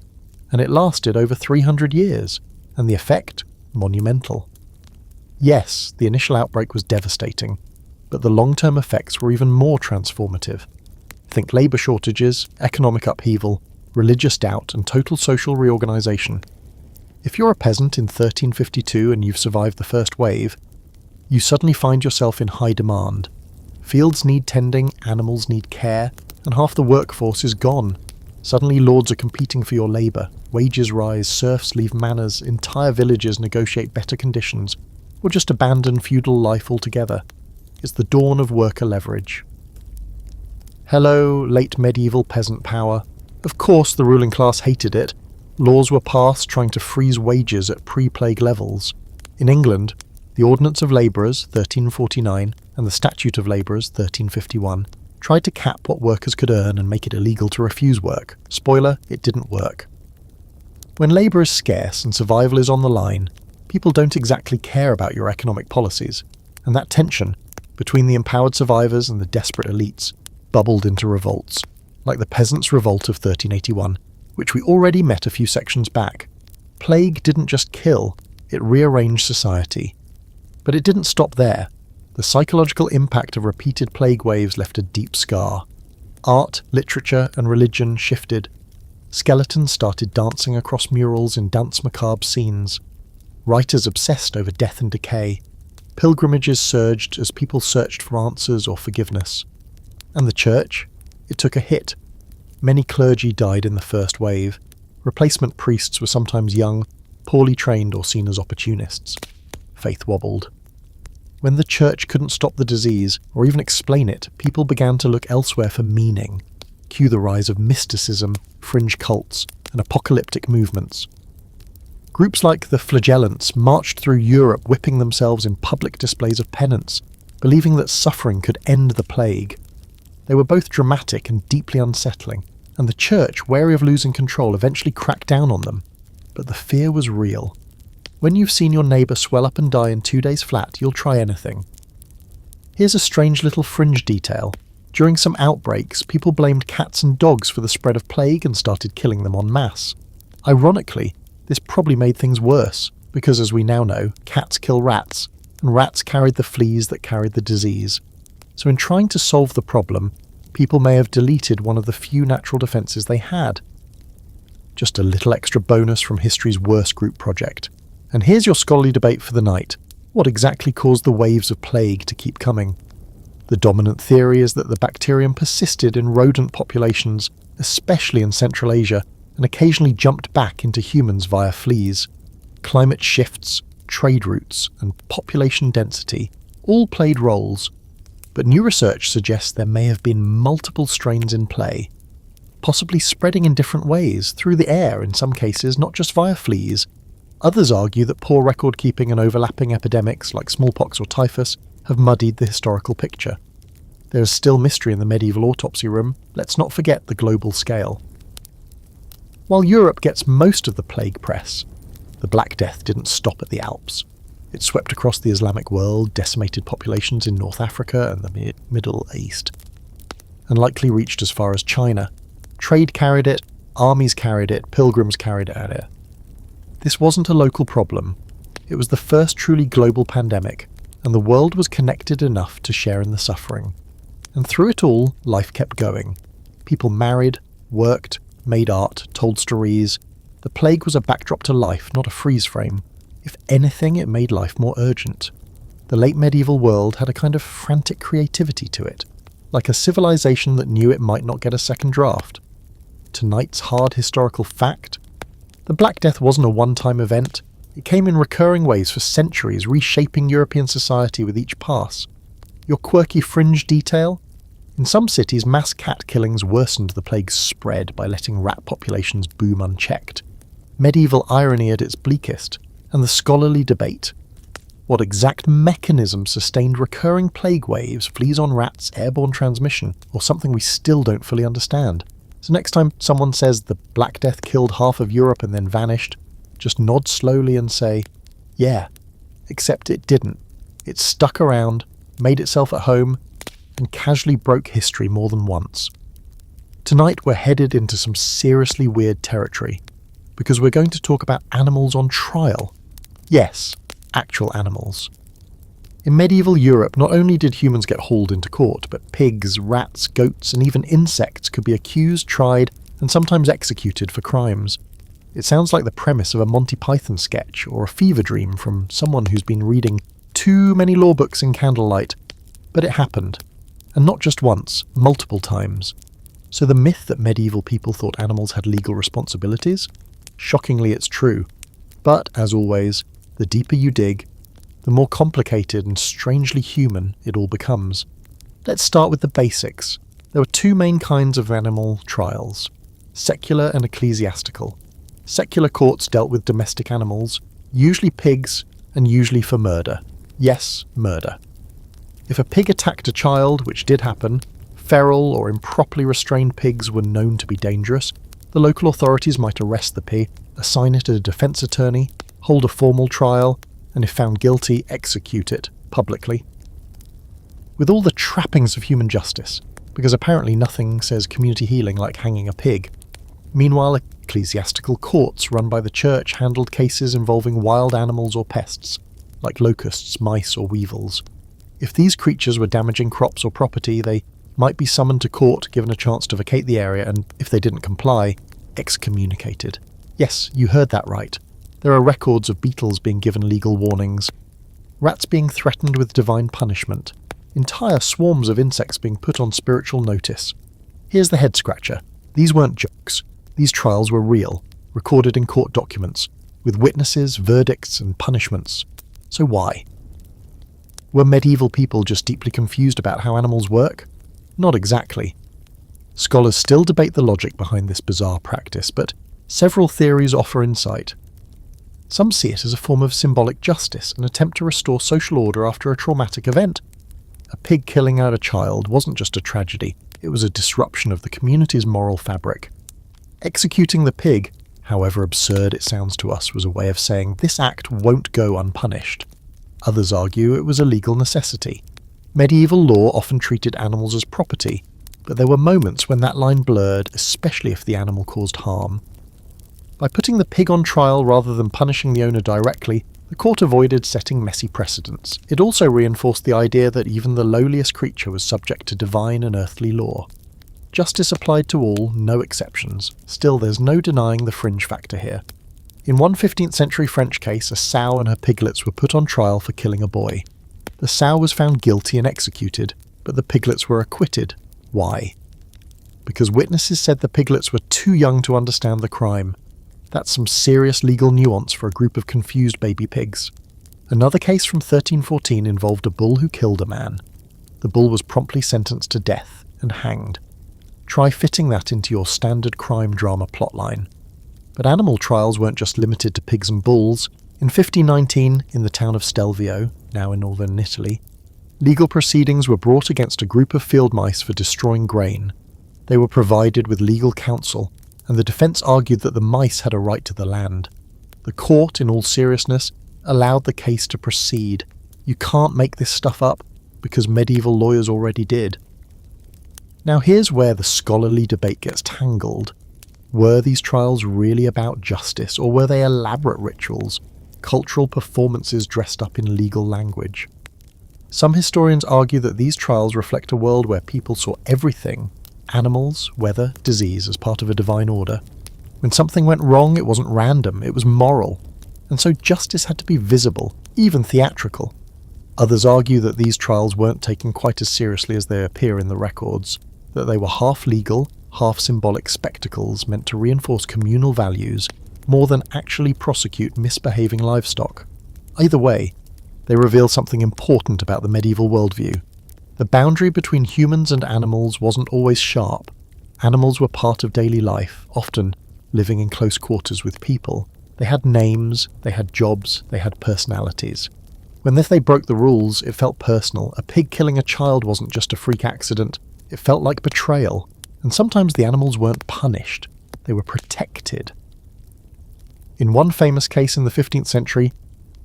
[SPEAKER 1] and it lasted over 300 years, and the effect? Monumental. Yes, the initial outbreak was devastating, but the long-term effects were even more transformative. Think labour shortages, economic upheaval, religious doubt, and total social reorganisation. If you're a peasant in 1352 and you've survived the first wave, you suddenly find yourself in high demand. Fields need tending, animals need care, and half the workforce is gone. Suddenly lords are competing for your labour, wages rise, serfs leave manors, entire villages negotiate better conditions, or just abandon feudal life altogether. It's the dawn of worker leverage. Hello, late medieval peasant power. Of course the ruling class hated it. Laws were passed trying to freeze wages at pre-plague levels. In England, the Ordinance of Labourers, 1349, and the Statute of Labourers, 1351, tried to cap what workers could earn and make it illegal to refuse work. Spoiler, it didn't work. When labour is scarce and survival is on the line, people don't exactly care about your economic policies, and that tension between the empowered survivors and the desperate elites bubbled into revolts, like the Peasants' Revolt of 1381, which we already met a few sections back. Plague didn't just kill, it rearranged society. But it didn't stop there. The psychological impact of repeated plague waves left a deep scar. Art, literature, and religion shifted. Skeletons started dancing across murals in dance macabre scenes. Writers obsessed over death and decay. Pilgrimages surged as people searched for answers or forgiveness. And the church? It took a hit. Many clergy died in the first wave. Replacement priests were sometimes young, poorly trained or seen as opportunists. Faith wobbled. When the church couldn't stop the disease, or even explain it, people began to look elsewhere for meaning. Cue the rise of mysticism, fringe cults, and apocalyptic movements. Groups like the Flagellants marched through Europe whipping themselves in public displays of penance, believing that suffering could end the plague. They were both dramatic and deeply unsettling, and the church, wary of losing control, eventually cracked down on them. But the fear was real. When you've seen your neighbour swell up and die in 2 days flat, you'll try anything. Here's a strange little fringe detail. During some outbreaks, people blamed cats and dogs for the spread of plague and started killing them en masse. Ironically, this probably made things worse, because as we now know, cats kill rats, and rats carried the fleas that carried the disease. So in trying to solve the problem, people may have deleted one of the few natural defences they had. Just a little extra bonus from history's worst group project. And here's your scholarly debate for the night. What exactly caused the waves of plague to keep coming? The dominant theory is that the bacterium persisted in rodent populations, especially in Central Asia, and occasionally jumped back into humans via fleas. Climate shifts, trade routes, and population density all played roles. But new research suggests there may have been multiple strains in play, possibly spreading in different ways, through the air in some cases, not just via fleas. Others argue that poor record-keeping and overlapping epidemics like smallpox or typhus have muddied the historical picture. There is still mystery in the medieval autopsy room. Let's not forget the global scale. While Europe gets most of the plague press, the Black Death didn't stop at the Alps. It swept across the Islamic world, decimated populations in North Africa and the Middle East, and likely reached as far as China. Trade carried it, armies carried it, pilgrims carried it at it. This wasn't a local problem. It was the first truly global pandemic, and the world was connected enough to share in the suffering. And through it all, life kept going. People married, worked, made art, told stories. The plague was a backdrop to life, not a freeze frame. If anything, it made life more urgent. The late medieval world had a kind of frantic creativity to it, like a civilization that knew it might not get a second draft. Tonight's hard historical fact: the Black Death wasn't a one-time event. It came in recurring ways for centuries, reshaping European society with each pass. Your quirky fringe detail? In some cities, mass cat killings worsened the plague's spread by letting rat populations boom unchecked. Medieval irony at its bleakest. And the scholarly debate. What exact mechanism sustained recurring plague waves, fleas on rats, airborne transmission, or something we still don't fully understand? So next time someone says the Black Death killed half of Europe and then vanished, just nod slowly and say, yeah, except it didn't. It stuck around, made itself at home, and casually broke history more than once. Tonight we're headed into some seriously weird territory, because we're going to talk about animals on trial. Yes, actual animals. In medieval Europe, not only did humans get hauled into court, but pigs, rats, goats, and even insects could be accused, tried, and sometimes executed for crimes. It sounds like the premise of a Monty Python sketch or a fever dream from someone who's been reading too many law books in candlelight. But it happened. And not just once, multiple times. So the myth that medieval people thought animals had legal responsibilities? Shockingly, it's true. But, as always, the deeper you dig, the more complicated and strangely human it all becomes. Let's start with the basics. There were two main kinds of animal trials: secular and ecclesiastical. Secular courts dealt with domestic animals, usually pigs, and usually for murder. Yes, murder. If a pig attacked a child, which did happen, feral or improperly restrained pigs were known to be dangerous. The local authorities might arrest the pig, assign it a defense attorney, hold a formal trial, and if found guilty, execute it publicly. With all the trappings of human justice, because apparently nothing says community healing like hanging a pig. Meanwhile, ecclesiastical courts run by the church handled cases involving wild animals or pests, like locusts, mice, or weevils. If these creatures were damaging crops or property, they might be summoned to court, given a chance to vacate the area, and if they didn't comply, excommunicated. Yes, you heard that right. There are records of beetles being given legal warnings, rats being threatened with divine punishment, entire swarms of insects being put on spiritual notice. Here's the head-scratcher. These weren't jokes. These trials were real, recorded in court documents, with witnesses, verdicts, and punishments. So why? Were medieval people just deeply confused about how animals work? Not exactly. Scholars still debate the logic behind this bizarre practice, but several theories offer insight. Some see it as a form of symbolic justice, an attempt to restore social order after a traumatic event. A pig killing out a child wasn't just a tragedy, it was a disruption of the community's moral fabric. Executing the pig, however absurd it sounds to us, was a way of saying this act won't go unpunished. Others argue it was a legal necessity. Medieval law often treated animals as property, but there were moments when that line blurred, especially if the animal caused harm. By putting the pig on trial rather than punishing the owner directly, the court avoided setting messy precedents. It also reinforced the idea that even the lowliest creature was subject to divine and earthly law. Justice applied to all, no exceptions. Still, there's no denying the fringe factor here. In one 15th century French case, a sow and her piglets were put on trial for killing a boy. The sow was found guilty and executed, but the piglets were acquitted. Why? Because witnesses said the piglets were too young to understand the crime. That's some serious legal nuance for a group of confused baby pigs. Another case from 1314 involved a bull who killed a man. The bull was promptly sentenced to death and hanged. Try fitting that into your standard crime drama plotline. But animal trials weren't just limited to pigs and bulls. In 1519, in the town of Stelvio, now in northern Italy, legal proceedings were brought against a group of field mice for destroying grain. They were provided with legal counsel, and the defence argued that the mice had a right to the land. The court, in all seriousness, allowed the case to proceed. You can't make this stuff up, because medieval lawyers already did. Now here's where the scholarly debate gets tangled. Were these trials really about justice, or were they elaborate rituals, cultural performances dressed up in legal language? Some historians argue that these trials reflect a world where people saw everything, animals, weather, disease, as part of a divine order. When something went wrong, it wasn't random, it was moral, and so justice had to be visible, even theatrical. Others argue that these trials weren't taken quite as seriously as they appear in the records, that they were half legal, half symbolic spectacles meant to reinforce communal values more than actually prosecute misbehaving livestock. Either way, they reveal something important about the medieval worldview. The boundary between humans and animals wasn't always sharp. Animals were part of daily life, often living in close quarters with people. They had names, they had jobs, they had personalities. When they broke the rules, it felt personal. A pig killing a child wasn't just a freak accident, it felt like betrayal. And sometimes the animals weren't punished, they were protected. In one famous case in the 15th century,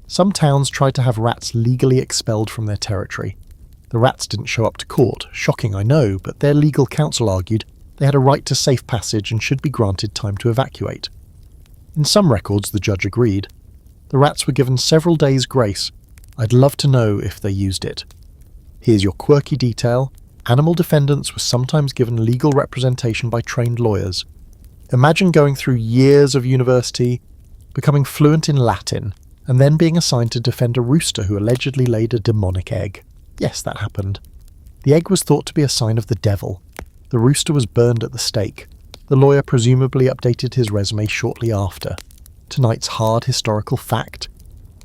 [SPEAKER 1] some towns tried to have rats legally expelled from their territory. The rats didn't show up to court, shocking I know, but their legal counsel argued they had a right to safe passage and should be granted time to evacuate. In some records, the judge agreed. The rats were given several days' grace. I'd love to know if they used it. Here's your quirky detail. Animal defendants were sometimes given legal representation by trained lawyers. Imagine going through years of university, becoming fluent in Latin, and then being assigned to defend a rooster who allegedly laid a demonic egg. Yes, that happened. The egg was thought to be a sign of the devil. The rooster was burned at the stake. The lawyer presumably updated his resume shortly after. Tonight's hard historical fact: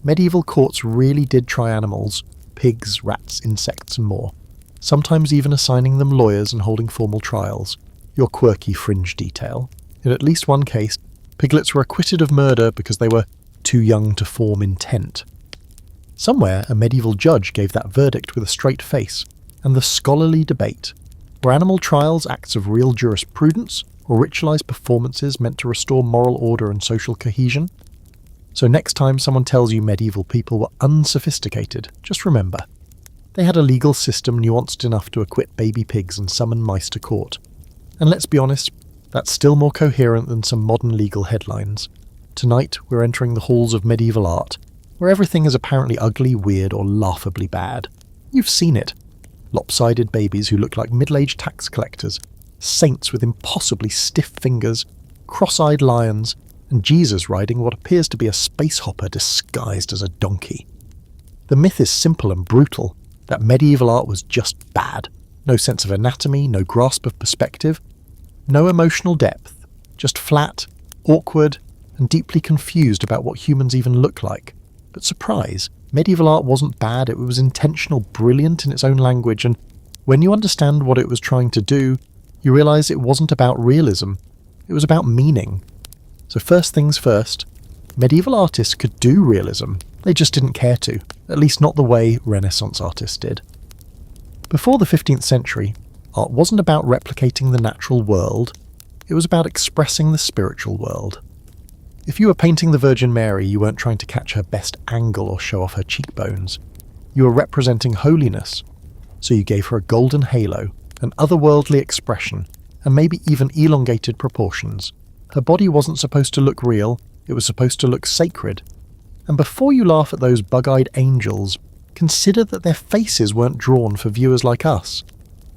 [SPEAKER 1] medieval courts really did try animals, pigs, rats, insects and more, sometimes even assigning them lawyers and holding formal trials. Your quirky fringe detail. In at least one case, piglets were acquitted of murder because they were too young to form intent. Somewhere, a medieval judge gave that verdict with a straight face, and the scholarly debate: were animal trials acts of real jurisprudence, or ritualized performances meant to restore moral order and social cohesion? So next time someone tells you medieval people were unsophisticated, just remember, they had a legal system nuanced enough to acquit baby pigs and summon mice to court. And let's be honest, that's still more coherent than some modern legal headlines. Tonight, we're entering the halls of medieval art, where everything is apparently ugly, weird, or laughably bad. You've seen it. Lopsided babies who look like middle-aged tax collectors, saints with impossibly stiff fingers, cross-eyed lions, and Jesus riding what appears to be a space hopper disguised as a donkey. The myth is simple and brutal, that medieval art was just bad. No sense of anatomy, no grasp of perspective, no emotional depth, just flat, awkward, and deeply confused about what humans even look like. But surprise, medieval art wasn't bad, it was intentional, brilliant in its own language, and when you understand what it was trying to do, you realise it wasn't about realism, it was about meaning. So first things first, medieval artists could do realism, they just didn't care to, at least not the way Renaissance artists did. Before the 15th century, art wasn't about replicating the natural world, it was about expressing the spiritual world. If you were painting the Virgin Mary, you weren't trying to catch her best angle or show off her cheekbones. You were representing holiness, so you gave her a golden halo, an otherworldly expression, and maybe even elongated proportions. Her body wasn't supposed to look real, it was supposed to look sacred. And before you laugh at those bug-eyed angels, consider that their faces weren't drawn for viewers like us.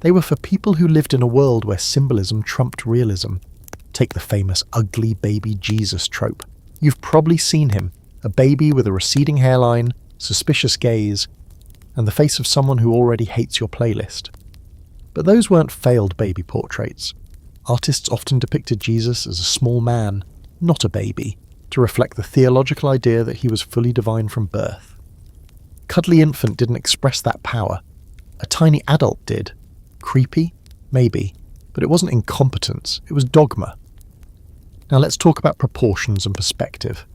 [SPEAKER 1] They were for people who lived in a world where symbolism trumped realism. Take the famous ugly baby Jesus trope. You've probably seen him, a baby with a receding hairline, suspicious gaze, and the face of someone who already hates your playlist. But those weren't failed baby portraits. Artists often depicted Jesus as a small man, not a baby, to reflect the theological idea that he was fully divine from birth. Cuddly infant didn't express that power. A tiny adult did. Creepy? Maybe. But it wasn't incompetence, it was dogma. Now let's talk about proportions and perspective.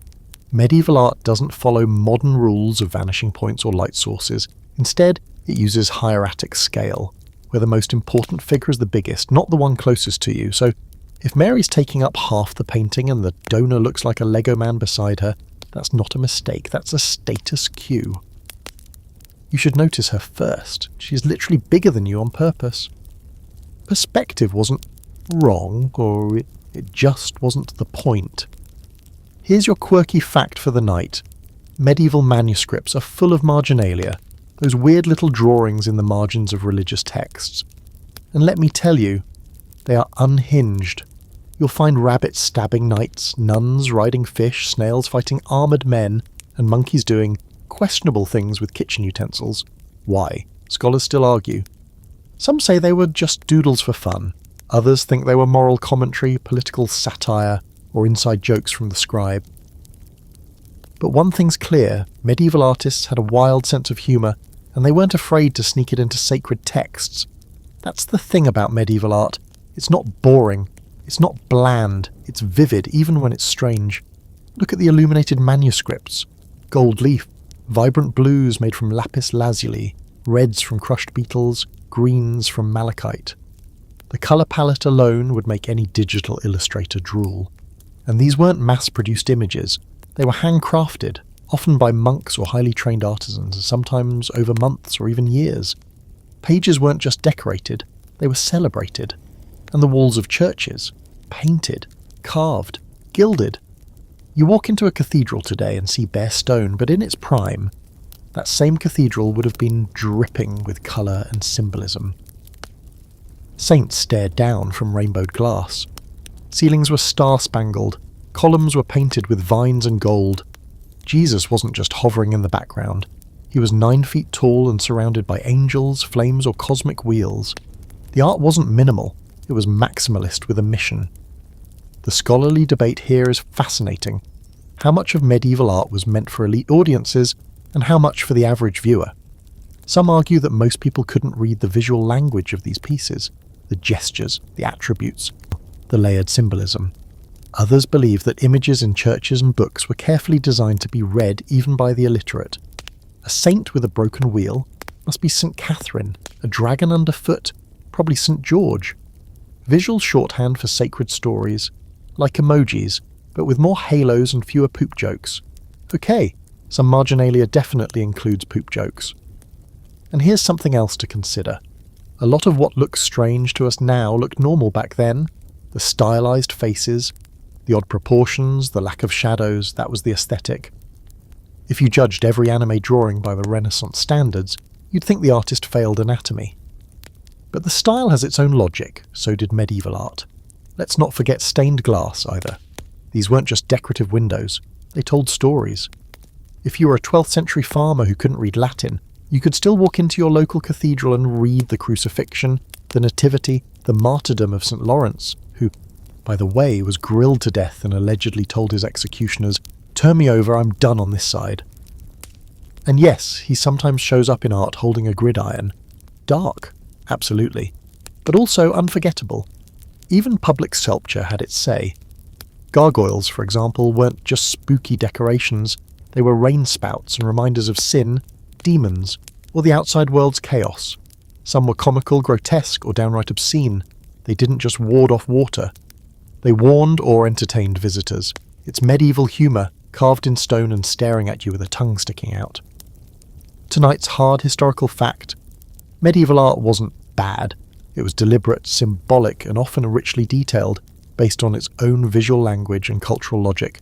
[SPEAKER 1] Medieval art doesn't follow modern rules of vanishing points or light sources. Instead, it uses hieratic scale, where the most important figure is the biggest, not the one closest to you. So if Mary's taking up half the painting and the donor looks like a Lego man beside her, that's not a mistake, that's a status cue. You should notice her first. She's literally bigger than you on purpose. Perspective wasn't wrong, or it just wasn't the point. Here's your quirky fact for the night. Medieval manuscripts are full of marginalia, those weird little drawings in the margins of religious texts. And let me tell you, they are unhinged. You'll find rabbits stabbing knights, nuns riding fish, snails fighting armoured men, and monkeys doing questionable things with kitchen utensils. Why? Scholars still argue. Some say they were just doodles for fun. Others think they were moral commentary, political satire, or inside jokes from the scribe. But one thing's clear, medieval artists had a wild sense of humour, and they weren't afraid to sneak it into sacred texts. That's the thing about medieval art. It's not boring, it's not bland, it's vivid, even when it's strange. Look at the illuminated manuscripts. Gold leaf, vibrant blues made from lapis lazuli, reds from crushed beetles, greens from malachite. The colour palette alone would make any digital illustrator drool. And these weren't mass-produced images. They were handcrafted, often by monks or highly trained artisans, sometimes over months or even years. Pages weren't just decorated, they were celebrated. And the walls of churches, painted, carved, gilded. You walk into a cathedral today and see bare stone, but in its prime, that same cathedral would have been dripping with colour and symbolism. Saints stared down from rainbowed glass. Ceilings were star-spangled, columns were painted with vines and gold. Jesus wasn't just hovering in the background. He was 9 feet tall and surrounded by angels, flames, or cosmic wheels. The art wasn't minimal, it was maximalist with a mission. The scholarly debate here is fascinating. How much of medieval art was meant for elite audiences, and how much for the average viewer? Some argue that most people couldn't read the visual language of these pieces, the gestures, the attributes, the layered symbolism. Others believe that images in churches and books were carefully designed to be read even by the illiterate. A saint with a broken wheel must be St. Catherine, a dragon underfoot, probably St. George. Visual shorthand for sacred stories, like emojis, but with more halos and fewer poop jokes. Okay, some marginalia definitely includes poop jokes. And here's something else to consider. A lot of what looks strange to us now looked normal back then. The stylized faces, the odd proportions, the lack of shadows, that was the aesthetic. If you judged every anime drawing by the Renaissance standards, you'd think the artist failed anatomy. But the style has its own logic, so did medieval art. Let's not forget stained glass either. These weren't just decorative windows, they told stories. If you were a 12th century farmer who couldn't read Latin, you could still walk into your local cathedral and read the crucifixion, the nativity, the martyrdom of St. Lawrence, who, by the way, was grilled to death and allegedly told his executioners, "Turn me over, I'm done on this side." And yes, he sometimes shows up in art holding a gridiron. Dark, absolutely, but also unforgettable. Even public sculpture had its say. Gargoyles, for example, weren't just spooky decorations, they were rain spouts and reminders of sin, demons, or the outside world's chaos. Some were comical, grotesque, or downright obscene. They didn't just ward off water. They warned or entertained visitors. It's medieval humour, carved in stone and staring at you with a tongue sticking out. Tonight's hard historical fact: medieval art wasn't bad. It was deliberate, symbolic, and often richly detailed, based on its own visual language and cultural logic.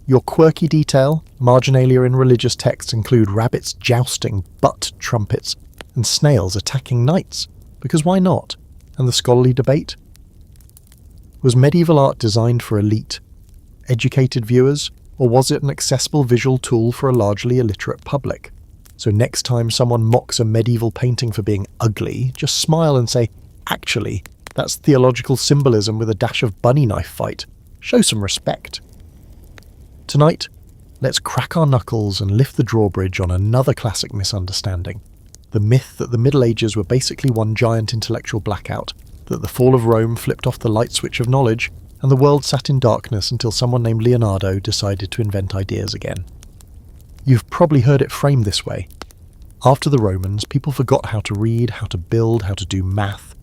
[SPEAKER 1] Your quirky detail, marginalia in religious texts include rabbits jousting, butt trumpets, and snails attacking knights, because why not? And the scholarly debate? Was medieval art designed for elite, educated viewers, or was it an accessible visual tool for a largely illiterate public? So next time someone mocks a medieval painting for being ugly, just smile and say, "Actually, that's theological symbolism with a dash of bunny knife fight. Show some respect." Tonight, let's crack our knuckles and lift the drawbridge on another classic misunderstanding. The myth that the Middle Ages were basically one giant intellectual blackout, that the fall of Rome flipped off the light switch of knowledge, and the world sat in darkness until someone named Leonardo decided to invent ideas again. You've probably heard it framed this way. After the Romans, people forgot how to read, how to build, how to do math.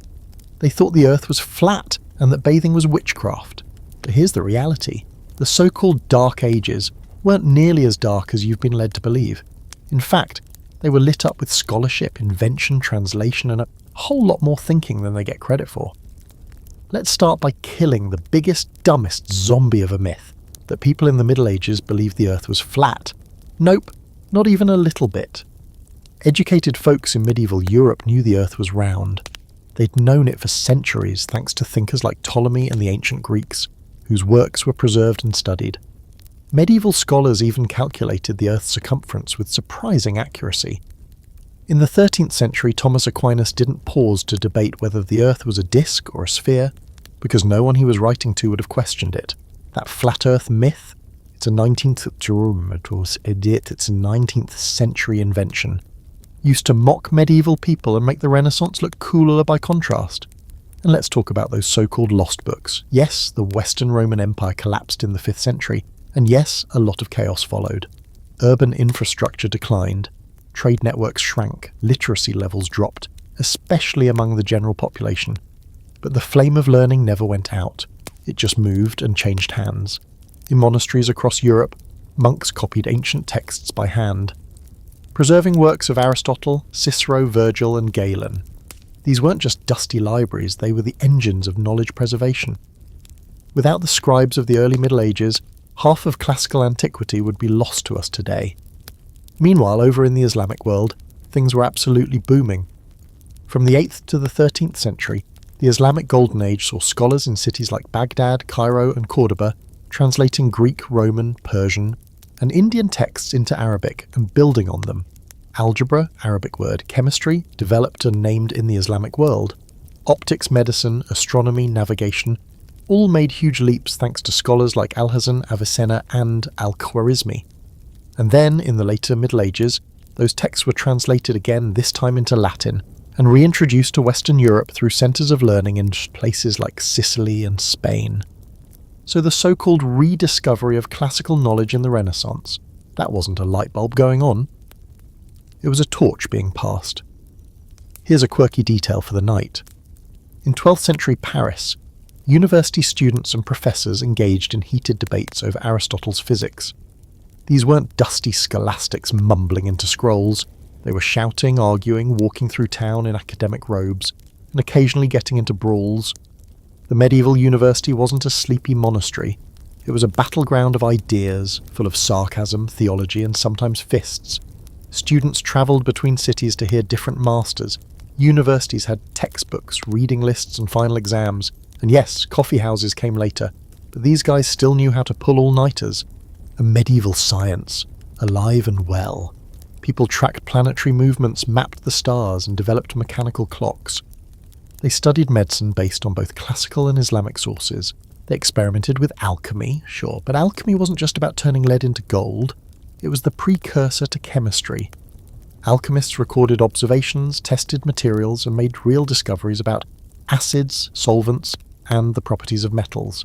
[SPEAKER 1] They thought the earth was flat and that bathing was witchcraft. But here's the reality. The so-called Dark Ages weren't nearly as dark as you've been led to believe. In fact, they were lit up with scholarship, invention, translation, and a whole lot more thinking than they get credit for. Let's start by killing the biggest, dumbest zombie of a myth, that people in the Middle Ages believed the earth was flat. Nope, not even a little bit. Educated folks in medieval Europe knew the earth was round. They'd known it for centuries thanks to thinkers like Ptolemy and the ancient Greeks, whose works were preserved and studied. Medieval scholars even calculated the Earth's circumference with surprising accuracy. In the 13th century, Thomas Aquinas didn't pause to debate whether the Earth was a disk or a sphere, because no one he was writing to would have questioned it. That flat Earth myth, it's a 19th century invention, used to mock medieval people and make the Renaissance look cooler by contrast. And let's talk about those so-called lost books. Yes, the Western Roman Empire collapsed in the 5th century, and yes, a lot of chaos followed. Urban infrastructure declined, trade networks shrank, literacy levels dropped, especially among the general population. But the flame of learning never went out. It just moved and changed hands. In monasteries across Europe, monks copied ancient texts by hand, preserving works of Aristotle, Cicero, Virgil, and Galen. These weren't just dusty libraries, they were the engines of knowledge preservation. Without the scribes of the early Middle Ages, half of classical antiquity would be lost to us today. Meanwhile, over in the Islamic world, things were absolutely booming. From the 8th to the 13th century, The Islamic Golden Age saw scholars in cities like Baghdad, Cairo, and Cordoba translating Greek, Roman, Persian, and Indian texts into Arabic and building on them. Algebra, Arabic word, chemistry, developed and named in the Islamic world. Optics, medicine, astronomy, navigation, all made huge leaps thanks to scholars like Alhazen, Avicenna, and Al-Khwarizmi. And then, in the later Middle Ages, those texts were translated again, this time into Latin, and reintroduced to Western Europe through centres of learning in places like Sicily and Spain. So the so-called rediscovery of classical knowledge in the Renaissance, that wasn't a light bulb going on. It was a torch being passed. Here's a quirky detail for the night. In 12th century Paris, university students and professors engaged in heated debates over Aristotle's physics. These weren't dusty scholastics mumbling into scrolls. They were shouting, arguing, walking through town in academic robes, and occasionally getting into brawls. The medieval university wasn't a sleepy monastery. It was a battleground of ideas, full of sarcasm, theology, and sometimes fists. Students travelled between cities to hear different masters. Universities had textbooks, reading lists, and final exams. And yes, coffee houses came later, but these guys still knew how to pull all-nighters. A medieval science, alive and well. People tracked planetary movements, mapped the stars, and developed mechanical clocks. They studied medicine based on both classical and Islamic sources. They experimented with alchemy, sure, but alchemy wasn't just about turning lead into gold. It was the precursor to chemistry. Alchemists recorded observations, tested materials, and made real discoveries about acids, solvents, and the properties of metals.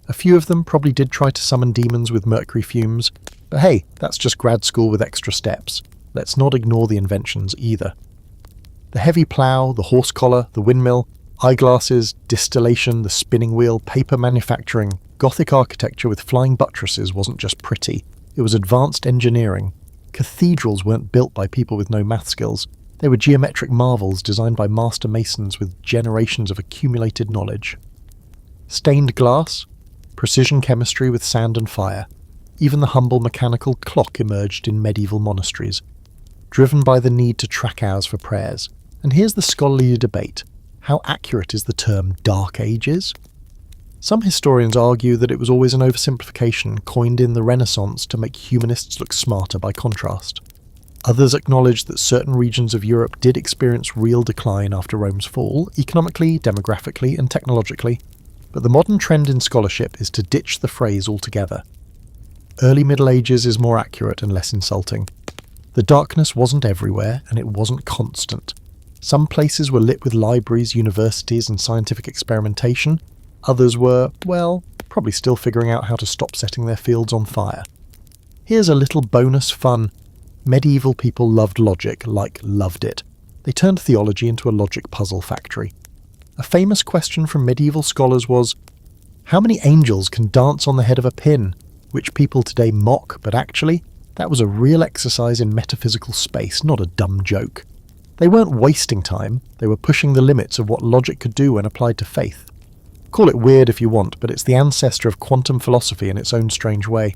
[SPEAKER 1] A few of them probably did try to summon demons with mercury fumes, but hey, that's just grad school with extra steps. Let's not ignore the inventions either. The heavy plough, the horse collar, the windmill, eyeglasses, distillation, the spinning wheel, paper manufacturing, Gothic architecture with flying buttresses wasn't just pretty, it was advanced engineering. Cathedrals weren't built by people with no math skills. They were geometric marvels designed by master masons with generations of accumulated knowledge. Stained glass, precision chemistry with sand and fire. Even the humble mechanical clock emerged in medieval monasteries, driven by the need to track hours for prayers. And here's the scholarly debate. How accurate is the term Dark Ages? Some historians argue that it was always an oversimplification coined in the Renaissance to make humanists look smarter by contrast. Others acknowledge that certain regions of Europe did experience real decline after Rome's fall, economically, demographically, and technologically, but the modern trend in scholarship is to ditch the phrase altogether. Early Middle Ages is more accurate and less insulting. The darkness wasn't everywhere, and it wasn't constant. Some places were lit with libraries, universities, and scientific experimentation. Others were, well, probably still figuring out how to stop setting their fields on fire. Here's a little bonus fun. Medieval people loved logic, like loved it. They turned theology into a logic puzzle factory. A famous question from medieval scholars was, how many angels can dance on the head of a pin? Which people today mock, but actually, that was a real exercise in metaphysical space, not a dumb joke. They weren't wasting time, they were pushing the limits of what logic could do when applied to faith. Call it weird if you want, but it's the ancestor of quantum philosophy in its own strange way.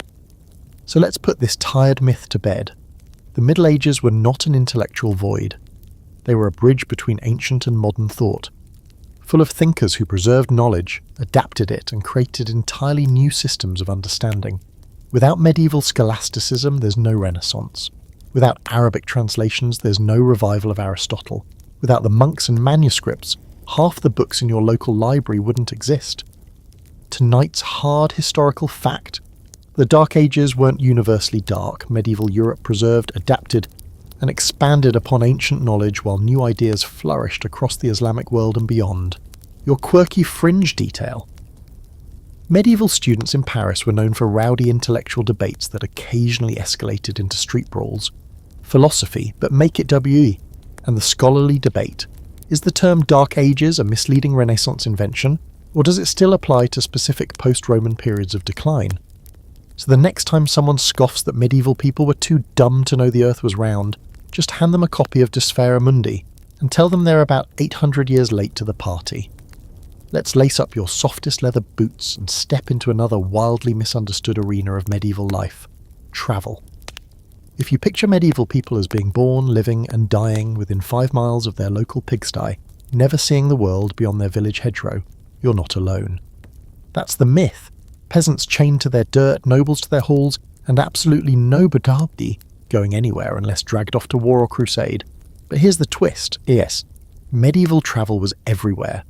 [SPEAKER 1] So let's put this tired myth to bed. The Middle Ages were not an intellectual void. They were a bridge between ancient and modern thought, full of thinkers who preserved knowledge, adapted it, and created entirely new systems of understanding. Without medieval scholasticism, there's no Renaissance. Without Arabic translations, there's no revival of Aristotle. Without the monks and manuscripts, half the books in your local library wouldn't exist. Tonight's hard historical fact: the Dark Ages weren't universally dark. Medieval Europe preserved, adapted, and expanded upon ancient knowledge while new ideas flourished across the Islamic world and beyond. Your quirky fringe detail. Medieval students in Paris were known for rowdy intellectual debates that occasionally escalated into street brawls. Philosophy, but make it WE, and the scholarly debate. Is the term Dark Ages a misleading Renaissance invention, or does it still apply to specific post-Roman periods of decline? So the next time someone scoffs that medieval people were too dumb to know the earth was round, just hand them a copy of De Sphera Mundi, and tell them they're about 800 years late to the party. Let's lace up your softest leather boots and step into another wildly misunderstood arena of medieval life: travel. If you picture medieval people as being born, living, and dying within 5 miles of their local pigsty, never seeing the world beyond their village hedgerow. You're not alone. That's the myth. Peasants chained to their dirt, nobles to their halls, and absolutely nobody going anywhere unless dragged off to war or crusade. But here's the twist. Yes, medieval travel was everywhere.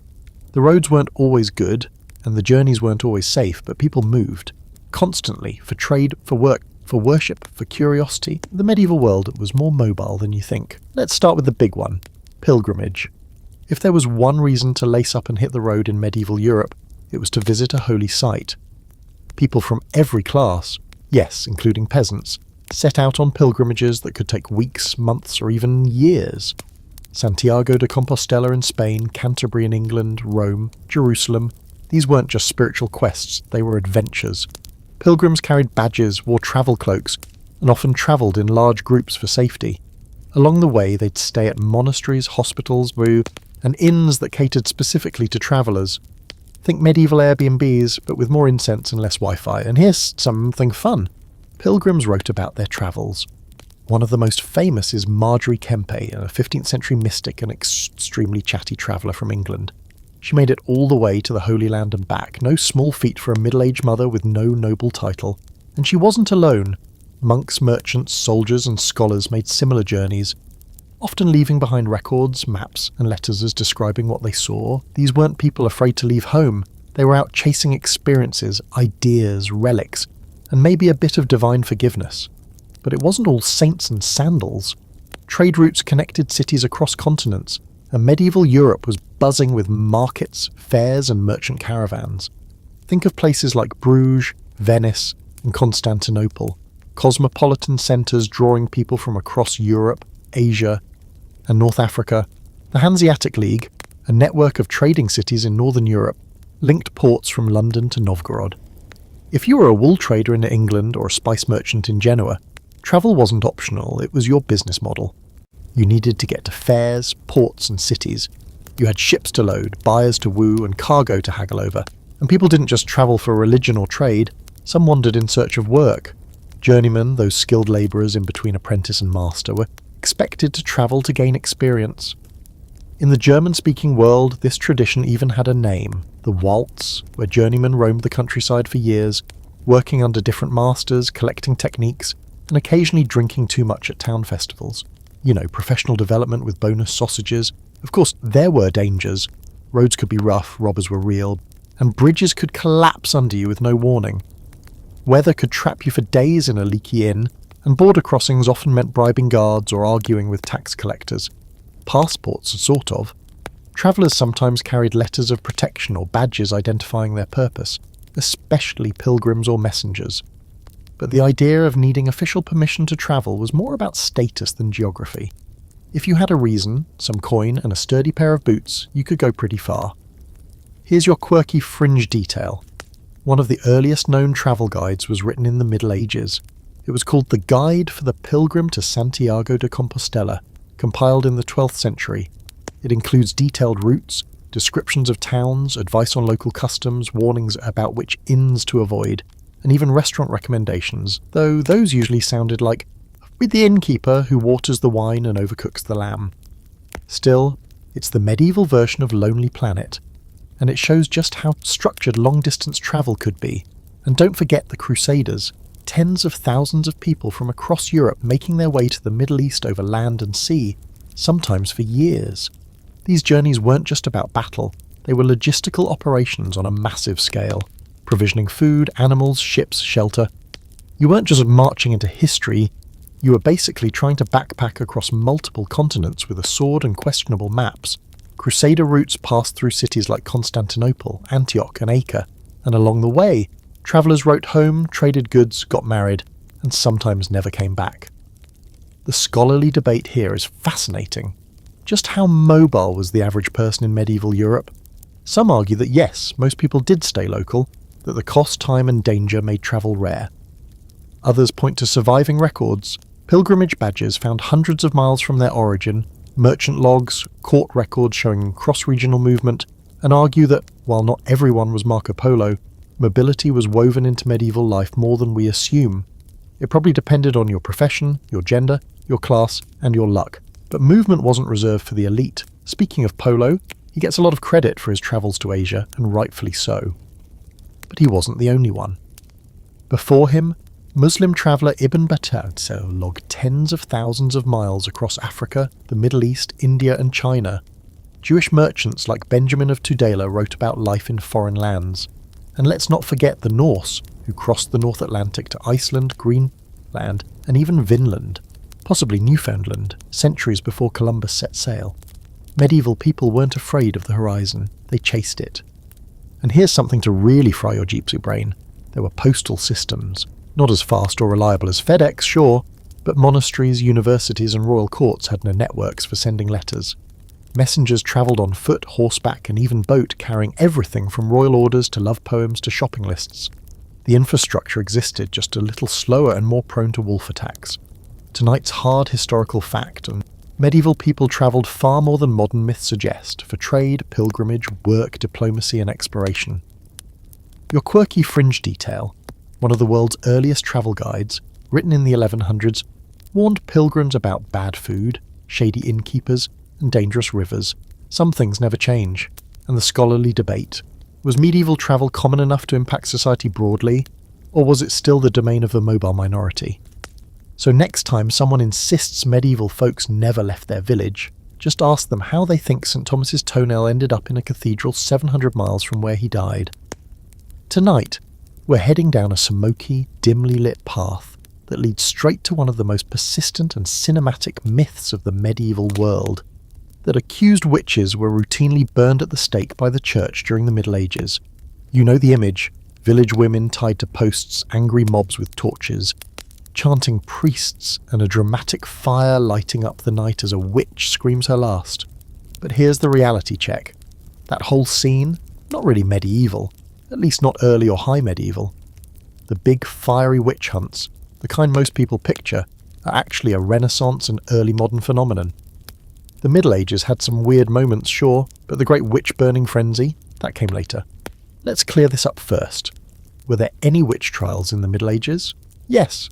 [SPEAKER 1] The roads weren't always good, and the journeys weren't always safe, but people moved. Constantly, for trade, for work, for worship, for curiosity. The medieval world was more mobile than you think. Let's start with the big one. Pilgrimage. If there was one reason to lace up and hit the road in medieval Europe, it was to visit a holy site. People from every class, yes, including peasants, set out on pilgrimages that could take weeks, months, or even years. Santiago de Compostela in Spain, Canterbury in England, Rome, Jerusalem. These weren't just spiritual quests, they were adventures. Pilgrims carried badges, wore travel cloaks, and often travelled in large groups for safety. Along the way, they'd stay at monasteries, hospitals, and inns that catered specifically to travellers. Think medieval Airbnbs, but with more incense and less Wi-Fi. And here's something fun. Pilgrims wrote about their travels. One of the most famous is Marjorie Kempe, a 15th century mystic and extremely chatty traveller from England. She made it all the way to the Holy Land and back, no small feat for a middle-aged mother with no noble title. And she wasn't alone. Monks, merchants, soldiers and scholars made similar journeys, often leaving behind records, maps and letters as describing what they saw. These weren't people afraid to leave home. They were out chasing experiences, ideas, relics, and maybe a bit of divine forgiveness. But it wasn't all saints and sandals. Trade routes connected cities across continents, and medieval Europe was buzzing with markets, fairs and merchant caravans. Think of places like Bruges, Venice and Constantinople, cosmopolitan centres drawing people from across Europe, Asia and North Africa. The Hanseatic League, a network of trading cities in northern Europe, linked ports from London to Novgorod. If you were a wool trader in England or a spice merchant in Genoa, travel wasn't optional, it was your business model. You needed to get to fairs, ports and cities. You had ships to load, buyers to woo and cargo to haggle over. And people didn't just travel for religion or trade, some wandered in search of work. Journeymen, those skilled labourers in between apprentice and master, were expected to travel to gain experience. In the German-speaking world, this tradition even had a name, the waltz, where journeymen roamed the countryside for years, working under different masters, collecting techniques, and occasionally drinking too much at town festivals. You know, professional development with bonus sausages. Of course, there were dangers. Roads could be rough, robbers were real, and bridges could collapse under you with no warning. Weather could trap you for days in a leaky inn, and border crossings often meant bribing guards or arguing with tax collectors. Passports, sort of. Travellers sometimes carried letters of protection or badges identifying their purpose, especially pilgrims or messengers. But the idea of needing official permission to travel was more about status than geography. If you had a reason, some coin and a sturdy pair of boots, you could go pretty far. Here's your quirky fringe detail. One of the earliest known travel guides was written in the Middle Ages. It was called The Guide for the Pilgrim to Santiago de Compostela, compiled in the 12th century. It includes detailed routes, descriptions of towns, advice on local customs, warnings about which inns to avoid, and even restaurant recommendations, though those usually sounded like, "with the innkeeper who waters the wine and overcooks the lamb." Still, it's the medieval version of Lonely Planet, and it shows just how structured long-distance travel could be. And don't forget the Crusaders, tens of thousands of people from across Europe making their way to the Middle East over land and sea, sometimes for years. These journeys weren't just about battle, they were logistical operations on a massive scale. Provisioning food, animals, ships, shelter. You weren't just marching into history, you were basically trying to backpack across multiple continents with a sword and questionable maps. Crusader routes passed through cities like Constantinople, Antioch and Acre, and along the way, travellers wrote home, traded goods, got married, and sometimes never came back. The scholarly debate here is fascinating. Just how mobile was the average person in medieval Europe? Some argue that yes, most people did stay local, that the cost, time and danger made travel rare. Others point to surviving records, pilgrimage badges found hundreds of miles from their origin, merchant logs, court records showing cross-regional movement, and argue that, while not everyone was Marco Polo, mobility was woven into medieval life more than we assume. It probably depended on your profession, your gender, your class, and your luck. But movement wasn't reserved for the elite. Speaking of polo, he gets a lot of credit for his travels to Asia, and rightfully so. But he wasn't the only one. Before him, Muslim traveller Ibn Battuta logged tens of thousands of miles across Africa, the Middle East, India and China. Jewish merchants like Benjamin of Tudela wrote about life in foreign lands. And let's not forget the Norse, who crossed the North Atlantic to Iceland, Greenland and even Vinland, possibly Newfoundland, centuries before Columbus set sail. Medieval people weren't afraid of the horizon, they chased it. And here's something to really fry your gypsy brain. There were postal systems. Not as fast or reliable as FedEx, sure, but monasteries, universities and royal courts had no networks for sending letters. Messengers travelled on foot, horseback and even boat, carrying everything from royal orders to love poems to shopping lists. The infrastructure existed, just a little slower and more prone to wolf attacks. Tonight's hard historical fact, and medieval people travelled far more than modern myths suggest, for trade, pilgrimage, work, diplomacy and exploration. Your quirky fringe detail, one of the world's earliest travel guides, written in the 1100s, warned pilgrims about bad food, shady innkeepers, and dangerous rivers. Some things never change, and the scholarly debate, was medieval travel common enough to impact society broadly, or was it still the domain of the mobile minority? So next time someone insists medieval folks never left their village, just ask them how they think St. Thomas's toenail ended up in a cathedral 700 miles from where he died. Tonight, we're heading down a smoky, dimly lit path that leads straight to one of the most persistent and cinematic myths of the medieval world, that accused witches were routinely burned at the stake by the church during the Middle Ages. You know the image, village women tied to posts, angry mobs with torches, chanting priests and a dramatic fire lighting up the night as a witch screams her last. But here's the reality check. That whole scene, not really medieval, at least not early or high medieval. The big fiery witch hunts, the kind most people picture, are actually a Renaissance and early modern phenomenon. The Middle Ages had some weird moments, sure, but the great witch-burning frenzy, that came later. Let's clear this up first. Were there any witch trials in the Middle Ages? Yes.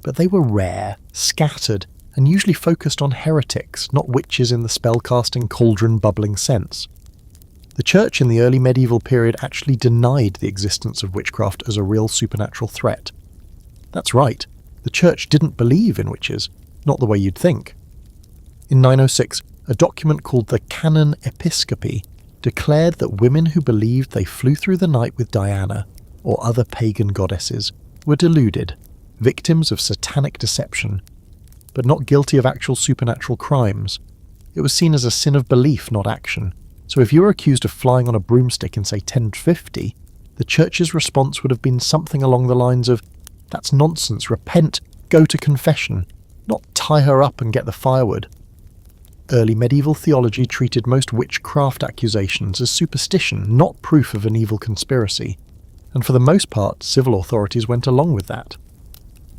[SPEAKER 1] But they were rare, scattered, and usually focused on heretics, not witches in the spell-casting, cauldron-bubbling sense. The church in the early medieval period actually denied the existence of witchcraft as a real supernatural threat. That's right, the church didn't believe in witches, not the way you'd think. In 906, a document called the Canon Episcopi declared that women who believed they flew through the night with Diana, or other pagan goddesses, were deluded, victims of satanic deception, but not guilty of actual supernatural crimes. It was seen as a sin of belief, not action. So if you were accused of flying on a broomstick in, say, 1050, the church's response would have been something along the lines of, "That's nonsense, repent, go to confession, not tie her up and get the firewood." Early medieval theology treated most witchcraft accusations as superstition, not proof of an evil conspiracy, and for the most part, civil authorities went along with that.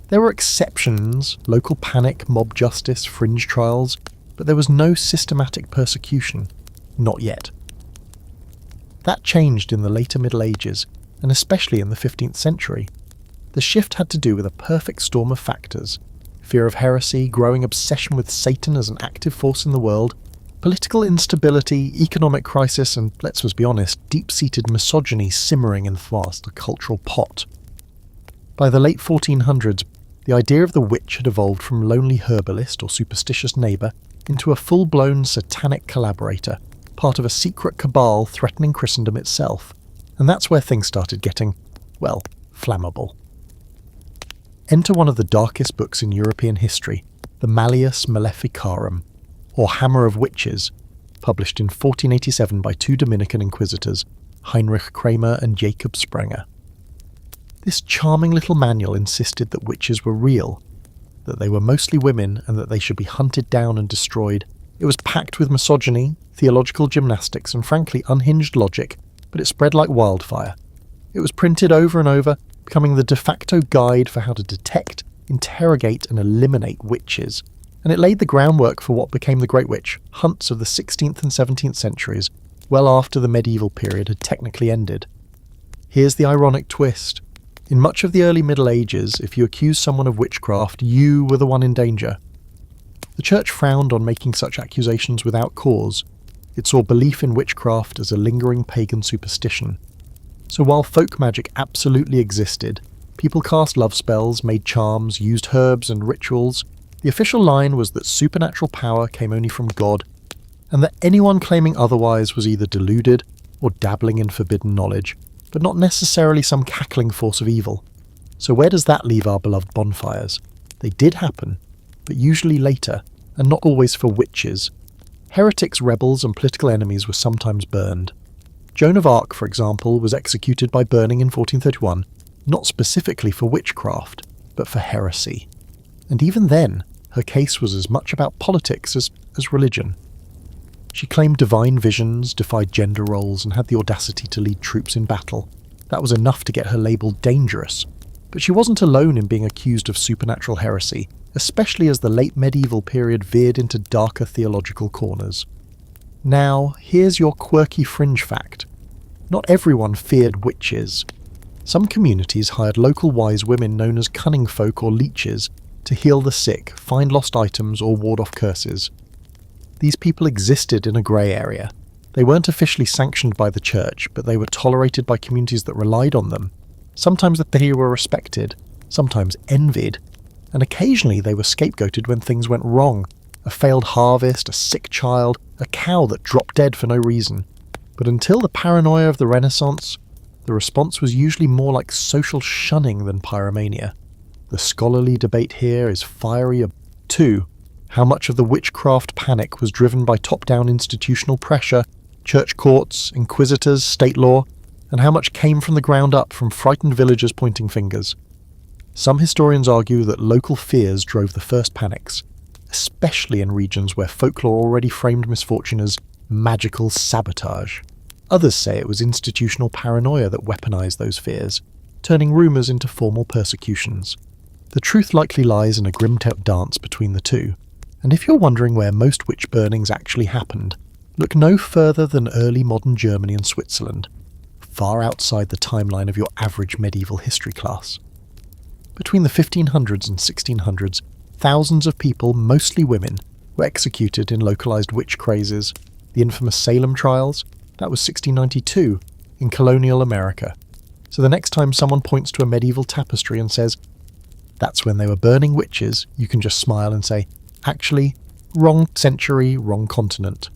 [SPEAKER 1] There were exceptions, local panic, mob justice, fringe trials, but there was no systematic persecution. Not yet. That changed in the later Middle Ages, and especially in the 15th century. The shift had to do with a perfect storm of factors: fear of heresy, growing obsession with Satan as an active force in the world, political instability, economic crisis, and, let's be honest, deep-seated misogyny simmering in the vast cultural pot. By the late 1400s, the idea of the witch had evolved from lonely herbalist or superstitious neighbour into a full-blown satanic collaborator, part of a secret cabal threatening Christendom itself. And that's where things started getting, well, flammable. Enter one of the darkest books in European history, the Malleus Maleficarum, or Hammer of Witches, published in 1487 by two Dominican inquisitors, Heinrich Kramer and Jacob Sprenger. This charming little manual insisted that witches were real, that they were mostly women and that they should be hunted down and destroyed. It was packed with misogyny, theological gymnastics and frankly unhinged logic, but it spread like wildfire. It was printed over and over, becoming the de facto guide for how to detect, interrogate and eliminate witches, and it laid the groundwork for what became the Great Witch hunts of the 16th and 17th centuries, well after the medieval period had technically ended. Here's the ironic twist. In much of the early Middle Ages, if you accused someone of witchcraft, you were the one in danger. The church frowned on making such accusations without cause, It saw belief in witchcraft as a lingering pagan superstition. So while folk magic absolutely existed, people cast love spells, made charms, used herbs and rituals, the official line was that supernatural power came only from God, and that anyone claiming otherwise was either deluded or dabbling in forbidden knowledge, but not necessarily some cackling force of evil. So where does that leave our beloved bonfires? They did happen, but usually later, and not always for witches. Heretics, rebels, and political enemies were sometimes burned. Joan of Arc, for example, was executed by burning in 1431, not specifically for witchcraft, but for heresy. And even then, her case was as much about politics as religion. She claimed divine visions, defied gender roles, and had the audacity to lead troops in battle. That was enough to get her labelled dangerous. But she wasn't alone in being accused of supernatural heresy, especially as the late medieval period veered into darker theological corners. Now, here's your quirky fringe fact. Not everyone feared witches. Some communities hired local wise women known as cunning folk or leeches to heal the sick, find lost items, or ward off curses. These people existed in a grey area. They weren't officially sanctioned by the church, but they were tolerated by communities that relied on them. Sometimes they were respected, sometimes envied, and occasionally they were scapegoated when things went wrong. A failed harvest, a sick child, a cow that dropped dead for no reason. But until the paranoia of the Renaissance, the response was usually more like social shunning than pyromania. The scholarly debate here is fiery. 2. How much of the witchcraft panic was driven by top-down institutional pressure, church courts, inquisitors, state law, and how much came from the ground up from frightened villagers pointing fingers? Some historians argue that local fears drove the first panics, especially in regions where folklore already framed misfortune as magical sabotage. Others say it was institutional paranoia that weaponized those fears, turning rumours into formal persecutions. The truth likely lies in a grim dance between the two. And if you're wondering where most witch burnings actually happened, look no further than early modern Germany and Switzerland, far outside the timeline of your average medieval history class. Between the 1500s and 1600s, thousands of people, mostly women, were executed in localized witch crazes. The infamous Salem trials, that was 1692, in colonial America. So the next time someone points to a medieval tapestry and says, "That's when they were burning witches," you can just smile and say, "Actually, wrong century, wrong continent."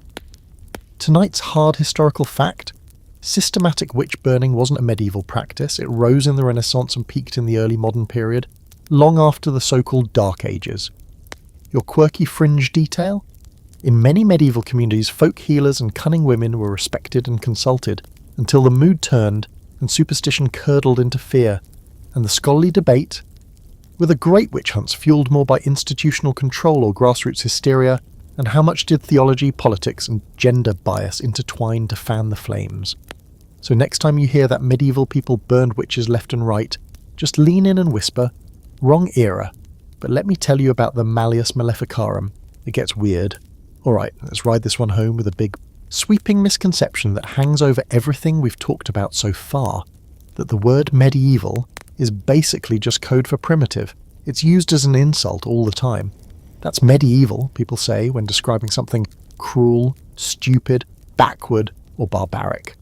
[SPEAKER 1] Tonight's hard historical fact: systematic witch burning wasn't a medieval practice. It rose in the Renaissance and peaked in the early modern period, long after the so-called Dark Ages. Your quirky fringe detail? In many medieval communities, folk healers and cunning women were respected and consulted, until the mood turned and superstition curdled into fear, and the scholarly debate, were the great witch hunts fueled more by institutional control or grassroots hysteria, and how much did theology, politics, and gender bias intertwine to fan the flames? So next time you hear that medieval people burned witches left and right, just lean in and whisper, "Wrong era, but let me tell you about the Malleus Maleficarum." It gets weird. Alright, let's ride this one home with a big, sweeping misconception that hangs over everything we've talked about so far, that the word medieval is basically just code for primitive. It's used as an insult all the time. That's medieval, people say, when describing something cruel, stupid, backward, or barbaric.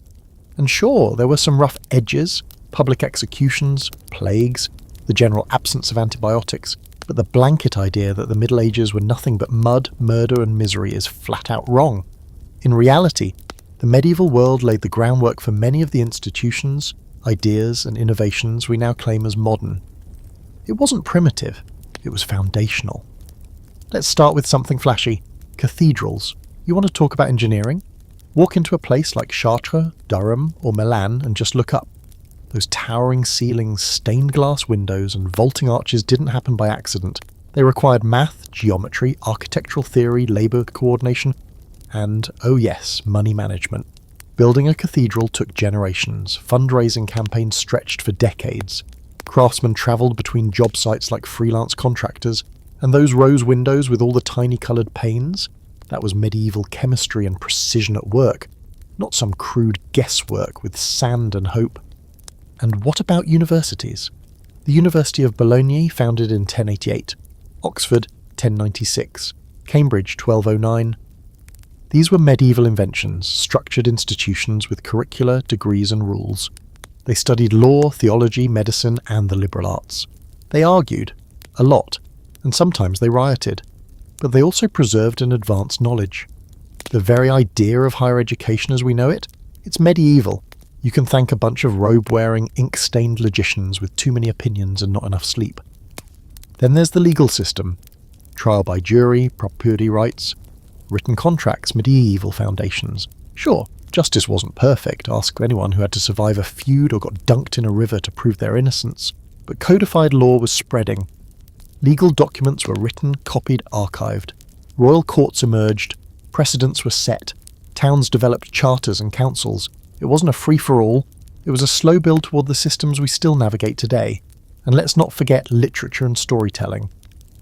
[SPEAKER 1] And sure, there were some rough edges, public executions, plagues, the general absence of antibiotics, but the blanket idea that the Middle Ages were nothing but mud, murder, and misery is flat out wrong. In reality, the medieval world laid the groundwork for many of the institutions, ideas, and innovations we now claim as modern. It wasn't primitive, it was foundational. Let's start with something flashy. Cathedrals. You want to talk about engineering? Walk into a place like Chartres, Durham, or Milan and just look up. Those towering ceilings, stained glass windows, and vaulting arches didn't happen by accident. They required math, geometry, architectural theory, labour coordination, and, oh yes, money management. Building a cathedral took generations. Fundraising campaigns stretched for decades. Craftsmen travelled between job sites like freelance contractors, and those rose windows with all the tiny coloured panes, that was medieval chemistry and precision at work, not some crude guesswork with sand and hope. And what about universities? The University of Bologna, founded in 1088, Oxford, 1096, Cambridge, 1209. These were medieval inventions, structured institutions with curricula, degrees and rules. They studied law, theology, medicine and the liberal arts. They argued, a lot, and sometimes they rioted. But they also preserved and advanced knowledge. The very idea of higher education as we know it, it's medieval. You can thank a bunch of robe-wearing, ink-stained logicians with too many opinions and not enough sleep. Then there's the legal system. Trial by jury, property rights, written contracts, medieval foundations. Sure, justice wasn't perfect, ask anyone who had to survive a feud or got dunked in a river to prove their innocence, but codified law was spreading. Legal documents were written, copied, archived. Royal courts emerged, precedents were set, towns developed charters and councils. It wasn't a free-for-all, it was a slow build toward the systems we still navigate today. And let's not forget literature and storytelling.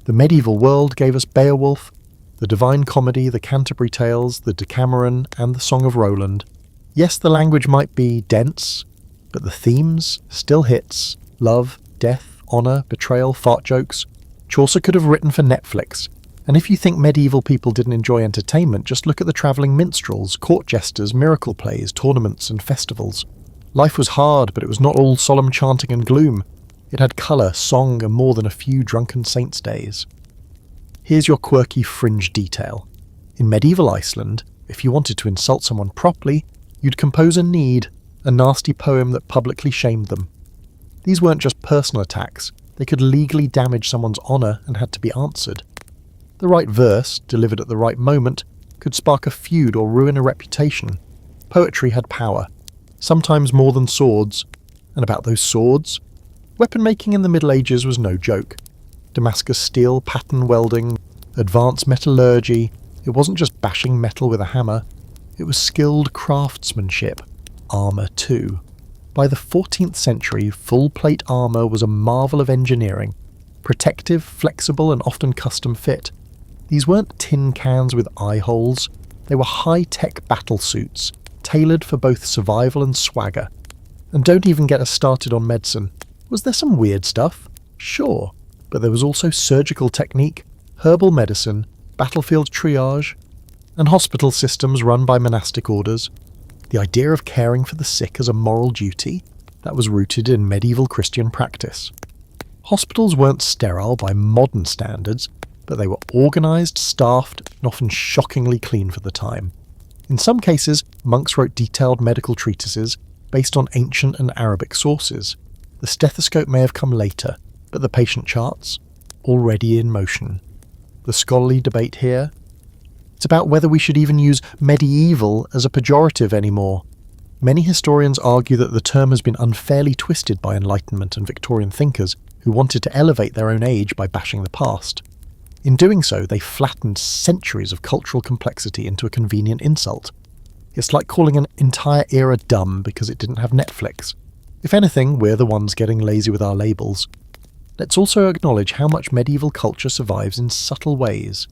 [SPEAKER 1] The medieval world gave us Beowulf, the Divine Comedy, the Canterbury Tales, the Decameron, and the Song of Roland. Yes, the language might be dense, but the themes still hits. Love, death, honour, betrayal, fart jokes. Chaucer could have written for Netflix. And if you think medieval people didn't enjoy entertainment, just look at the travelling minstrels, court jesters, miracle plays, tournaments and festivals. Life was hard, but it was not all solemn chanting and gloom. It had colour, song, and more than a few drunken saints' days. Here's your quirky fringe detail. In medieval Iceland, if you wanted to insult someone properly, you'd compose a need, a nasty poem that publicly shamed them. These weren't just personal attacks, they could legally damage someone's honour and had to be answered. The right verse, delivered at the right moment, could spark a feud or ruin a reputation. Poetry had power, sometimes more than swords. And about those swords? Weapon making in the Middle Ages was no joke. Damascus steel, pattern welding, advanced metallurgy. It wasn't just bashing metal with a hammer. It was skilled craftsmanship. Armour too. By the 14th century, full-plate armour was a marvel of engineering. Protective, flexible and often custom fit. These weren't tin cans with eye holes. They were high-tech battle suits, tailored for both survival and swagger. And don't even get us started on medicine. Was there some weird stuff? Sure. But there was also surgical technique, herbal medicine, battlefield triage, and hospital systems run by monastic orders. The idea of caring for the sick as a moral duty, that was rooted in medieval Christian practice. Hospitals weren't sterile by modern standards, but they were organised, staffed, and often shockingly clean for the time. In some cases, monks wrote detailed medical treatises based on ancient and Arabic sources. The stethoscope may have come later, but the patient charts, already in motion. The scholarly debate here? It's about whether we should even use medieval as a pejorative anymore. Many historians argue that the term has been unfairly twisted by Enlightenment and Victorian thinkers who wanted to elevate their own age by bashing the past. In doing so, they flattened centuries of cultural complexity into a convenient insult. It's like calling an entire era dumb because it didn't have Netflix. If anything, we're the ones getting lazy with our labels. Let's also acknowledge how much medieval culture survives in subtle ways.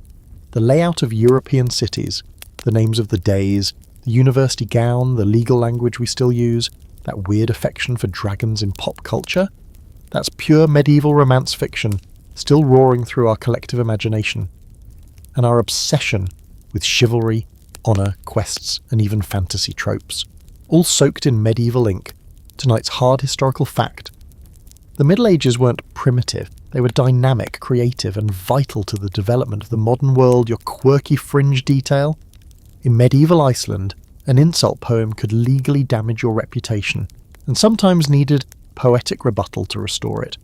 [SPEAKER 1] The layout of European cities, the names of the days, the university gown, the legal language we still use, that weird affection for dragons in pop culture, that's pure medieval romance fiction, still roaring through our collective imagination. And our obsession with chivalry, honour, quests, and even fantasy tropes, all soaked in medieval ink, tonight's hard historical fact. The Middle Ages weren't primitive, they were dynamic, creative, and vital to the development of the modern world. Your quirky fringe detail? In medieval Iceland, an insult poem could legally damage your reputation, and sometimes needed poetic rebuttal to restore it.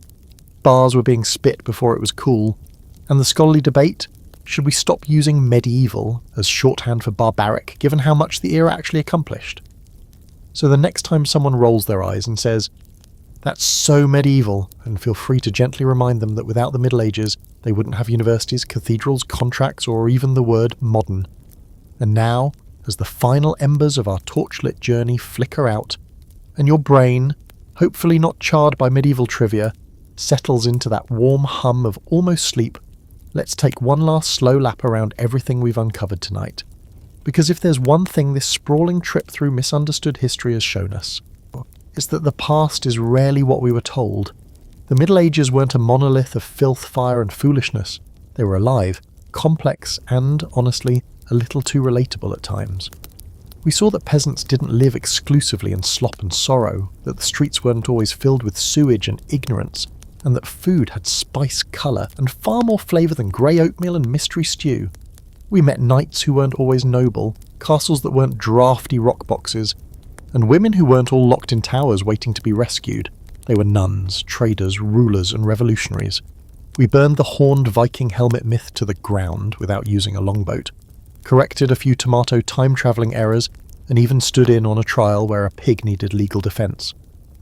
[SPEAKER 1] Bars were being spit before it was cool, and the scholarly debate? Should we stop using medieval as shorthand for barbaric, given how much the era actually accomplished? So the next time someone rolls their eyes and says, "That's so medieval," and feel free to gently remind them that without the Middle Ages, they wouldn't have universities, cathedrals, contracts, or even the word modern. And now, as the final embers of our torchlit journey flicker out, and your brain, hopefully not charred by medieval trivia, settles into that warm hum of almost sleep, let's take one last slow lap around everything we've uncovered tonight. Because if there's one thing this sprawling trip through misunderstood history has shown us, it's that the past is rarely what we were told. The Middle Ages weren't a monolith of filth, fire and foolishness. They were alive, complex and, honestly, a little too relatable at times. We saw that peasants didn't live exclusively in slop and sorrow, that the streets weren't always filled with sewage and ignorance, and that food had spice, colour, and far more flavour than grey oatmeal and mystery stew. We met knights who weren't always noble, castles that weren't drafty rock boxes, and women who weren't all locked in towers waiting to be rescued. They were nuns, traders, rulers, and revolutionaries. We burned the horned Viking helmet myth to the ground without using a longboat, corrected a few tomato time-travelling errors, and even stood in on a trial where a pig needed legal defence.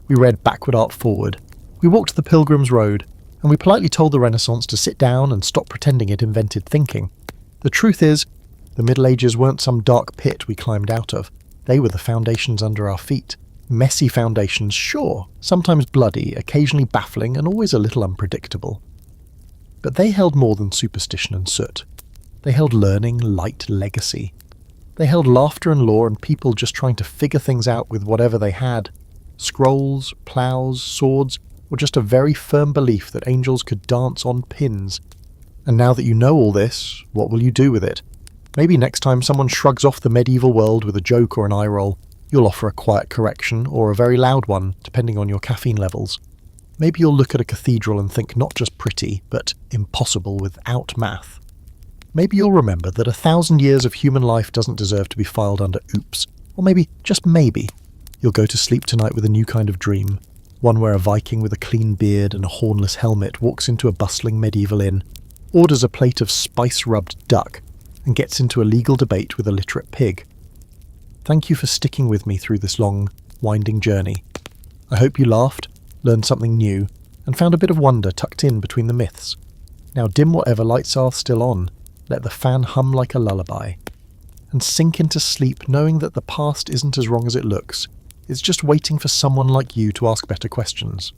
[SPEAKER 1] We read Backward Art Forward. We walked the Pilgrim's Road, and we politely told the Renaissance to sit down and stop pretending it invented thinking. The truth is, the Middle Ages weren't some dark pit we climbed out of. They were the foundations under our feet. Messy foundations, sure, sometimes bloody, occasionally baffling, and always a little unpredictable. But they held more than superstition and soot. They held learning, light, legacy. They held laughter and lore and people just trying to figure things out with whatever they had. Scrolls, ploughs, swords, or just a very firm belief that angels could dance on pins. And now that you know all this, what will you do with it? Maybe next time someone shrugs off the medieval world with a joke or an eye roll, you'll offer a quiet correction or a very loud one, depending on your caffeine levels. Maybe you'll look at a cathedral and think not just pretty, but impossible without math. Maybe you'll remember that 1,000 years of human life doesn't deserve to be filed under oops. Or maybe, just maybe, you'll go to sleep tonight with a new kind of dream. One where a Viking with a clean beard and a hornless helmet walks into a bustling medieval inn, orders a plate of spice-rubbed duck, and gets into a legal debate with a literate pig. Thank you for sticking with me through this long, winding journey. I hope you laughed, learned something new, and found a bit of wonder tucked in between the myths. Now dim whatever lights are still on, let the fan hum like a lullaby, and sink into sleep knowing that the past isn't as wrong as it looks. It's just waiting for someone like you to ask better questions.